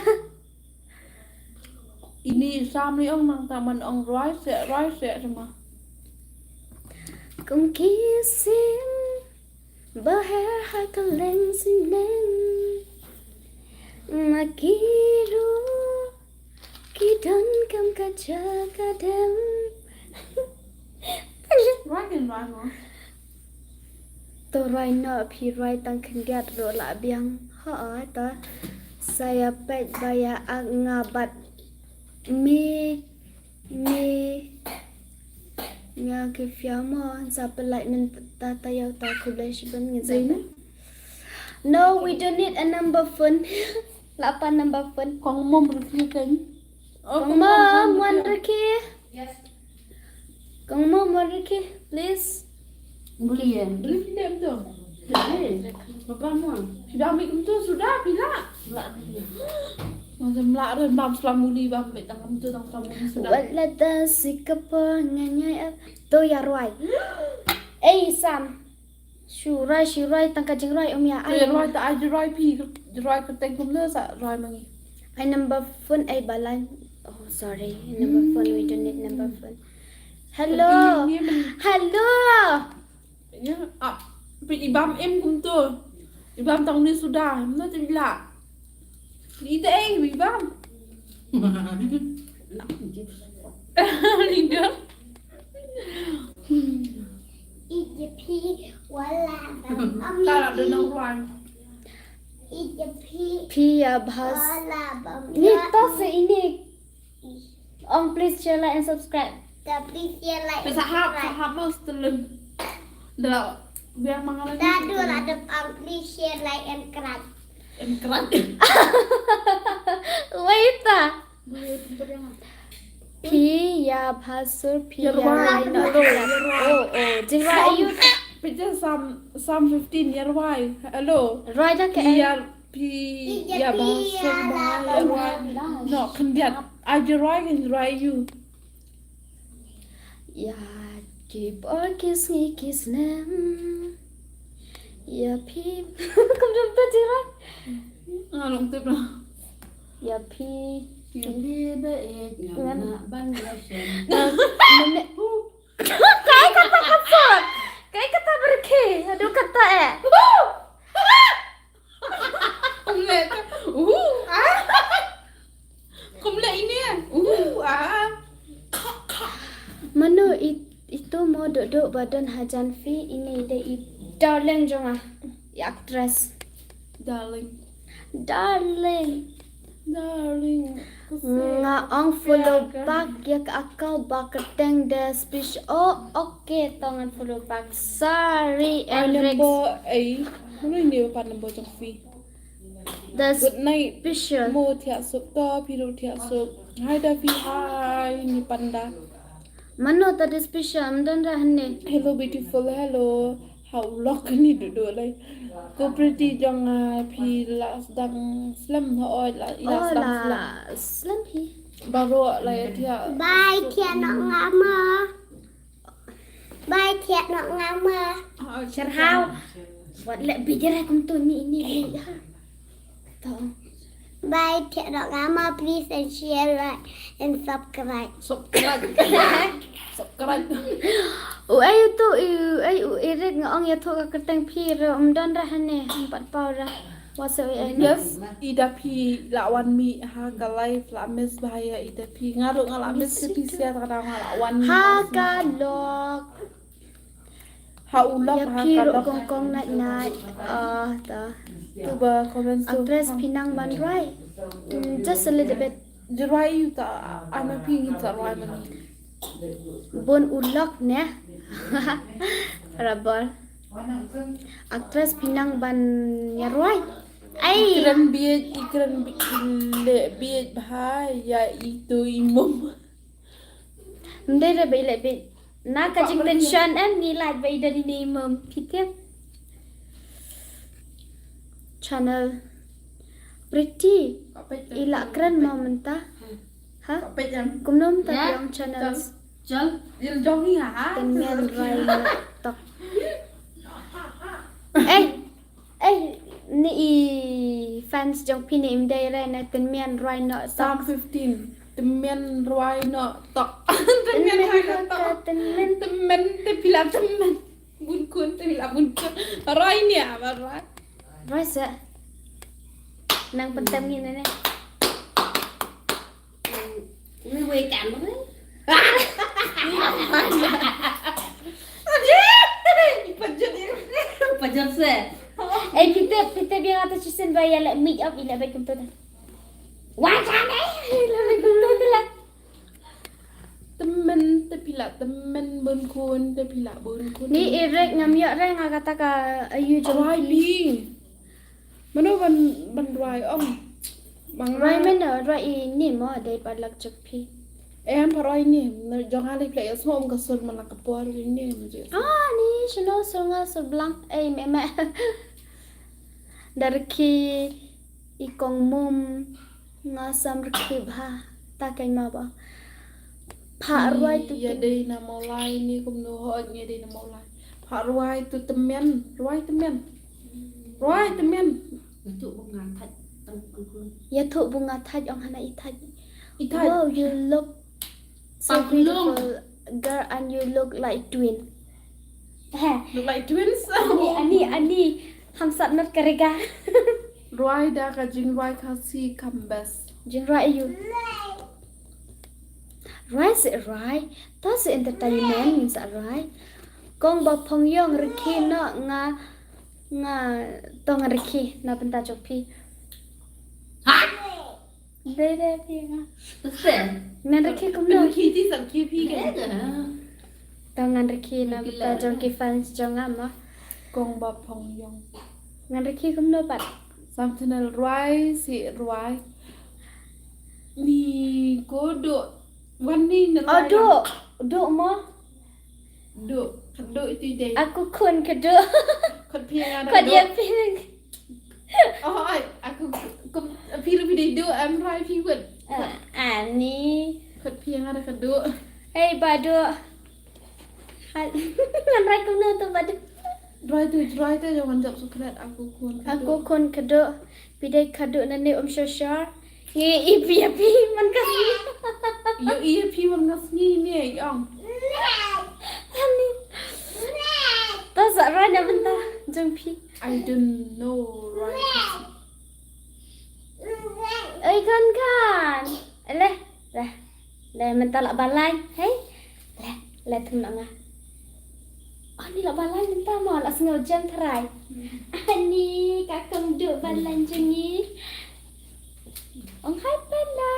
Ini sam ni ong nang taman ong roi se semua. Cùng kissing bờ hè hai cái lên xinh lên mà kỳ ru kỳ đón cầm cả chờ cả đêm Roi kan roi mo. tôi rai nợ phi rai tăng kinh điệt rồi lại biang họ ta saya pet baya ngabat mi nga ke fiamo sa pelai men ta yau ta kulish ban ngi zaina no we don't need a number phone 8 number phone Kong mom review kan. kong mom one riki kong mom one riki please Beli ya. Beli film tu. Bapak mu. Sudah ambil tu sudah bila. Macam melak dah bam selamuli bam ambil tangan tu tang selamuli sudah. wala ta sikapa nganyai to ya roi sam shurai tang ka jing roi ya Ai roi tak ai roi pi roi keteng kum le sa roi mangi. I number phone balan oh sorry number phone we don't need number phone hello Ni men hello ya pi ibam em kum tu. Ibam tang ni sudah. Mana tu bila. Ni tak ibam. Lidah. Ijepi wala bam. Tak ada nang roi. Ijepi Pia Bhas wala bam. ni to se ini please share like and subscribe Tapi dia like. Sahab mau setelun. Dah biar mangalan. Dadu ada please share like and subscribe. Em kerat. wait Pia Bhasur Pia Yarwai. oh jing roi you Picture some 15 year why. Hello. roi da ke Biar pi ya bahasa bahaya why. No kendiat. Aja roi kan roi you. ya keep on kiss me kiss them ya pi kom jom ta jing roi Long tip lah. ya pi Jadi baik nyana ban lesson. Nenek Kayak kata kasar Kayak kata berke Aduh kata Kumle tu. Kumle ini kan. Mano itu mau duduk badan Hajan Fi Ini dia darling jonga actress Darling. Nga ang follow back yak akal bakateng the speech okay tongan follow back sorry Ai Enrix number ai. Mana ini pa number jong fi. the Good night. special Mo thiak sup to piru thiak sup. Hai da fi hai ni panda. Mano tadi special mdan rahne Hello beautiful. Hello. How lock ni duduk lai. Ko pretty jong pi la sedang slam ho la ila sedang slam. la slumpy Baru lai dia. Bye thiệt nó ngama. Bye thiệt nó ngama. Sharhau buat lek bicara kum tu ni ha tong Bye thiệt nó ngama. Please and share like and subscribe. Subscribe. Subscribe. Ayu tu ayu irit ngong ya thoka keteng phi re dan rahane empat pau ra What's it? Yes, ida pi lawan mi ha galai flames bahaya ida pi ngaruh ngalamis spesial kadang ngalawan mi Hagalok. ha ulap Ya ha piru kalok kong night. Ta. coba komen so Actress Pinang Ban right. Just a little bit. jerai you ta ama pingin sa rai man Bon ulok ne. Rabal. Actress Pinang Ban ya right. Ay. ikran le biet bahai ya itu imum Mde re bele be. Na kajing tension em ni light bay dari ni mum kitip. Channel pretty ila keren mau mentah. Ha? kapet yang Kumnom ta Ya, yang channel Chal. il jongi ha tengen rai na tok. Ni i fans jong pini im dai rai na tengen rai na Sam tok. 15 temen ruai no tok temen hai no tok Tengen temen te pila temen bun kun te pila bun kun rai ni apa rai rai sa. Nang pentem ni nene. Người quê cảm lắm đấy. Pajak se. Kita biar atas cusen bayar like make up ila baik kumpulan. Wah, sana. Ila baik kumpulan lah. temen te pila temen bun kun te pila bun kun Ni irek ngam yok re ngakata ka ayu jong. rai bi mana ban rai om bang Rai mana rai ni mo dai palak chakpi. em rai ni jong ali play som ka sul mana kapor ni je Ah ni shino sunga seblang meme. Dari ki ikong mum ngasam rekib ha takai ma ba. Pak rai tu ya dei na mulai ni kum no ho ni dei na mulai pak rai tu temen rai temen Itu bunga thật tăng tăng. ya thu bunga thaj ong hana ithaj. itai Wow, you look so Pang beautiful, girl, and you look like twin. look like twins Ani, hamsat not karega. rai da ka jing rai ka si kambas Jin right you. Right is right. That's entertainment means right. Kong ba phong yong reki no nga tong reki na benta chopi. Dede pi nga. Se. Nan reki kum no no. ki ti sam ki pi Cái ke đó. Tangan reki na benta jong ki fans jong ama. kong ba phong yong Ngan reki kum no pat. sam channel rai si rai ni ko do wan ni na Oh, do mo. do do itu dei Aku kun kedo. kot pi ada Kau dia pin. oh ai aku pi pi dei do am rai pi wet Ani. kot pi ada ka do Hey, bado. Ngan rai kum no tu bado. rai tu jangan jap sukret aku kun Aku kun kedo. Pidai kado nani Syashar. Ngi ipi man kasi. yo iya pi man ngasni ni yang Ani. Tas rai na benta jong pi. I don't know right Oi kan. Leh menta lak balai. Hey. Leh tem nak ngah. Oh ni lak balai menta mau lak sengau jam terai. Ani kakang duk balai jengi. Ông hai bên là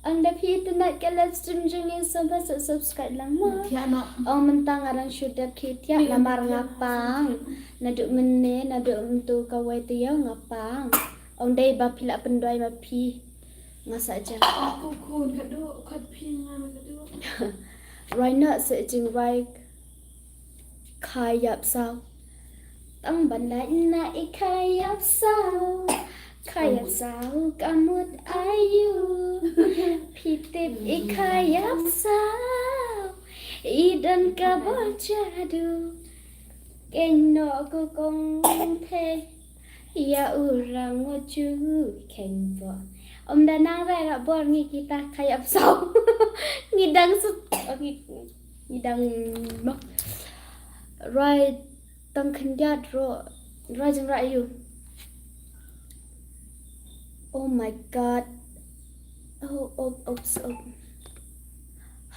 ông đã phi từ nãy cái livestream jengi sampai subscribe lama. tiano Ông mentang orang sudah kita lamar ngapang. Naduk mene naduk untuk kawai tiao ngapang. Ông đây ba pila pendoi ba pi ngasa aja. aku kun ka do kot pi ngana ka do Right now sẽ chừng right khai dập sao. Tăng bản lại nãy khai dập sao. Khai dập sao cả một ayu. Pi tip i khai dập sao. I dan ka bajadu. Keng no ko kong the. Ya urang mo chu keng bo. Om danang rai ra bor ngi kita khai dập sao. Ngidang sut ngidang mak. Rai tang khendiat ro. Rai jeng rai you. Oh my god. Oops.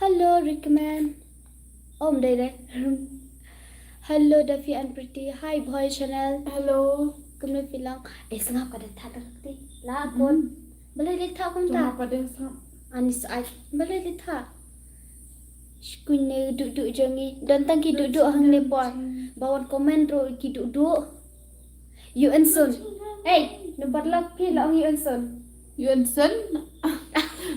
Hello, recommend. Đây. Hello, Duffy and Pretty. Hi, Boy Channel. Hello. Kami bilang, sengap kada tak terti. Lah, kon. Boleh lihat kom Cuma tak? pada sam. Anis ai. Boleh lihat. Skune duduk jangi. Dan tangki duduk hang lepon. Bawan komen ro ki duduk. You and Sun. Hey, nampak lagi lah You and Sun. Yuansen.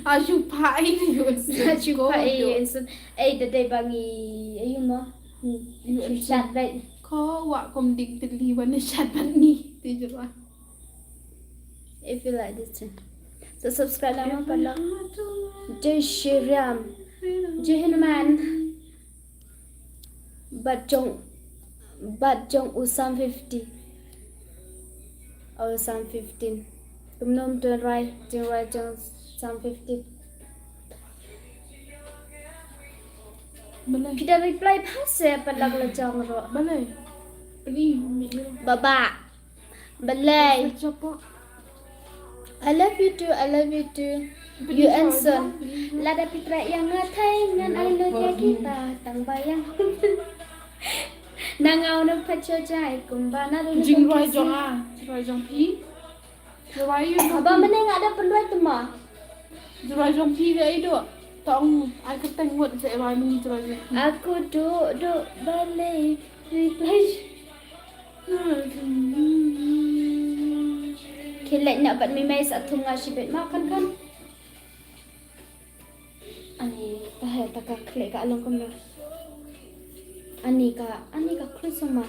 Aju pai ni Yuansen. Cuba You and Sun. Dadai bangi. Ayo mah. You chat right. Ko wa kom ding tili wan chat ban ni. Ti jwa. If you like this thing. So subscribe lama pala. Jai Shri Ram. Jai Hanuman. Bat jong usam 50. Usam 15. Tumnom turn right jong usam 50. Balai. Kita reply pasal pala kalau jong ro. Balai. Ni mi. Baba. Balai. Siapa? I love you too. You and Sun. Lada pitra yang ngatai ngan alo kita tang bayang. Nangau nam pacho jai kumbana lu. Jing roi jong ah. Roi jong pi. Roi you. Abang mana yang ada peluang tu mah? Roi jong pi ke itu. Tong ai ka tang wot se roi mi roi jong. Aku duduk balik reply. Kilek nak buat mimai satu ngasih bet makan kan? Ani tak klik kat along kamera. Ani ka klik sama.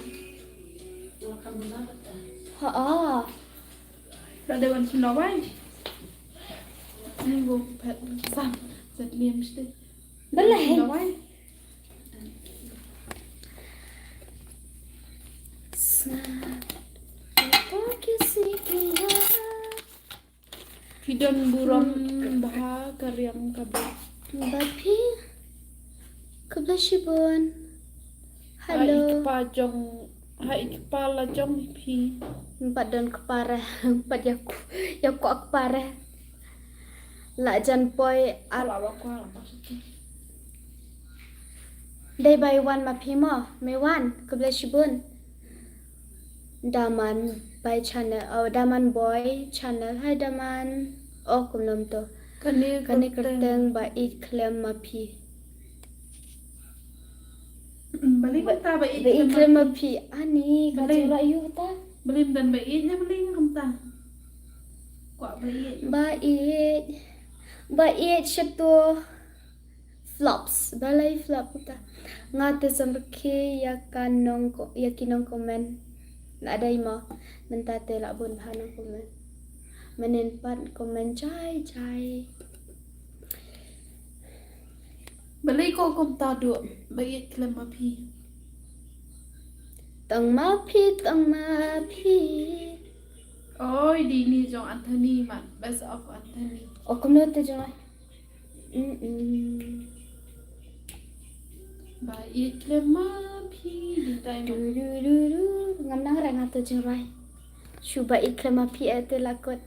Ha. Tak ada wan sino bai. Ni go pet sam. Set liam mesti. Balai. Sino bai. Kidon buram bah karyam kabel. Bapi. Kebelah Hai Hello. pajong. Hai kepala jong pi. Empat dan kepara. Empat yaku akpara. Lak jan poi Ala aku ala maksudnya. Day by one mapimo. Me one. Kebelah Daman by channel. Daman boy channel. Hai Daman. Kumnom to. Kani Kerteng ba ikhlem mapi. Balik ta ba Ba ikhlem mapi. Ani Balik. kacau you ta. Balik dan ba nya balik ngam ta. Kwa balik. Bait syatu flops. Balai flop ta. Ngate sampai yakinong komen. Nak ada ima. Mentate lak bun bahanong komen. Menenpat komen cai. Balik ko kom ta do bait klem pi. Tang mapi. Oi di ni jong Anthony man. Best of Anthony. Kumno te jangan. Bait klem pi di time. Ngam nang rang ato jangan. Cuba iklam api ate lakot.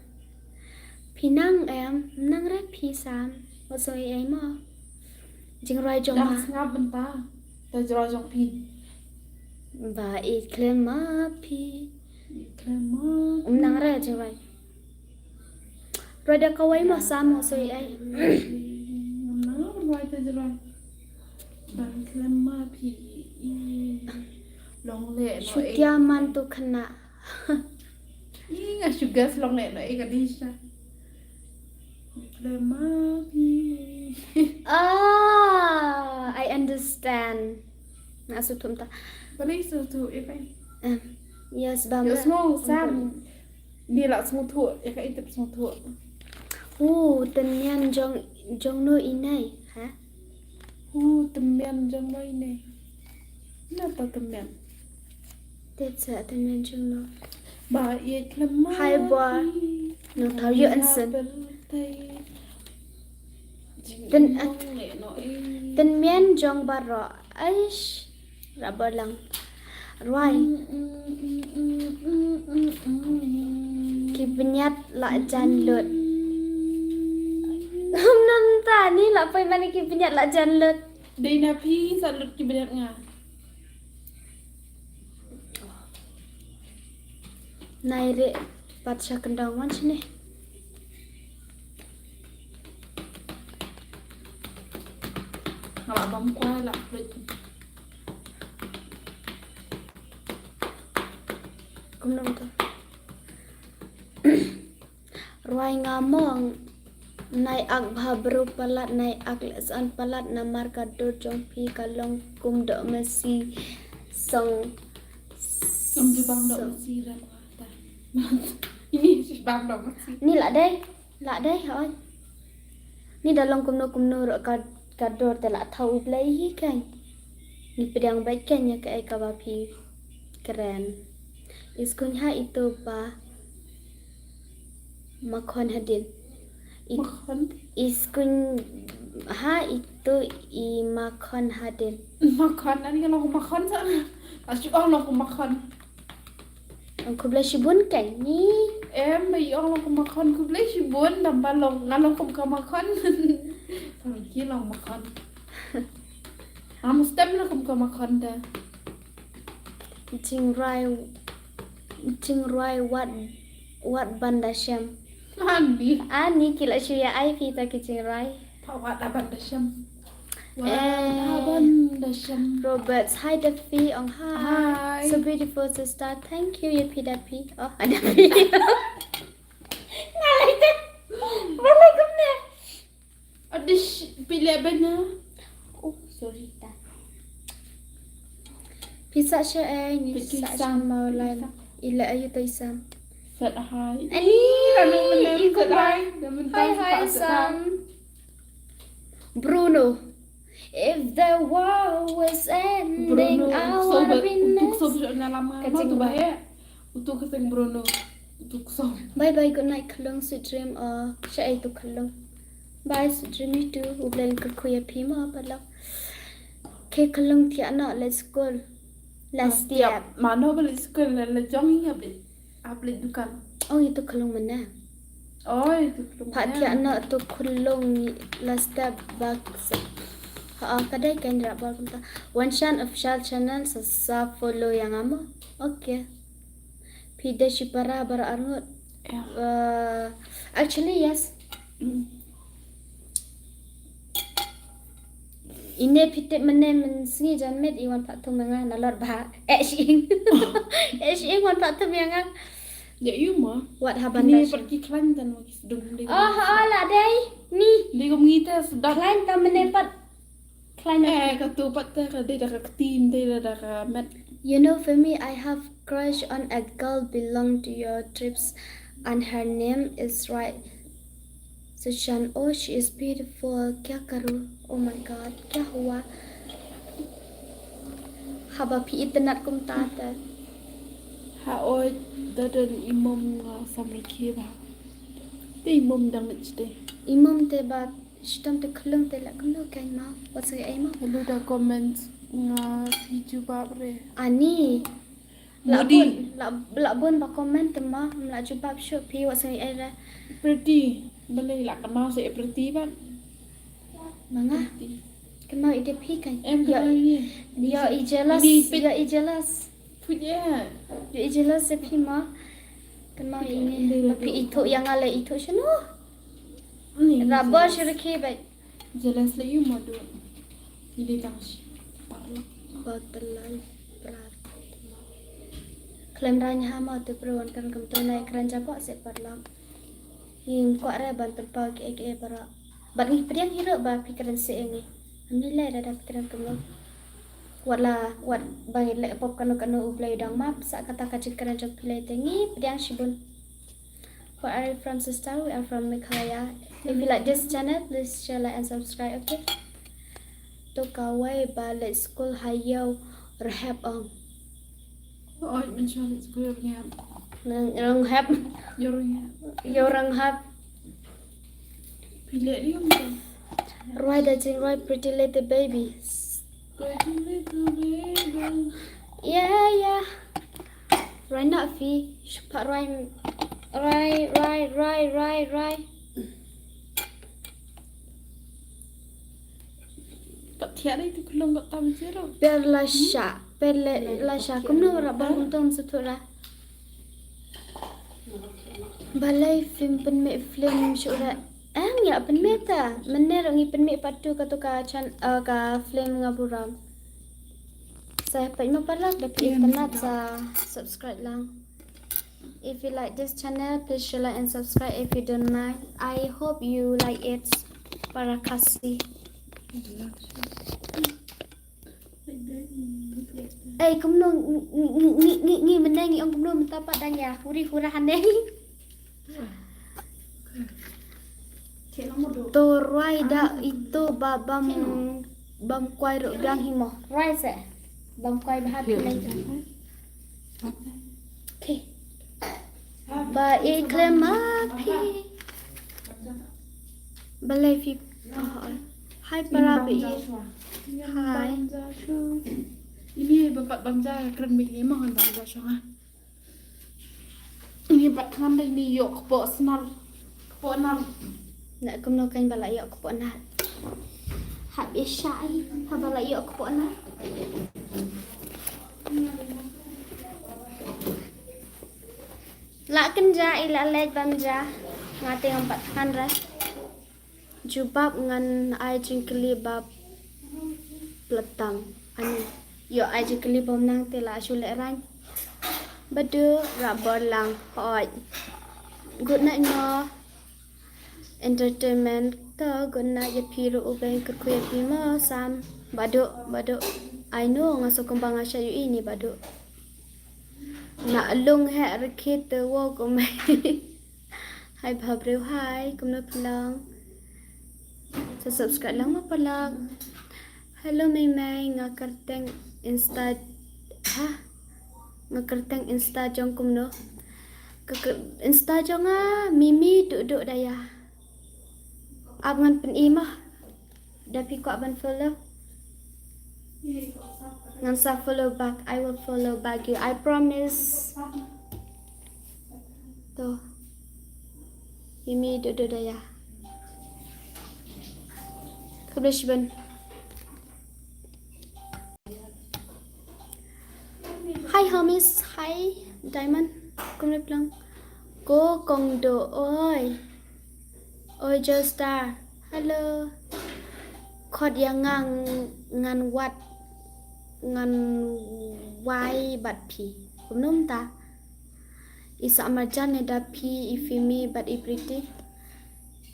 Pinang nang ra pi sam. Wasoi mo. Jing rai jong Dah ma. ngap benta. Ta jro jong pi. Ba iklam api. Klem Nang ra jing rai. Rada kawai mo sam wasoi ai. Ngam roi ta jro. Ban klem pi. Long le no Syutia mantu kena. Ingat juga long le no Gadisha. Klem pi. I understand. Nasutum ta. Balik tu ipai. Yes, Yo bamba. semua sam. Dia lah semua tu. Ya kat itu semua tu. Tenyan jong no inai, ha? Tembian jong lo ini. Kenapa tembian? Tetsa tenyan jong no. Baik lemah. Hai boy. No tau you ansen. Tenyan jong baro. Aish. Raba lang. Right. ki penyat la jan lut. Nam ta ni la pai mana ki penyat la jan lut. Day na pi sa lut ki banyak nga. Nai re pat sya kendang wan sini. Ngala bang kwa la lut. Kum nam tu. Ruai ngamong nai ak bhabru palat nai ak lesan palat namar kadur jong pi kalong kum do mesi song Om di bang dok si ram ta. Ini si bang dok si. ni lak dai hoi ni dalam kumno ro kadur te lak thau blai hi kan ni pedang baik kan ya kai kawapi keren iskunya itu pa makon hadin Makan. iskun ha itu I makon hadin Makan ani kalau aku makan sana. Asyik Allah aku makan. aku bela shibun kan ni Em bây giờ aku makan aku beli si bun dan balong ngalong aku bukan makan. Kalau kilang makan. Stem lah aku bukan makan dah. jing rai wat banda syam Mandi. ani kila shuya ai kita kicing rai Pawat aban dasyam. Eh. Aban dasyam. Roberts, hi Daffy, oh hi. Hi. So beautiful sister, thank you, Yapi Daffy. Oh, Daffy. Ngalai tu. Boleh kemana? Ada pilih banyak. Oh, sorry dah. Pizza siya ni Pizza sa isam. mau lain. Ila ayu tu isam. Set hai. Ani, Kami menem ikut set hai. Hi Sam. Bruno. If the war was ending, Bruno. I Sobat. wanna be Untuk next. sobat na lama. Mau Kecing tu bahaya. Untuk keteng Bruno. Untuk sob. Bye bye, good night, Kalung, sweet dream. Siya ay to Kalung. Bye, sweet dream you too. Ublal ka kuya pima pala. Kay Kalung ti anak, let's go. Last year. Mana boleh sekolah la jong ya be. Upload dukan. Oh, itu Kalung mana? Oh, itu belum. Pak ti anak tu Kalung last step back. Kadai kan rak bal kunta. Wanshan official channel sa follow yang ama. Okay. Pide si para bara arngot. Ya. Actually yes. Ini pitik menem sengi jan med iwan pak tu menga nalor bah. Shing. Shing wan pak tu menga. Ya you mah. What haban Ini dah? pergi Kelantan lagi sedang dia. Lah dai. Ni. Dia ngita sedang. Klain ta menepat. Klain. Katu patah dia dah ke team dia dah met. You know, for me, I have crush on a girl belong to your trips, and her name is right. Sushan, oh, she is beautiful. Kya karu? Oh my God, kya hua? Haba pi internet kum tata. Ha oi dadan imam sambil kira. Dia imam dah met deh. Imam te ba shtam te khulung te la kuno kai ma. What's your aim? Lalu dah comments video babre. Ani. Mudi. Lakbun ba comment te ma. Mla jubab shop pi what's your aim? Pretty. Boleh lah kenal saya pretty kan. Manga. Kenal ide pi kan? Em Ya, kenal ni. ya i jealous. Di- Ya i jealous. Punya. Ya jelas saya pima. Kenal ini. Tapi itu yang ala itu sino. Raba syirki baik. Jelas lah you mau dulu. Ini tangsi. Parlo. Batelai berat. Klaim ranya hama tu perwan kan kamto naik keranja pak se parlam. Yung kuat re bantu pagi ege para. Bat ni pediang hiro ba pikiran se ini. Alhamdulillah dah pikiran kamu. Wala wat bagi lek pop kanu ublay dang map sa kata kacik keranja pilih tengi pediang shibun. Where are you from, sister? We are from Meghalaya. If you like this channel, please share, like, and subscribe, okay? To kawai balik school hayaw rehab ang. Oh, mencari sebenarnya. Rehab, Yorongnya. yo rehab. Pilih dia macam. Roy dajing Roy pretty little baby. Pretty little baby. Yeah. Roy nak fi, pak Roy Right. Tak tiada itu kelong tak tahu zero. Perlasha. Kumno rabang untung setura. Balai film penme film syura. Ya penme ta. Mener ngi penme patu ka film ngaburam. Saya pengen palak dapat internet sa subscribe lang. If you like this channel, please share, like and subscribe if you don't mind. I hope you like it. Para kasih. Kumno ngi menangi ang kumno mentapak dan ya. Hurahan deh. Torai da itu bam kuai ro biang himo. Right se. Bam kuai bahat lagi. Okay. Ba iklim api. Balai fi. Hai para bi. Hai. Ini bapak bangsa keren begini mohon bangsa syah. Ini batkan dah ni yok kepo senar. Nak kumno kan balai yok kepo nat. Habis syai, balai yok kepo nat. Lakin ja ila lej banja ngati empat handra. Jubab ngan ai jingkeli bab pletang ani. Yo ai jingkeli bom nang tela shule ran. Badu rabor lang hoi. Good night no. Entertainment to good night ya piru ubeng kerkuya pimo sam. Badu. I know ngaso kembang asya yu ini badu. Na lung he rakit wo ko mai. Hai bhabreu hai kumno pulang. Subscribe lang mo palang. Hello may ngakarteng insta ngakarteng insta jong kumno. Insta jong mimi duduk daya. Abangan pen imah. Dapi ko aban follow. Ngan sa follow back. I will follow back you. I promise. Tuh. Mimi duduk daya. Kebetulan. Hi homies, hi Diamond. Kumne plang. Go Kongdo oi. Oi Joestar. Hello. Khod yang ngan wat ngan wai bat pi. Kumnum ta. Isa marjan da pi ifimi bat ipriti.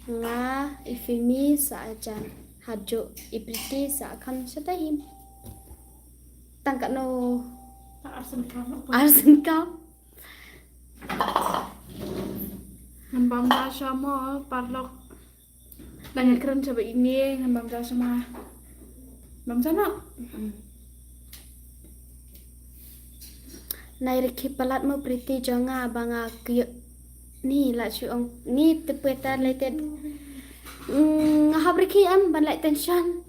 Nga ifimi sa ajan. Hajo ipriti sa akan setahim. Tangkat no arsen kam. Ngan bangsa syah mo parlok. Dan keren coba ini ngan bangsa sama. Bangsa no. Nairiki palat mo priti jonga banga kyo. Ni la chuong ni tepeta related. Habriki ban like tension.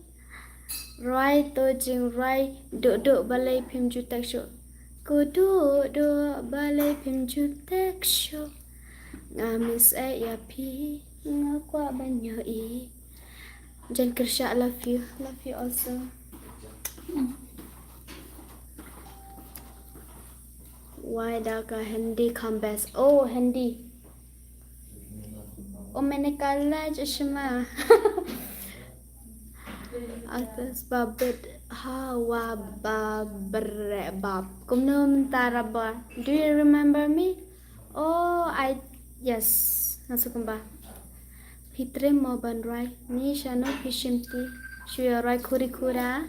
Right to jing right do balai phim jutak show. Ko do balai phim jutak show. Ngamis ya pi ngakwa banyo i. Jan Kirsha, love you also. Why daga Hindi come best? Oh Hindi. मैंने काला चश्मा atas babet hawa bab kumnum taraba. Do you remember me? Oh yes masuk ba Fitre moban rai ni shano pishimti shuya rai kura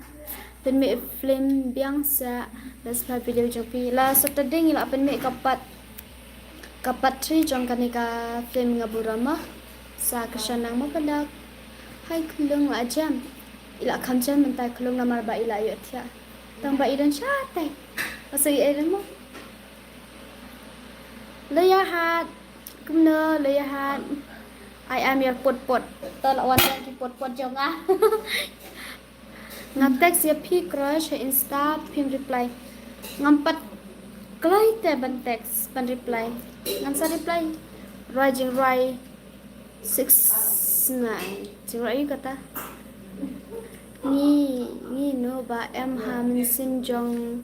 pen me film biangsa las video jopi la Saturday ngila pen me kapat tri jong kanika film ngaburama sa kasanang mapadak hai kulung ajam ila kamjam mentai kulung namar ba ila yotya tang ba idan chatai asai edan mo leyahat kumno leyahat I am your pot tolawan yang ki pot jong ngatek sia pi crush insta pim reply ngampat klai te ban text ban reply ngan sa reply Jing Rai 69 Jing Rai kata Ni no ba em ha min sin jong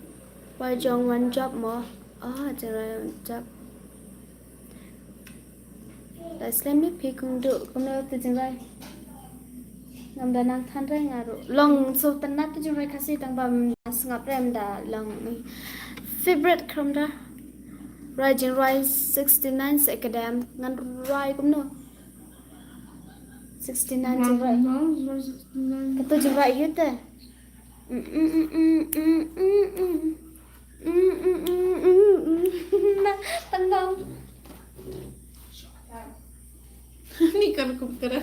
Wa jong one job mo Jing Rai one job Tại xem biết phi cùng độ cùng đâu từ Jing Rai Ngam da nang than rai ngaru long so tanat tu Jing Rai kasih tang bam sngap rem da long favorite kram da Jing Rai 69 se academ ngan Rai cũng no 69 Jing Rai Kata Jing Rai you te Nah, tenggang Ni kan aku kira.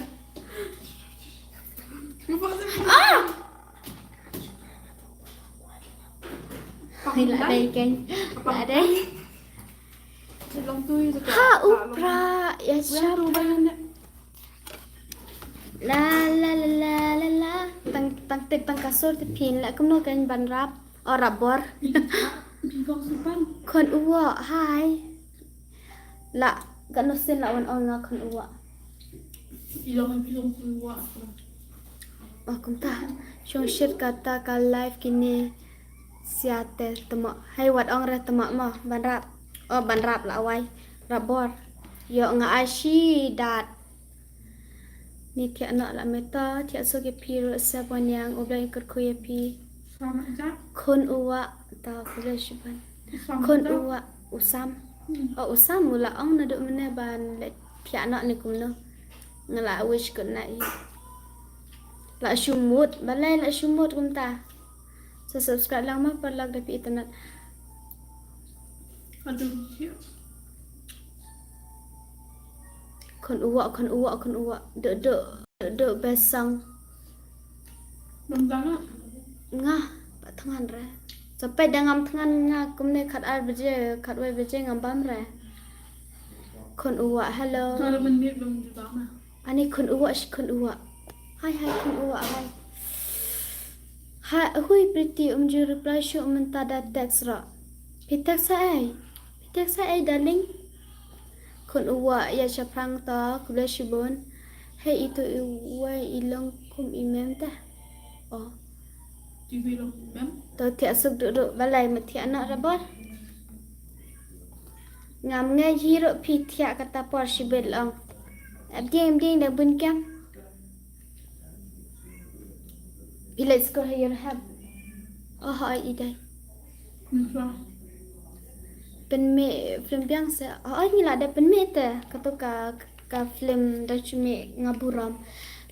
Thì lại đây kênh Lại đây Long tu itu. Ha upra Ya siapa La la la la la la Tang tip tang kasur tipin Lại cũng nói kênh bàn rap rap bor Bibang supan. Kon uwa Hai La Gak nusin lawan nga kon uwa Bilang keluar. Kum ta Syong shit kata ka live kini Siate temak Hai wat ong reh temak mo Ban rap ban rap la awai Rap bor Yo nga ashi dat Ni tiak nak la meta Tiak so ke pi ro sabon yang Ubla ikut kuya pi Sama aja. Kon uwa Ta kuya shiban Sama Kon aja. uwa Usam Usam mula ong na duk mana ban Tiak nak ni kumno Ngala wish kun na i La shumut Balai la shumut kum ta So subscribe lang ma Parlag dapi internet Aduh, ya. Kon uwa Duk besang Bentang. Ngah Pak tangan re Sampai dangam tangan ngah Kumne kat ar beje Kat wai beje ngambam re Kon uwa hello Kalau menit belum ditama. Ani kon uwa kon uwa Hai kon uwa hai Hai hui pretty ju reply show minta da text ra Pi text ai Pi text ai darling Kon uwa ya chaprang ta kubla shibon Hey itu iwai ilong kum imem ta Oh TV lo kan? Tao tiak suk duduk balai mati anak rabor Ngam ngai hiro pi tiak kata por shibel long Abdiang dah bun kam Let's go here have hai idai Misal. Pen me film biang se ni lah ada pen me te kata ka film dah cumi ngaburam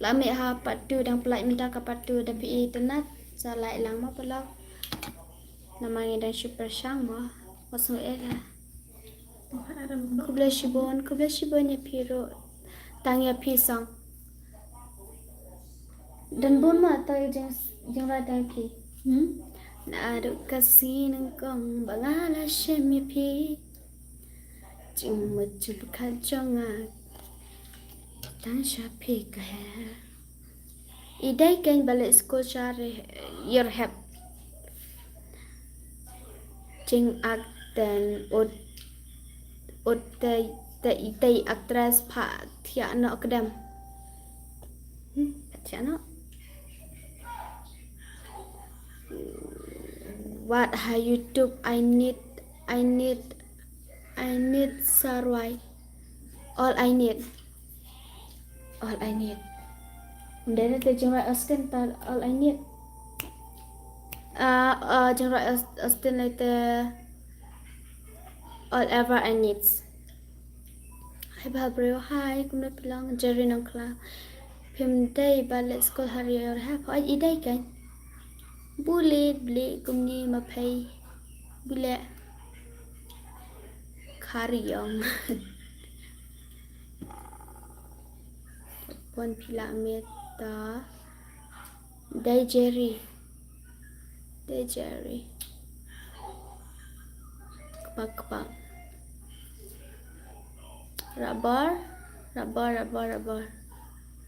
la me ha patu dang pelai minta ka patu da pi internet salah ilang ma pelak namanya dah super sang ma wasno era Ada belum? kubla shibon ya piro tang ya pisang dan bun ma ta jeng ra tang pi na du kasi nang kong bangala shemi pi jing mutu ka jonga tan sha pi ka hai idai kan balik school share your have jing ak dan od tay actress pa thia no kedam thia no what ha YouTube I need sarwai all I need Dene te jeng right Austin ta all I need jeng right Austin later all ever I need Hai ba bro hai kum na pilang Jerry nang kla phim day balik school hari or have ai idai kan Bulit beli kumni mapai Bulit Karyong Puan pila meta Day Jerry Kepak Rabar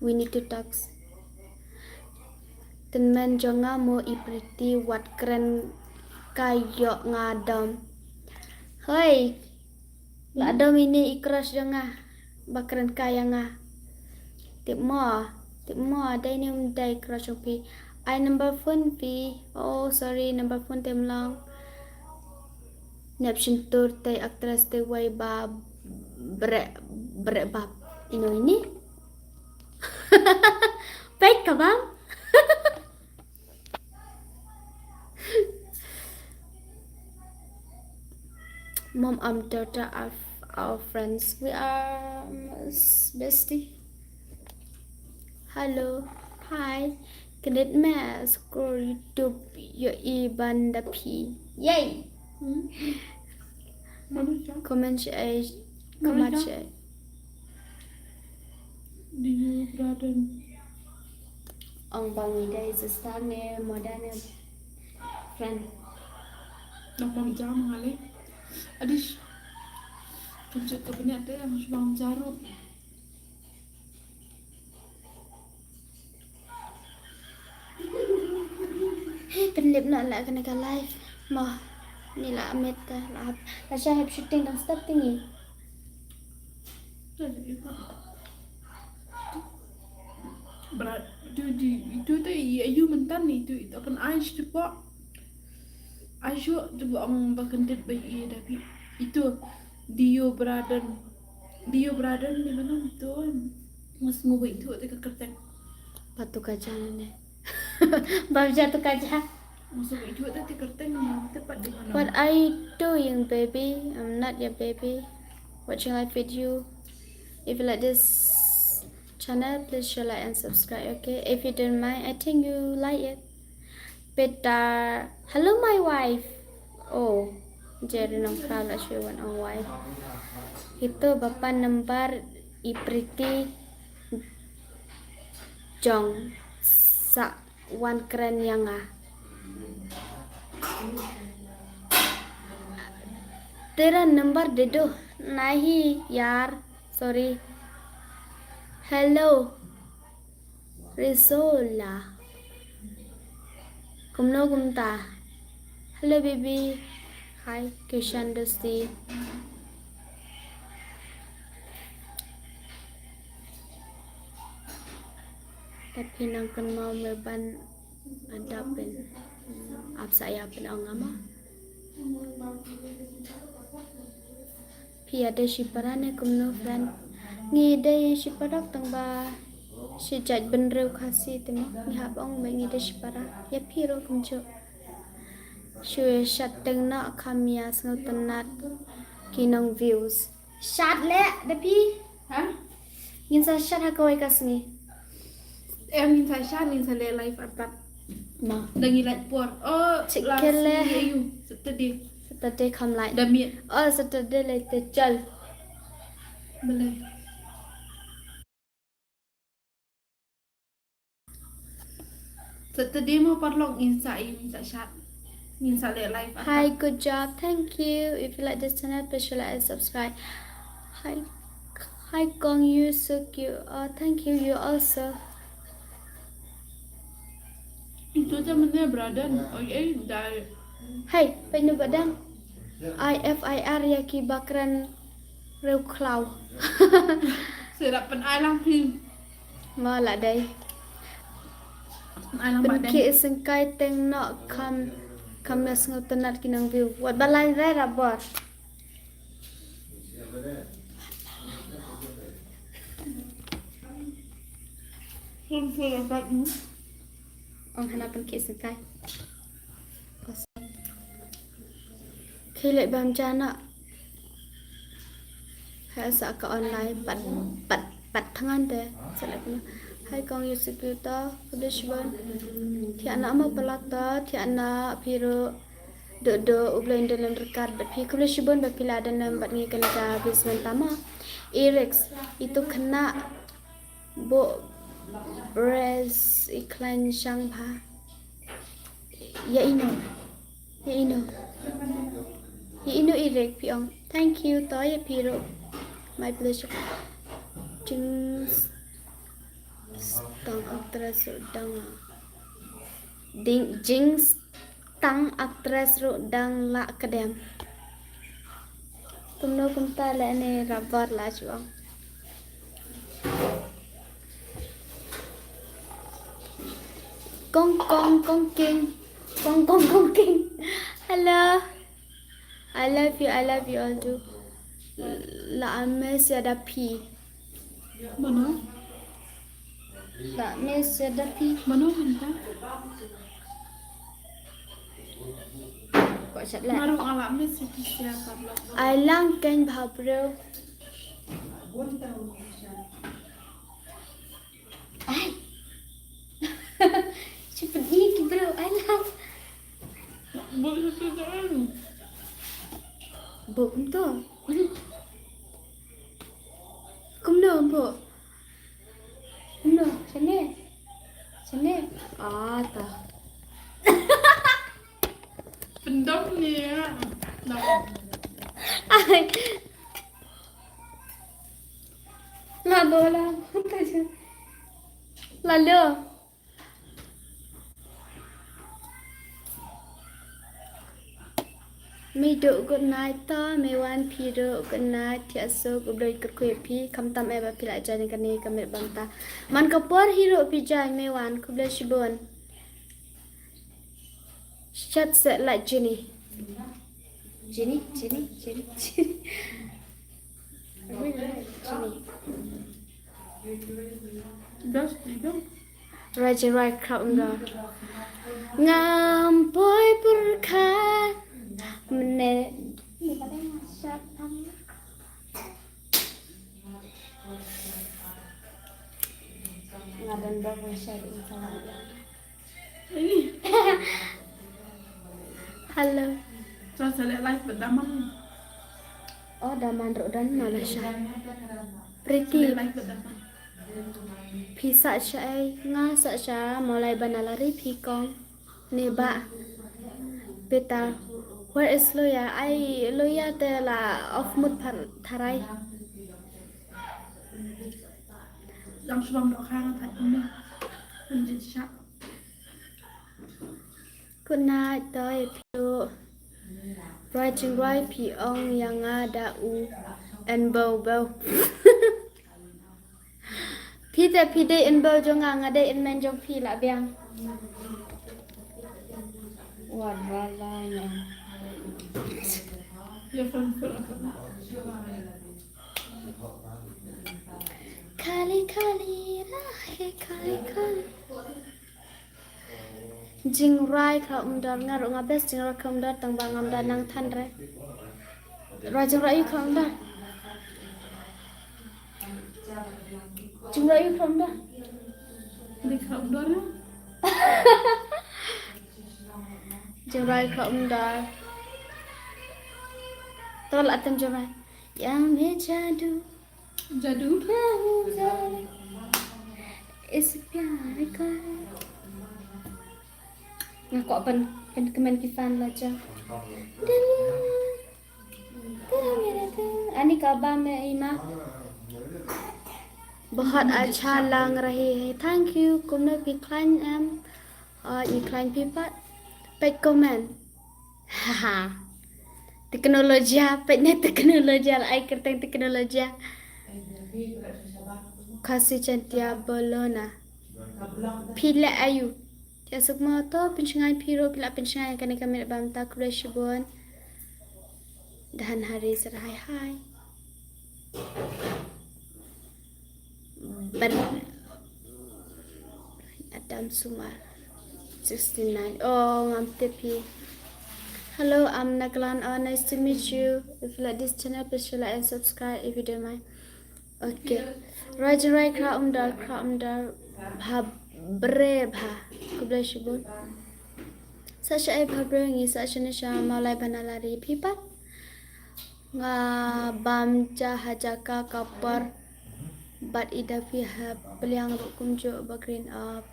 We need to talk Teman jonga mo ipriti wat keren kayo ngadom. Hei, ngadom ini ikras jonga. bakaran kaya nga. Tip mo day ni day crush pi. I number phone pi. Oh sorry number phone tem lang. Napshin tur tay aktras tay way ba bre bab. Ino ini? Baik ka bang? Mom, daughter of our friends. We are bestie. Hello. Hi. Kedit me scroll YouTube yo iban da pi. Yay. Comment share. Comment share. Dio Braden. Ang bangi day sa stane modern friend. Napang jam ngali. Adis. Tunjuk ke benak dia harus bang jarut. Hey, penlip nak lah kena ke live. Mah, ni lah Amit lah. Tasha have shooting dan start tinggi. Berat. Itu tu ayu mentan ni itu apa Aish tu pak. Aish tu ang bakandet bayi tapi itu Dio Braden di mana itu mas ngobai itu te kertek Patu kaca ni. Baru jatuh kaca. mas ngobai itu te kertek tepat di mana. What are you doing, baby? I'm not your baby. Watching live video. If you like this channel, please share, like, and subscribe. Okay? If you don't mind, I think you like it. Better. Hello, my wife. Oh, jadi nong kala siya ang wife. Itu bapa number ipriti jong sa wan keren yang तेरा नंबर दे दो नहीं यार sorry hello रिसोला कुमनो Kumta hello baby hi Kishan दोस्ती tapi nang kan mau merban ada pen ap saya pen ang ama Pia de shiparane kumno friend ngi de shiparak tang ba shi jaj ben rew khasi temo ni hab ong ba ngi de shipara ya piro kumjo shu shat teng na khamia sang tanat kinong views shat le de pi Ha? ngin sa shat ha koi kasni Em nhìn thấy sao nhìn thấy lệ live apat ma đang nhìn lại buồn Chị là kia lệ. si ayu tadi Saturday come lại dah miet Saturday later chal boleh tadi mau parlok nhìn sai chat nhìn sai lệ live apat Hi, good job. Thank you. If you like this channel, please share, like, and subscribe. Hi, Gong, you so cute. Thank you. You also. itu temennya Braden dah Hey, penyu badan. IFIR ya ki bakran rew klau. serap pen ai lang phim Mala day. ai lang Pen bạn ki sengkai teng no kam ya sengal tenat kinang view. Wat balai rai rabor. phim phim bạn Ong hanapan ki sengkai. Khi lại bám cha nọ hay sợ cả online bật thằng anh thế sẽ lại cũng hay con yêu security condition thì anh mau pelata thì anh piro do ublain dalam rekat tapi condition bapila dalam bat ni kena ka basement tama Erex itu kena bo res iklan sang pa ya ino Ino irek piong. Thank you toy piro. My pleasure. Jings tang aktris dang. Jings tang aktris dang la kedem. Tumno kumta la ne rabar la chuang. Kong kong kong king. Kong kong kong king. Hello. I love you all too. La miss ada P. Mana? La miss ada P. Mana hendak? Kok chat lah. Marung alam ni siapa parlok. I lang kan bhabro. Ay. Cepat ni bro, I love. Boleh sedang. Bộ cũng to. Cũng được bộ. Cũng được, chân nè. Chân nè. À, ta. Pendam ni ya. Ai. Là đồ là không thể chứ. Là lừa. Mấy độ good night to, mấy wan pi độ good night, thiệt số cũng đôi cực quỷ pi, không tâm em pi lại chơi cái này, kamera băng ta. Man có por hero pi chơi mấy wan, cũng đôi shibon. Shut set lại Jenny. Jenny. Das tidak. Raja Rai crowd đó. Ngam boy berkah. Mene. Ngadan bawa share Ini. Halo. Saya lihat live berdaman. Oh, daman rodan malah siya. Lihat Pretty. live berdaman. Pisa siya ay nga sa siya mulai banalari pikong neba. Beta. Where is Loya? Ay Loya te la off mood tharai. Yang sebang dok khang thật ini. Menjadi syak. Good night toy piu. Writing right pi ong yang ada u and bow. Pi de in bow jong ngade in men jong pi la biang. Walanya. Ya kan. Kali Jing rai kha umdar ngaruk ngabes jing rai kha umdar tang bang amdar nang than re. Jing rai kha umdar. Jing rai kha umdar. Ini kau dorang. Jing rai kha umdar. Tol atam jing rai. Yang me jadu. Jadu. Is pyar ka. Ngaku pen kemen kifan laja. Ani kaba में इमा बहुत अच्छा लग रही है. Thank you. Kumno decline decline people. Pet comment. Haha. Teknologi ai kerteng teknologi. Kasih cantia bolona. Pila ayu. Ya semua tu pencengai piro pila pencengai kan kami bam tak shibon. Dan hari serai hai. Adam Sumar 69. Oh, I'm Tippy. Hello, I'm Naglan. Oh, nice to meet you. If you like this channel, please like and subscribe if you don't mind. Okay. Raja Rai Kraumdar Bha Kubla Shibun. Such a Pabring is such an Isha Malay Banalari Pipa. Nga Bamja Hajaka Kapar. But ida fiha peliang kumjo bagrin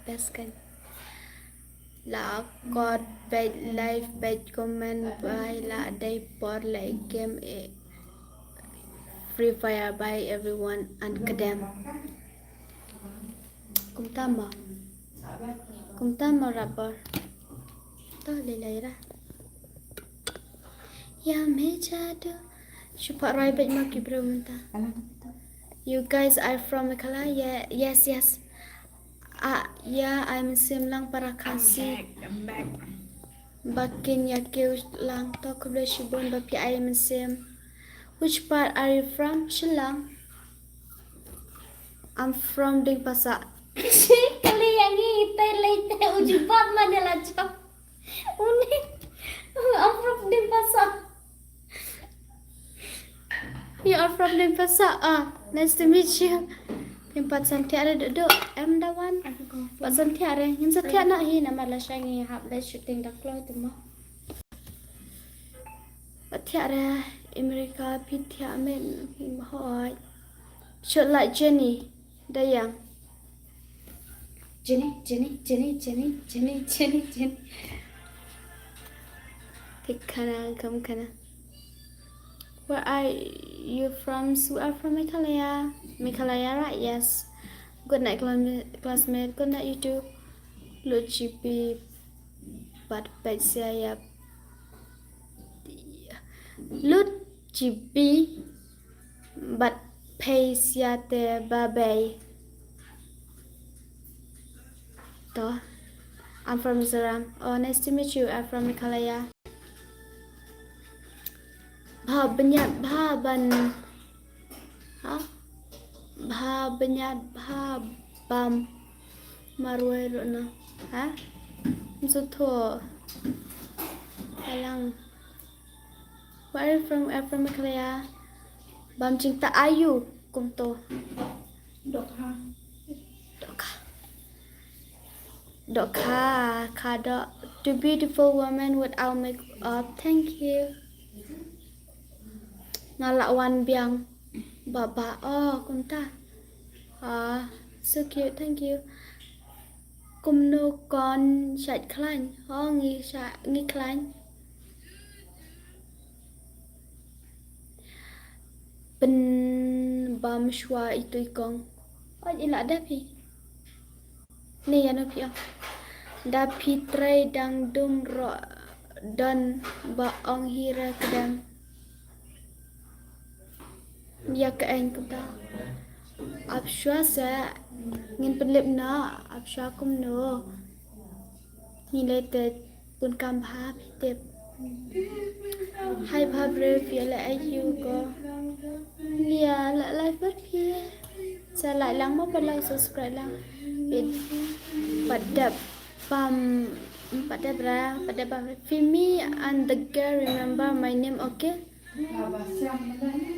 peskan. La god bed live bed comment by la day por like game Free Fire by everyone and kadam. Kumtama rapper. To lilaira. Ya me jadu. Shupak rai bed maki bro menta. You guys are from Meghalaya? Yes. Ya, I'm Sim lang para kasih. I'm back. Bakin ya kêu lang to kubla shibun bapi I'm Sim. Which part are you from? Shilang. I'm from Denpasar. Kali yang itu late ujubat mana lah cak. Unik. I'm from Denpasar. You are from Denpasar. Nice to meet you. Tempat Santia ada duduk. Em dawan. Pak Santia ada. Yang Santia nak hi nama lah syangi hab lah shooting dah keluar tu mah. Pak Tia ada Amerika Pitia men hi mahoi. Shoot like Jenny. Dayang. Jenny. Tikana kam kana. Where are you from? We are from Meghalaya. Meghalaya, right? Yes. Good night, classmate. Good night, you too. Lucipi, but saya. Lucipi, but te babai. Toh. I'm from Mizoram. Oh, nice to meet you. I'm from Meghalaya. Banyat ban banyat bam marwai rona Msutho Alang. Where are you from? I'm from Meghalaya. Bam cinta ayu kumto Dokha kada. The beautiful woman without makeup. Thank you. Ngalawan biang baba. Oh, kumta. So cute. Thank you. Kumno kon sạch klan. Oh, nghi klan. Pen bam shwa itu ikong. Oh, ila dapi. Ni ano pi. Dapi tray dang dum ro don ba ong hira kedam. Ya ke anh cũng ta áp xóa sẽ nghìn phần liệm nó áp xóa cũng nữa nhìn lấy tệ buồn cam phá tiệp hai phá rêu phía lại ai yêu có lia lại lại vất phía sẽ lại lắng mốc lần subscribe lắng pada Fimi and the girl remember my name, okay?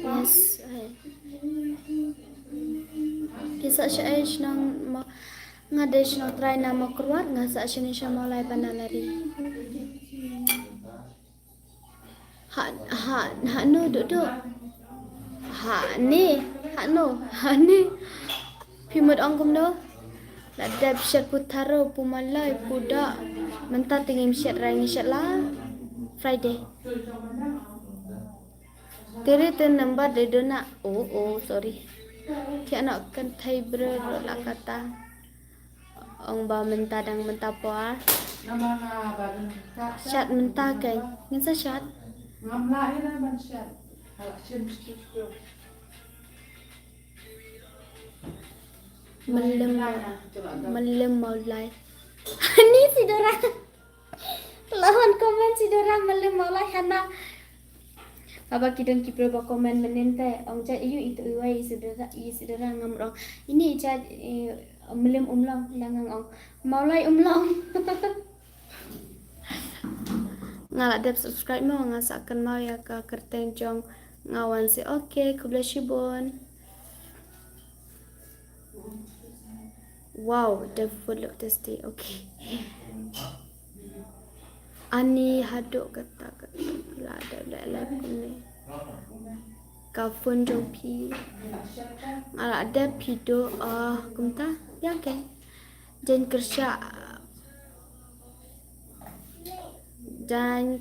Yes. Kisah saya senang ngade senang try nama keluar nggak saat sini sama mulai panalari. Ha no duduk. Ha ni. Pimut angkum do. Ladab syat putaro pumalai puda. Mentah tingim syat rangi syat lah. Friday. Tiri tu number de dona. Oh sorry. Kia nak kan thai ber la kata. Ong ba mentah dang mentah puar. Syat mentah kan. Ngin syat. Melem maulai. Ni si Dora. Lawan komen si Dora melem maulai hana. Baba kidong kipro ba komen menente ong ja iu itu iwai si Dora ngamrong. Ini ja melem umlong langang ong maulai umlong. Ngalak dep subscribe mo ngasakan mau ya ka kerteng jong ngawan si okay kubla shibon. Wow, the food look tasty. Okay. Ani haduk kata la kuni. Kafun jong pi. Ala ada pido kumta ya ke. Dan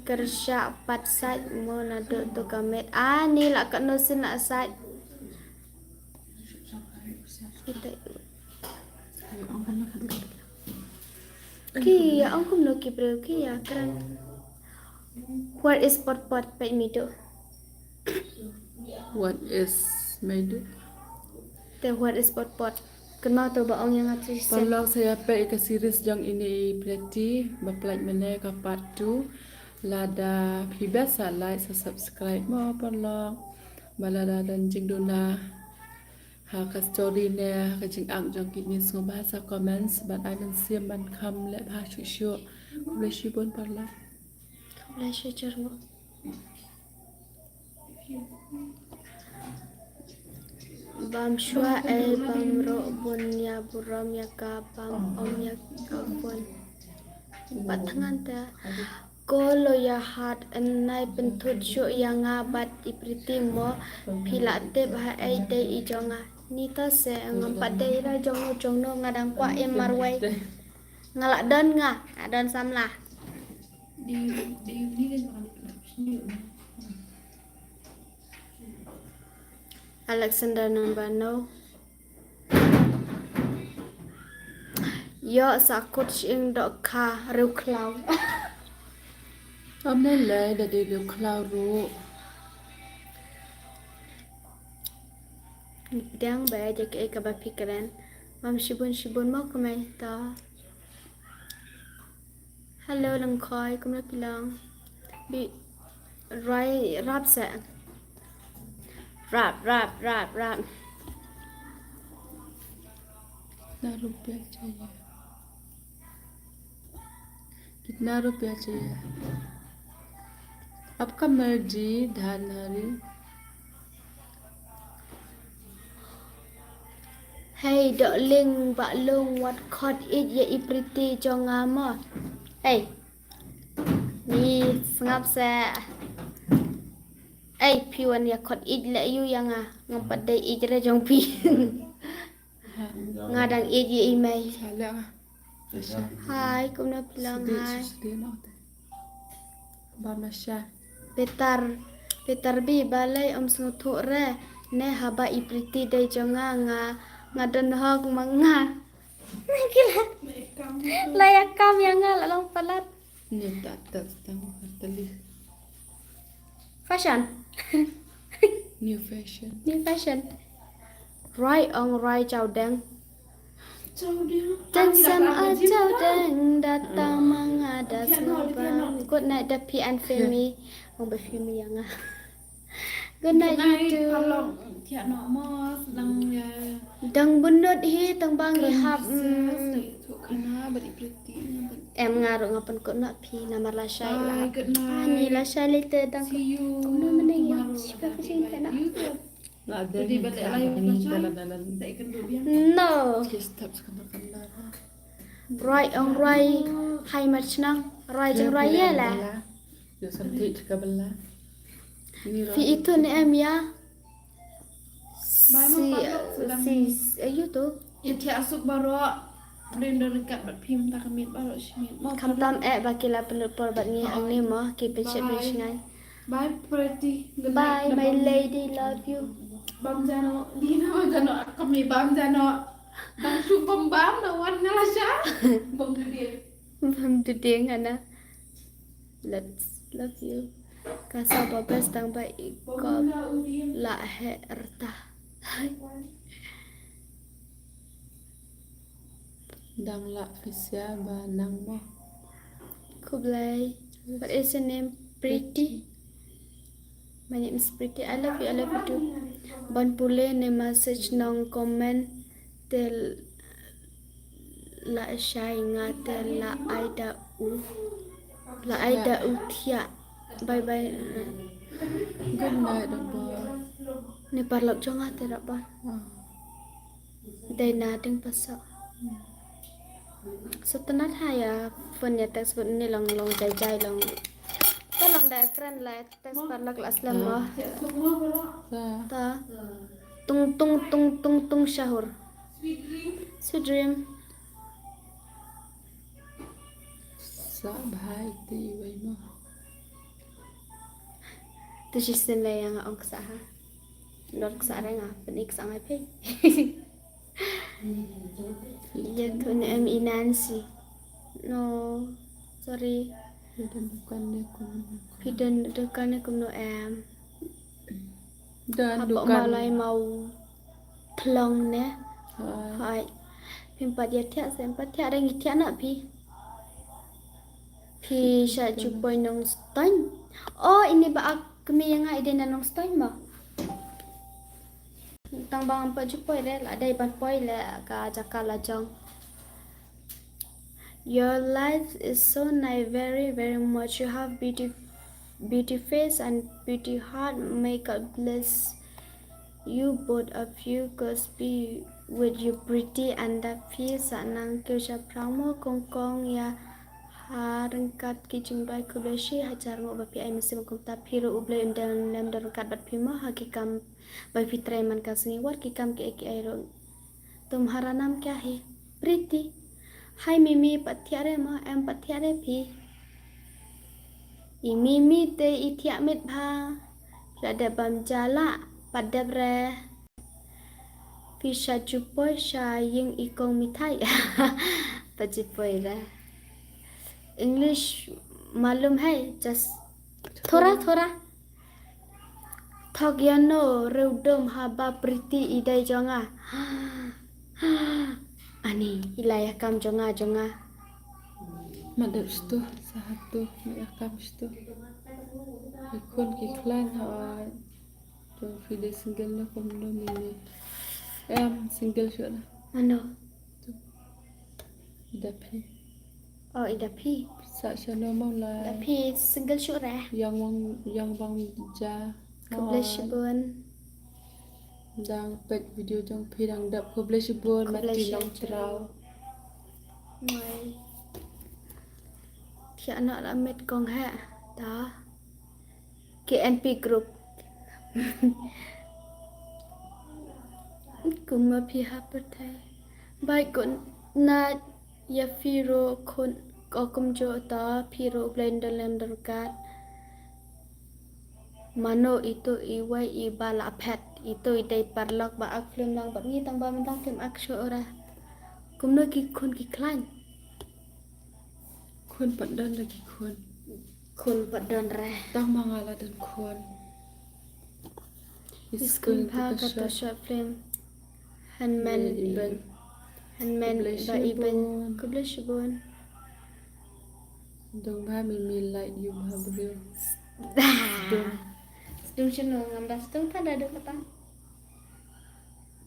kerja patsat mo naduk tu kamet. Ni la kat no sin nak sat. Kita Kia, ang kumno kibro kia kran. What is pot pet mido? What is made? The what is pot Kenapa tu baong yang ngatur sen? Parlok saya pe ke series yang ini berarti baplaj mene ke part 2 lada biasa like subscribe mo parlok balada dan jing dona ha ka story ne ka jing ang jong kini so bahasa comments ban ai ban siam ban kham le bha shu shu le shi bon parlok Boleh share mo. Bam shua bam ro bun ya buram ya ka bam om ya ka bun. Batangan ta. Kolo ya hat enai pentut syu yang ngabat ipriti mo pilate bah ai te I jonga. Nita se ngam pade ra jongno ngadang kwa marwai. Ngalak don nga, adon samlah. Alexander Numbano. Yo sakut ing dok ka riu klau. am ne le da de lu klau ru Diang ba je ke ka ba pikiran. Mam shibun mo kamay ta. Hello lang khoi kum nak bilang. Bi rai rap sa. Rap. कितना रुपया चाहिए कितना रुपया चाहिए आपका मर्जी धानहरी Hey darling baklung what caught it ya ipriti jongama. Hey. Ni sengap sa. Hey piwan ya caught it la you yang ngam dai ijra jong pi. Ngadang iji email. salah Hai kum nak bilang hai. sedih nak Bamasya Petar bi balai senguthu re ne haba ipriti dai jonga ngadon hog manga. Gila. Layak kam yang long palat. ni tak tang tali Fashion. new fashion New fashion. Rai ong rai chào đeng. Dan sama chào đeng datang mengadas ngobam. Good night the P and Femi. Ong be Femi yang Good night you too. Tiak nak mas lang ya Dang bunut hi tang bang hi hap. Kena beri pretty Em ngaruh ngapan kok nak pi nama la syai lah. Bye, good night. Ni la syai later dang. See you Kuno meneng yang siapa kesini tak nak. Jadi balik lagi dalam tak ikan dulu ya No. Stop kena Rai ong rai hai mat nang. Rai jeng rai ya lah. Yo santi ke belah ini Fi itu ni em ya. Si ayu tu. ya tiak asuk baru Renda dekat bat pim tak kemit baru simit mau Kam tam bakila penelpon bat ni ang ni mo keep it shit rich ngai. bye pretty good Bye night. my lady love you. Bam jano di na jano kami bam jano bang su bam na wan ngalasya bam dia Mam tu dia ngana. Let's love you. Kasa babes tang ba ikop la he erta. dang la fisya ba nang mo Kublai. What is your name? Pretty. My name is Pretty. I love you too. Ban pule ne message nong comment tel la shai nga tel la aida u thia. Bye bye. good night boy Ni parlak jonga te rak ba. Dai na ding pasak. So tenat haya phone ya text bot ni long jai long. Ta long da kran la text parlak la aslam mo. sa Ta tung syahur. Sweet dream. sa bhai ti wai mo Tu sisen la yang ong sa ha. Not sa ra nga penik sa ngai pe. Ya tu ni em Nancy. No. Sorry. dan bukannya Pidan dekan kum no em. dan Apa dukan malai mau plong ne. Hai. Hai. Pimpat ya tiak sempat tiak ada ngitiak nak pi. Pi sya jupoi nong stain. Oh, ini ba kami yang ai den nong stain ba. Tang bang empat jupoi le la dai ban poi le ka jakala jong. Your life is so nice, very, very much. You have beauty face and beauty heart. May God bless you both of you. God be with you, pretty and happy. Sanang kêu sa pramo kong kong ya harengkat ki jumbai kubeshi hajar mo bapi ay mesim kong tapiro ublay undan lem darengkat bat pima hakikam bapi treman kasingi war kikam ki eki ayro tumhara nam kya hai pretty. Hai Mimi, patiare ma em patiare pi. I Mimi te i tiak mit bha. Lada bam jala padabre. Pi sha jupoi sha ying ikong mitai. Pajipoi ra. English malum hai, just thora thora. Thok yano reudom haba priti idai jonga. Ani hilayah kam jonga jonga. Madap situ satu mayakam situ. Ikon kiklan ha. Jom video single na komdo mini. Single siya na. Ano? Dapi. Oh, idapi. Sa siya na mau lah. Idapi single shoot reh. Yang bang ja. Kebelah shibun. Dang pek video jang pirang dap kebelah shibun mati long cerau. Mai. Thì nó đã mệt con hả? Đó. KNP group. Cùng mà phi hấp thầy. Bài cũng na ya firo kon có công cho ta firo blender lem darkat. Mano itu iwai ibala pet itu idai parlok ba ak film lang ba ngi tang ba mentang film ak syo ora. Kumno ki kon ki klan. Kun padan lagi kun. Kun padon re. Tang mangala dan kun. Iskun pa kata short film. Handman Iban. Handman ba iban kubla shibun. Dong ba mi light you ba brio. Sedung chino ngam sedung ta ada kata. Tang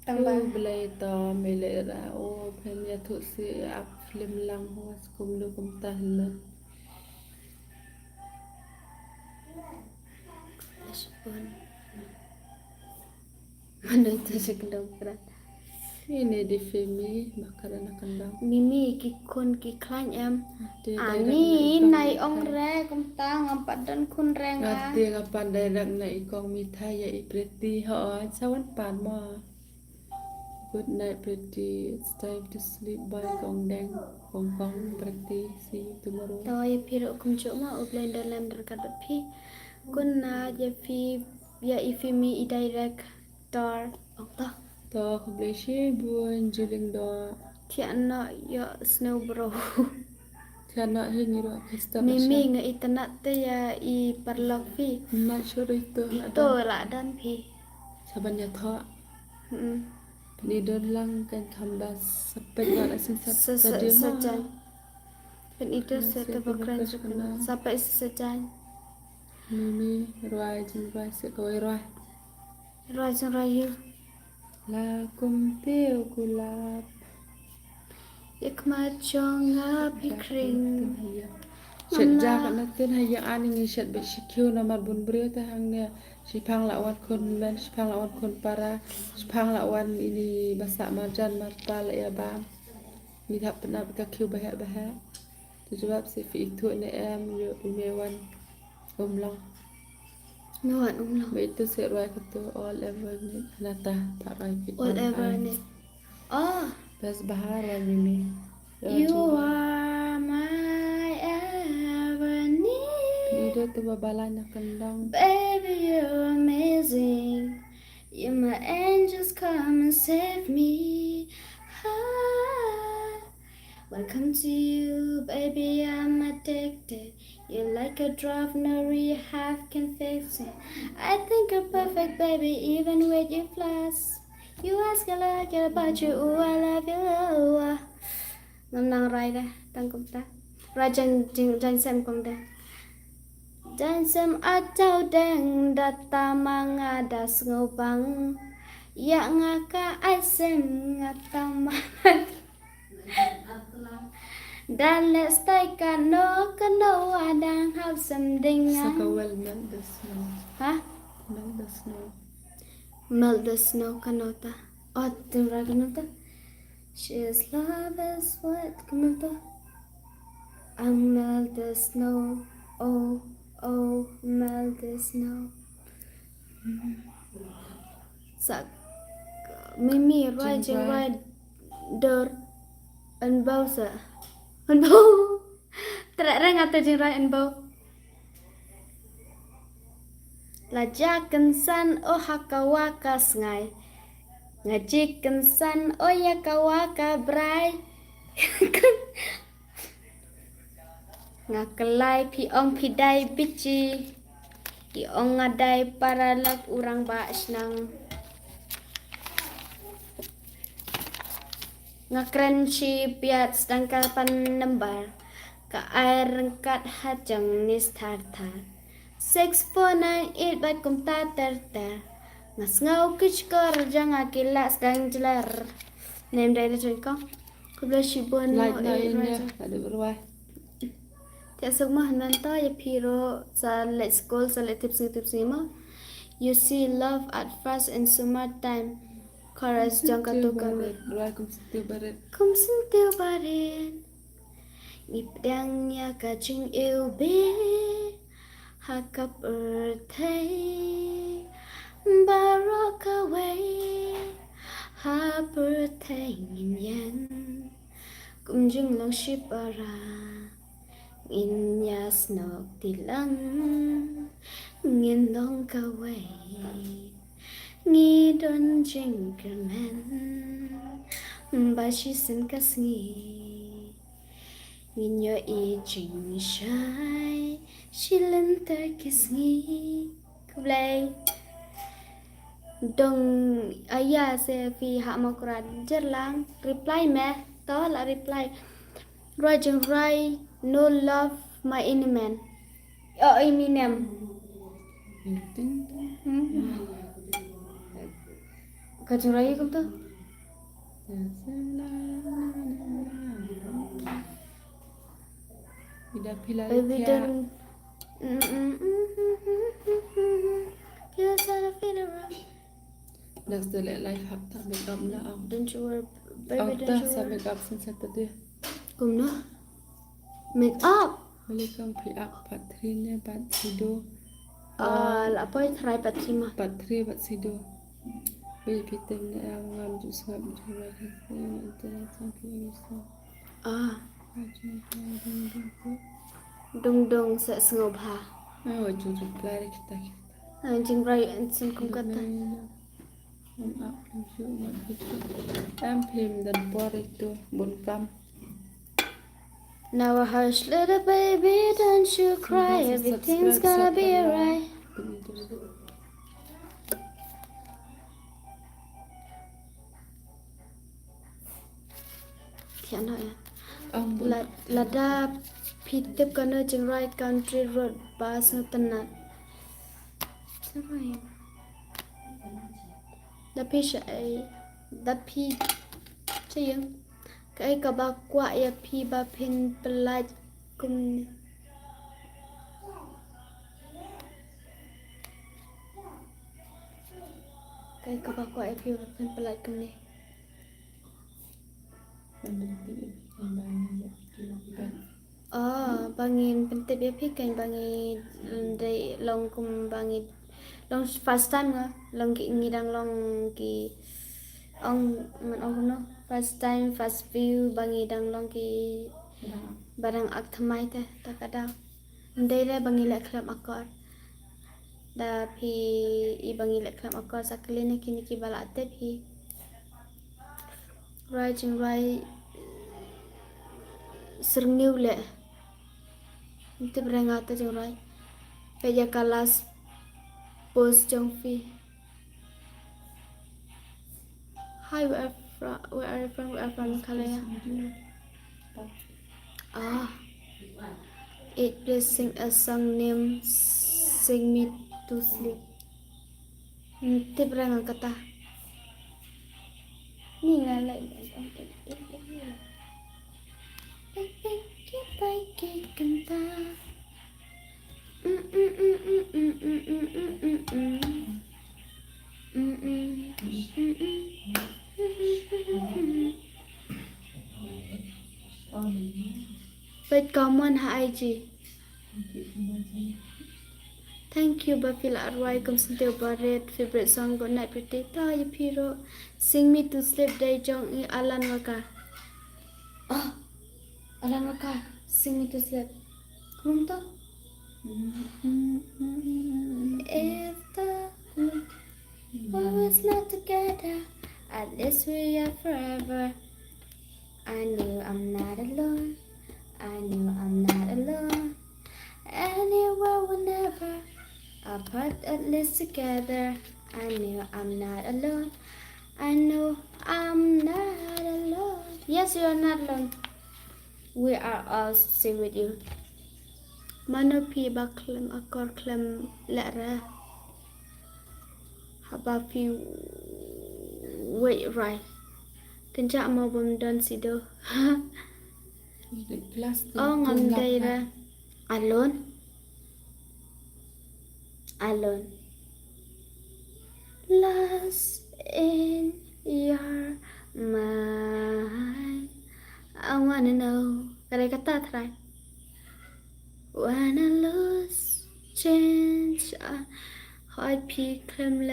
Tang ba belai ta melera o phem ya thu si ap film lang ho skum lu kum ta hna. shibun. Mana itu sekendang berat. Ini di femi bakaran akan bang. Mimi ki kun ki klan em. Dia Ani nai ong re kum ta ngam padan kun re nga. ngati ngapan daerah na ikong mithai ya ipreti ho sawan pan ma. Good night pretty, it's time to sleep bye kong deng kong pretty, see you tomorrow. To ya piro kum cuma u blender lem dekat pi. Kun na ya fi ya ifi mi i direct tor ong ta. To kubleshi buan juling do. Tian na ya snow bro. Tiana hiniro kista Mimi nga itanat te ya i parlok fi. not sure itu To la dan pi. sabannya tho Hmm. penidon lang kan kambas sepet na asin sadia Sesajan. Pen itu Yes, saya saya terbakran terbakas kenal. sampai sesajan. Mimi roai jumpa sekoi roai Rajan rayu. lakum tiu gulab Ikmat jonga pikring. Shet ja kan natin hayang ani ngi shet be shikyu na marbun brio ta hang ne sipang lawan kon men sipang lawan kon para sipang lawan ini basa marjan marpa la ya ba mi thap na ka kyu bah bah tu jawab si fi itu ne em yo mewan long Nuan umlang. ba itu se roi ka tu all ever ni nata ta rai fit Whatever ni. Oh, bas bahar wa mimi you are my everything. Ida tu babalanya kendang Baby, you're amazing. You're my angels, come and save me. Ah, welcome to you, baby. I'm addicted. You're like a drug, no rehab can fix it. I think you're perfect, baby, even with your flaws. You ask a lot about you, I love you. Ngâm năng rai đây, tăng công ta. Rai chân xem công ta. Dan sem atau deng data mangadas ngobang. Ya ngaka asem ngata manat. Dan let's take a no kano adang have some dingan. Sakawal melt the snow. Hah? Melt the snow. Melt the snow kanota. Oh, tinggal kanota. She's love is what kanota. I melt the snow. Oh, oh, melt the snow. Sak Mimi right and right door and bow sa. And bow. Terang atau jeng right and bow. Lajakan san o hakawaka sngai. Ngajikan san o yakawaka brai. Ngakelai pi ong pidai bici. Di ong ngadai paralag urang baas nang. Ngakren si piat sedangkan panembar. Ka air rengkat hajang nis tar-tar. 6498 bat kum ta ter ngas ngau kich kor jang akila sedang jelar nem dari jengko kubla shibon Like na in ya, ada berwah. Tiap semua nanti ya piro sa let school sa let tips ma. You see love at first in summertime. Chorus jang katuka. Berwah kum situ barat. Kum sentiu barin. Ngipdangnya kacing yêu be. Hakap ertai barok away ha bertai ngin kumjung long shipara inya snok tilang ngin long kaway ngi don jingkerman bashi sin kasngi Nginyo i jing shai Shilan terkisngi Kublai Dong ayah se fi hak makuran Jerlang reply meh To la reply Rai jeng rai No love my Eminem Oh Eminem Kau jeng rai kum tu Tidak pilih Baby dia. don't Feel so feel around Dah selek live hak tak make up lah. Don't you worry Aku Baby dah don't you sa worry make up since Saturday. Kum no Make up Boleh kang piak patri pat sido. La apa try patrima Patri pat sido. Boleh pitem na ang ngam jus ngam jurai kasi internet sampai bisa. Dong dong sa sngop ha Wajud reply kita. Jing rai and sun kum kata Em phim dan por itu bon kam. Now hush little baby don't you cry Everything's gonna be alright Tiada ya Lada pitip kana jeng right country road bus tenat. Sampai. Tapi saya tapi saya kai kabakwa ya pi ba pin pelat kum kai kabakwa ya pi ba pin pelat kum ni. Bangin pentip ya pi kan bangin dari long kum bangin long first time nga long ki ngidang long ki ong no first time first view bangidang long ki barang ak thamai te takada ndai le bangilek klam akor da phi I bangilek klam akor sakle ne kini ki balate phi writing right serniu le Itu berangkat jeng rai. Peja kalas post jeng fi. Hi, where are you from? We are from Korea. Ah, it please sing a song named "Sing Me to Sleep." Nanti pernah kata. Ni ngalai. Baiki kenta. Wait, comment ha IG. Thank you, Bafila Arwai, Kumsintil Baret, favorite song, Good Night Pretty, Ta Yapiro, Sing Me to Sleep, Day Jong, Alan Waka. Oh, Alan Waka, Sing Me to Sleep. Come to? If the was not together, at least we are forever. I knew I'm not alone. I knew I'm not alone. Anywhere, whenever, apart at least together. I knew I'm not alone. I know I'm not alone. Yes, you are not alone. We are all still with you. Mana pi ba klem akor klem lera. Haba pi wait right. Kenja mau bom don sido. Oh ngam day ra. Alone. Alone. Lost in your mind. I wanna know. Kata kata try. When I lose change, heart pi klem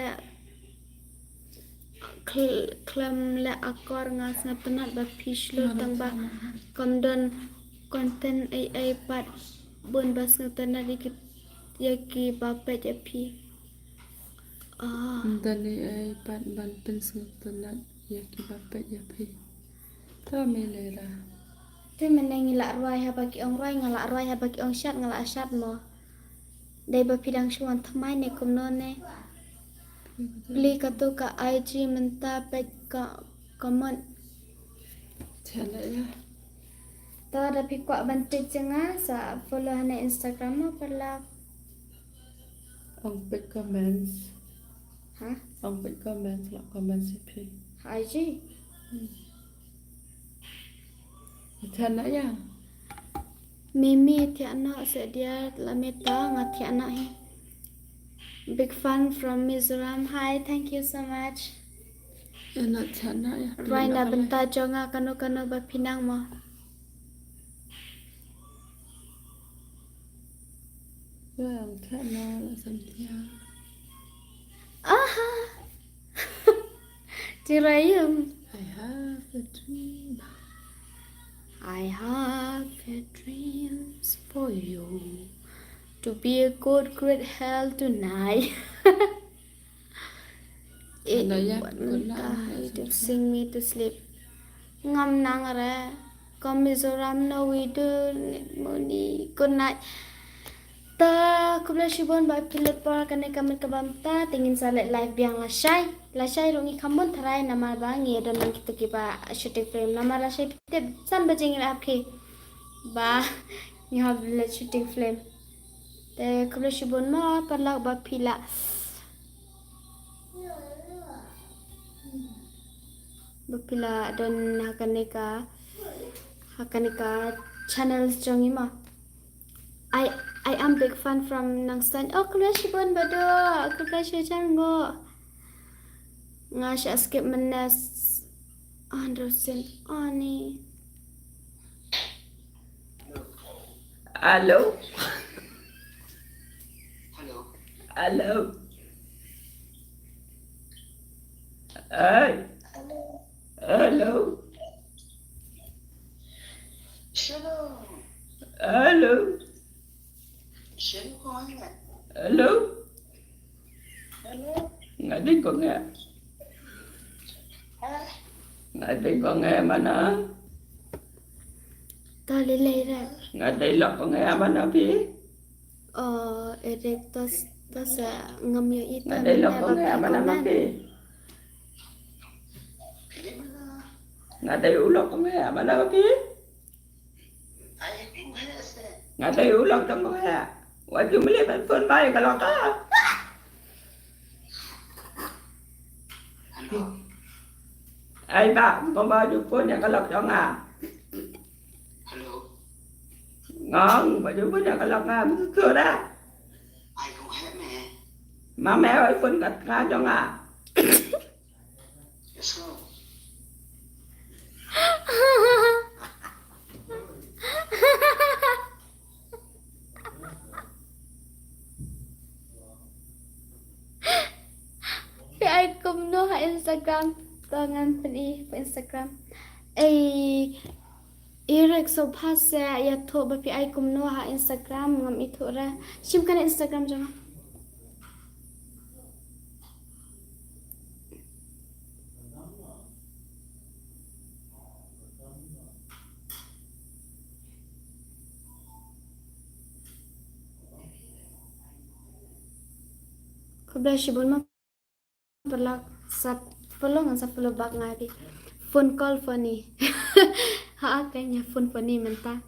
la akor ngas na penat ba pishlo tang ba kondon konten ai pat bun bas ngutana dikit yaki bapet ya pi. Dani ay pat ban pensung tenat yaki bapet ya pi. Ta melera. Te meneng ngila arwai ha bagi ong roi ngala arwai ha bagi ong syat ngala asyat mo. Dai ba pidang syuan thamai ne kumno ne. Beli katu ka IG menta pek ka comment. Chana ya. Ta ada pi kwa bantik jenga sa follow hana Instagram mo perla. Ong pek comments. Ha? Ong pek comments la comments ya pi. IG. Chana ya. Mimi tiana sedia lameta ngat tiana he. Big fan from Mizoram. Hi, thank you so much. Enak chana ya. Right na benta jonga kano ba pinang mo. Yang chana la santia. Aha. Cirayum. I have a dream. I have a dreams for you to be a good great hell tonight. It Naya, buat good mentah night. to sing me to sleep. Ngam nang re. Kom Mizoram no we do money. Good night. Ta kubla shibon ba pilet par kane kamen kabamta tingin salet live biang lasai rungi kambon tharai nama bangi don nang kitu ki ba shooting frame nama lasai pite san bajing apke ba you have let shooting flame te kubla shibon ma parla ba pila ba pila don hakanika channels jongi ma I am big fan from Nangstan. Oh, kulashibon bado. Kulashijan go. Nga siya skip menes 100% ani. Hello. Hello. Hey. Hello. Hello. Hello. Ngài đi có nghe. Ngài đi có nghe mà nó. Ta lilay ra. Ngài đi là có nghe mà nó biết. Erek tos ngam yo ita. Ngài đi là có nghe mà nó biết. Nggak ada ulang kemana? Mana lagi? Nggak ada ulang kemana? Wajib beli handphone baik kalau kau. Ai ba, con bao nhiêu phút nhà có lọc cho ngà. Ngon, bao nhiêu phút nhà có lọc ngà, cứ cửa đó. Má mẹ ơi, phun cắt ngà cho ngà. Pi ai kum no ha Instagram tangan pi Instagram. Irek so phase ya tho ba pi ai kum no ha Instagram ngam itu ra. Sim kan Instagram jangan. Kabla shibul ma perlak sap follow ngan sap follow bak ngadi. Phone call funny. Ha kayaknya phone funny menta.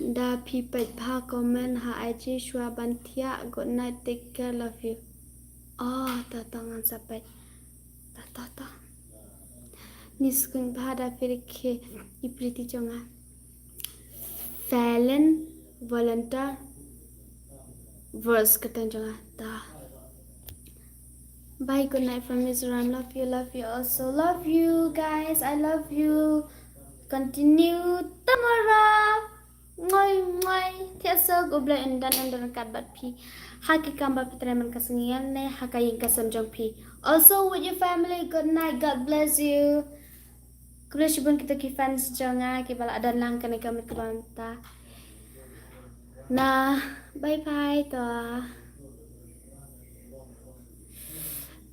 Da pi pet pa comment ha IG shwa bantia good night take care love you. Oh ta tangan sapet. Ta. Niskun pa da pirke ipriti jonga. Fallon volunteer verse katan jonga ta. Bye, good night from Mizoram. Love you also. Love you guys. I love you. Continue tomorrow. Ngoy. Tiasa go bla endan kat bat pi. Haki kamba pitreman kasengian ne hakayin kasam jong pi. Also with your family. Good night. God bless you. Kuliah shibun kita ki fans jonga ki bala adan lang kane kami kebanta. Nah, bye toh.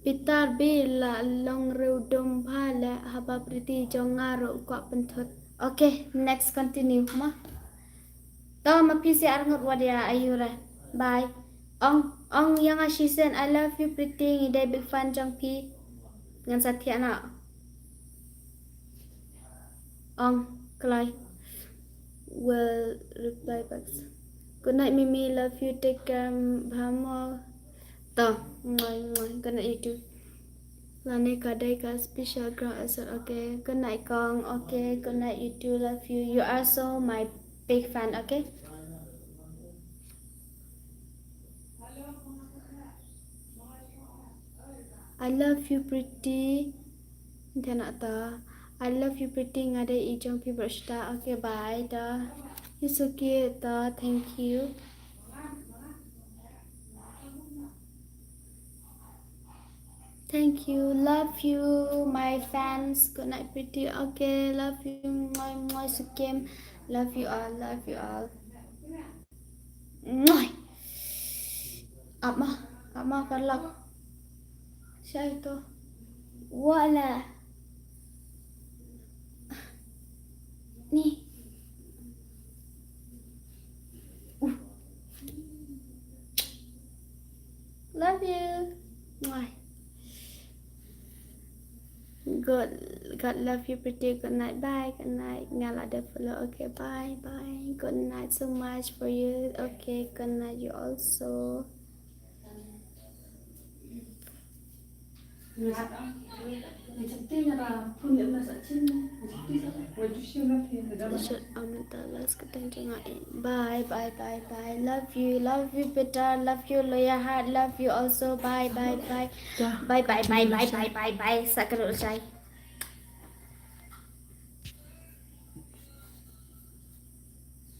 Pitar bila long reudom pala haba priti jongaro kwa pentot. Okay, next continue ma. Tahu ma pisi arngot wadia ayura. Bye. Ong yang asisen I love you pretty ngidai big fan jong pi. Ngan satya na. Ong Klai will reply back. Good night Mimi, love you, take care. Bhamo. Toh, good night you too. Lani kadai ka special girl asal. Okay, good night Kong. Okay, good night you too. Love you. You are so my big fan. Okay. I love you pretty. Dia nak tahu. I love you pretty. Ngadai ijong pi bershta. Okay, bye dah. You so cute dah. Thank you. Thank you, love you, my fans. Good night, pretty. Okay, love you, my sukim. Love you all, love you all. Ama kalak. Siya ito. Wala. Ni. Love you. God love you pretty. Good night. Bye. Good night. Ngala ada follow. Okay. Bye. Good night so much for you. Okay. Good night you also. Bye. Love you Peter. Love you Loya Heart. Love you also. Bye. Bye. Sakit usai.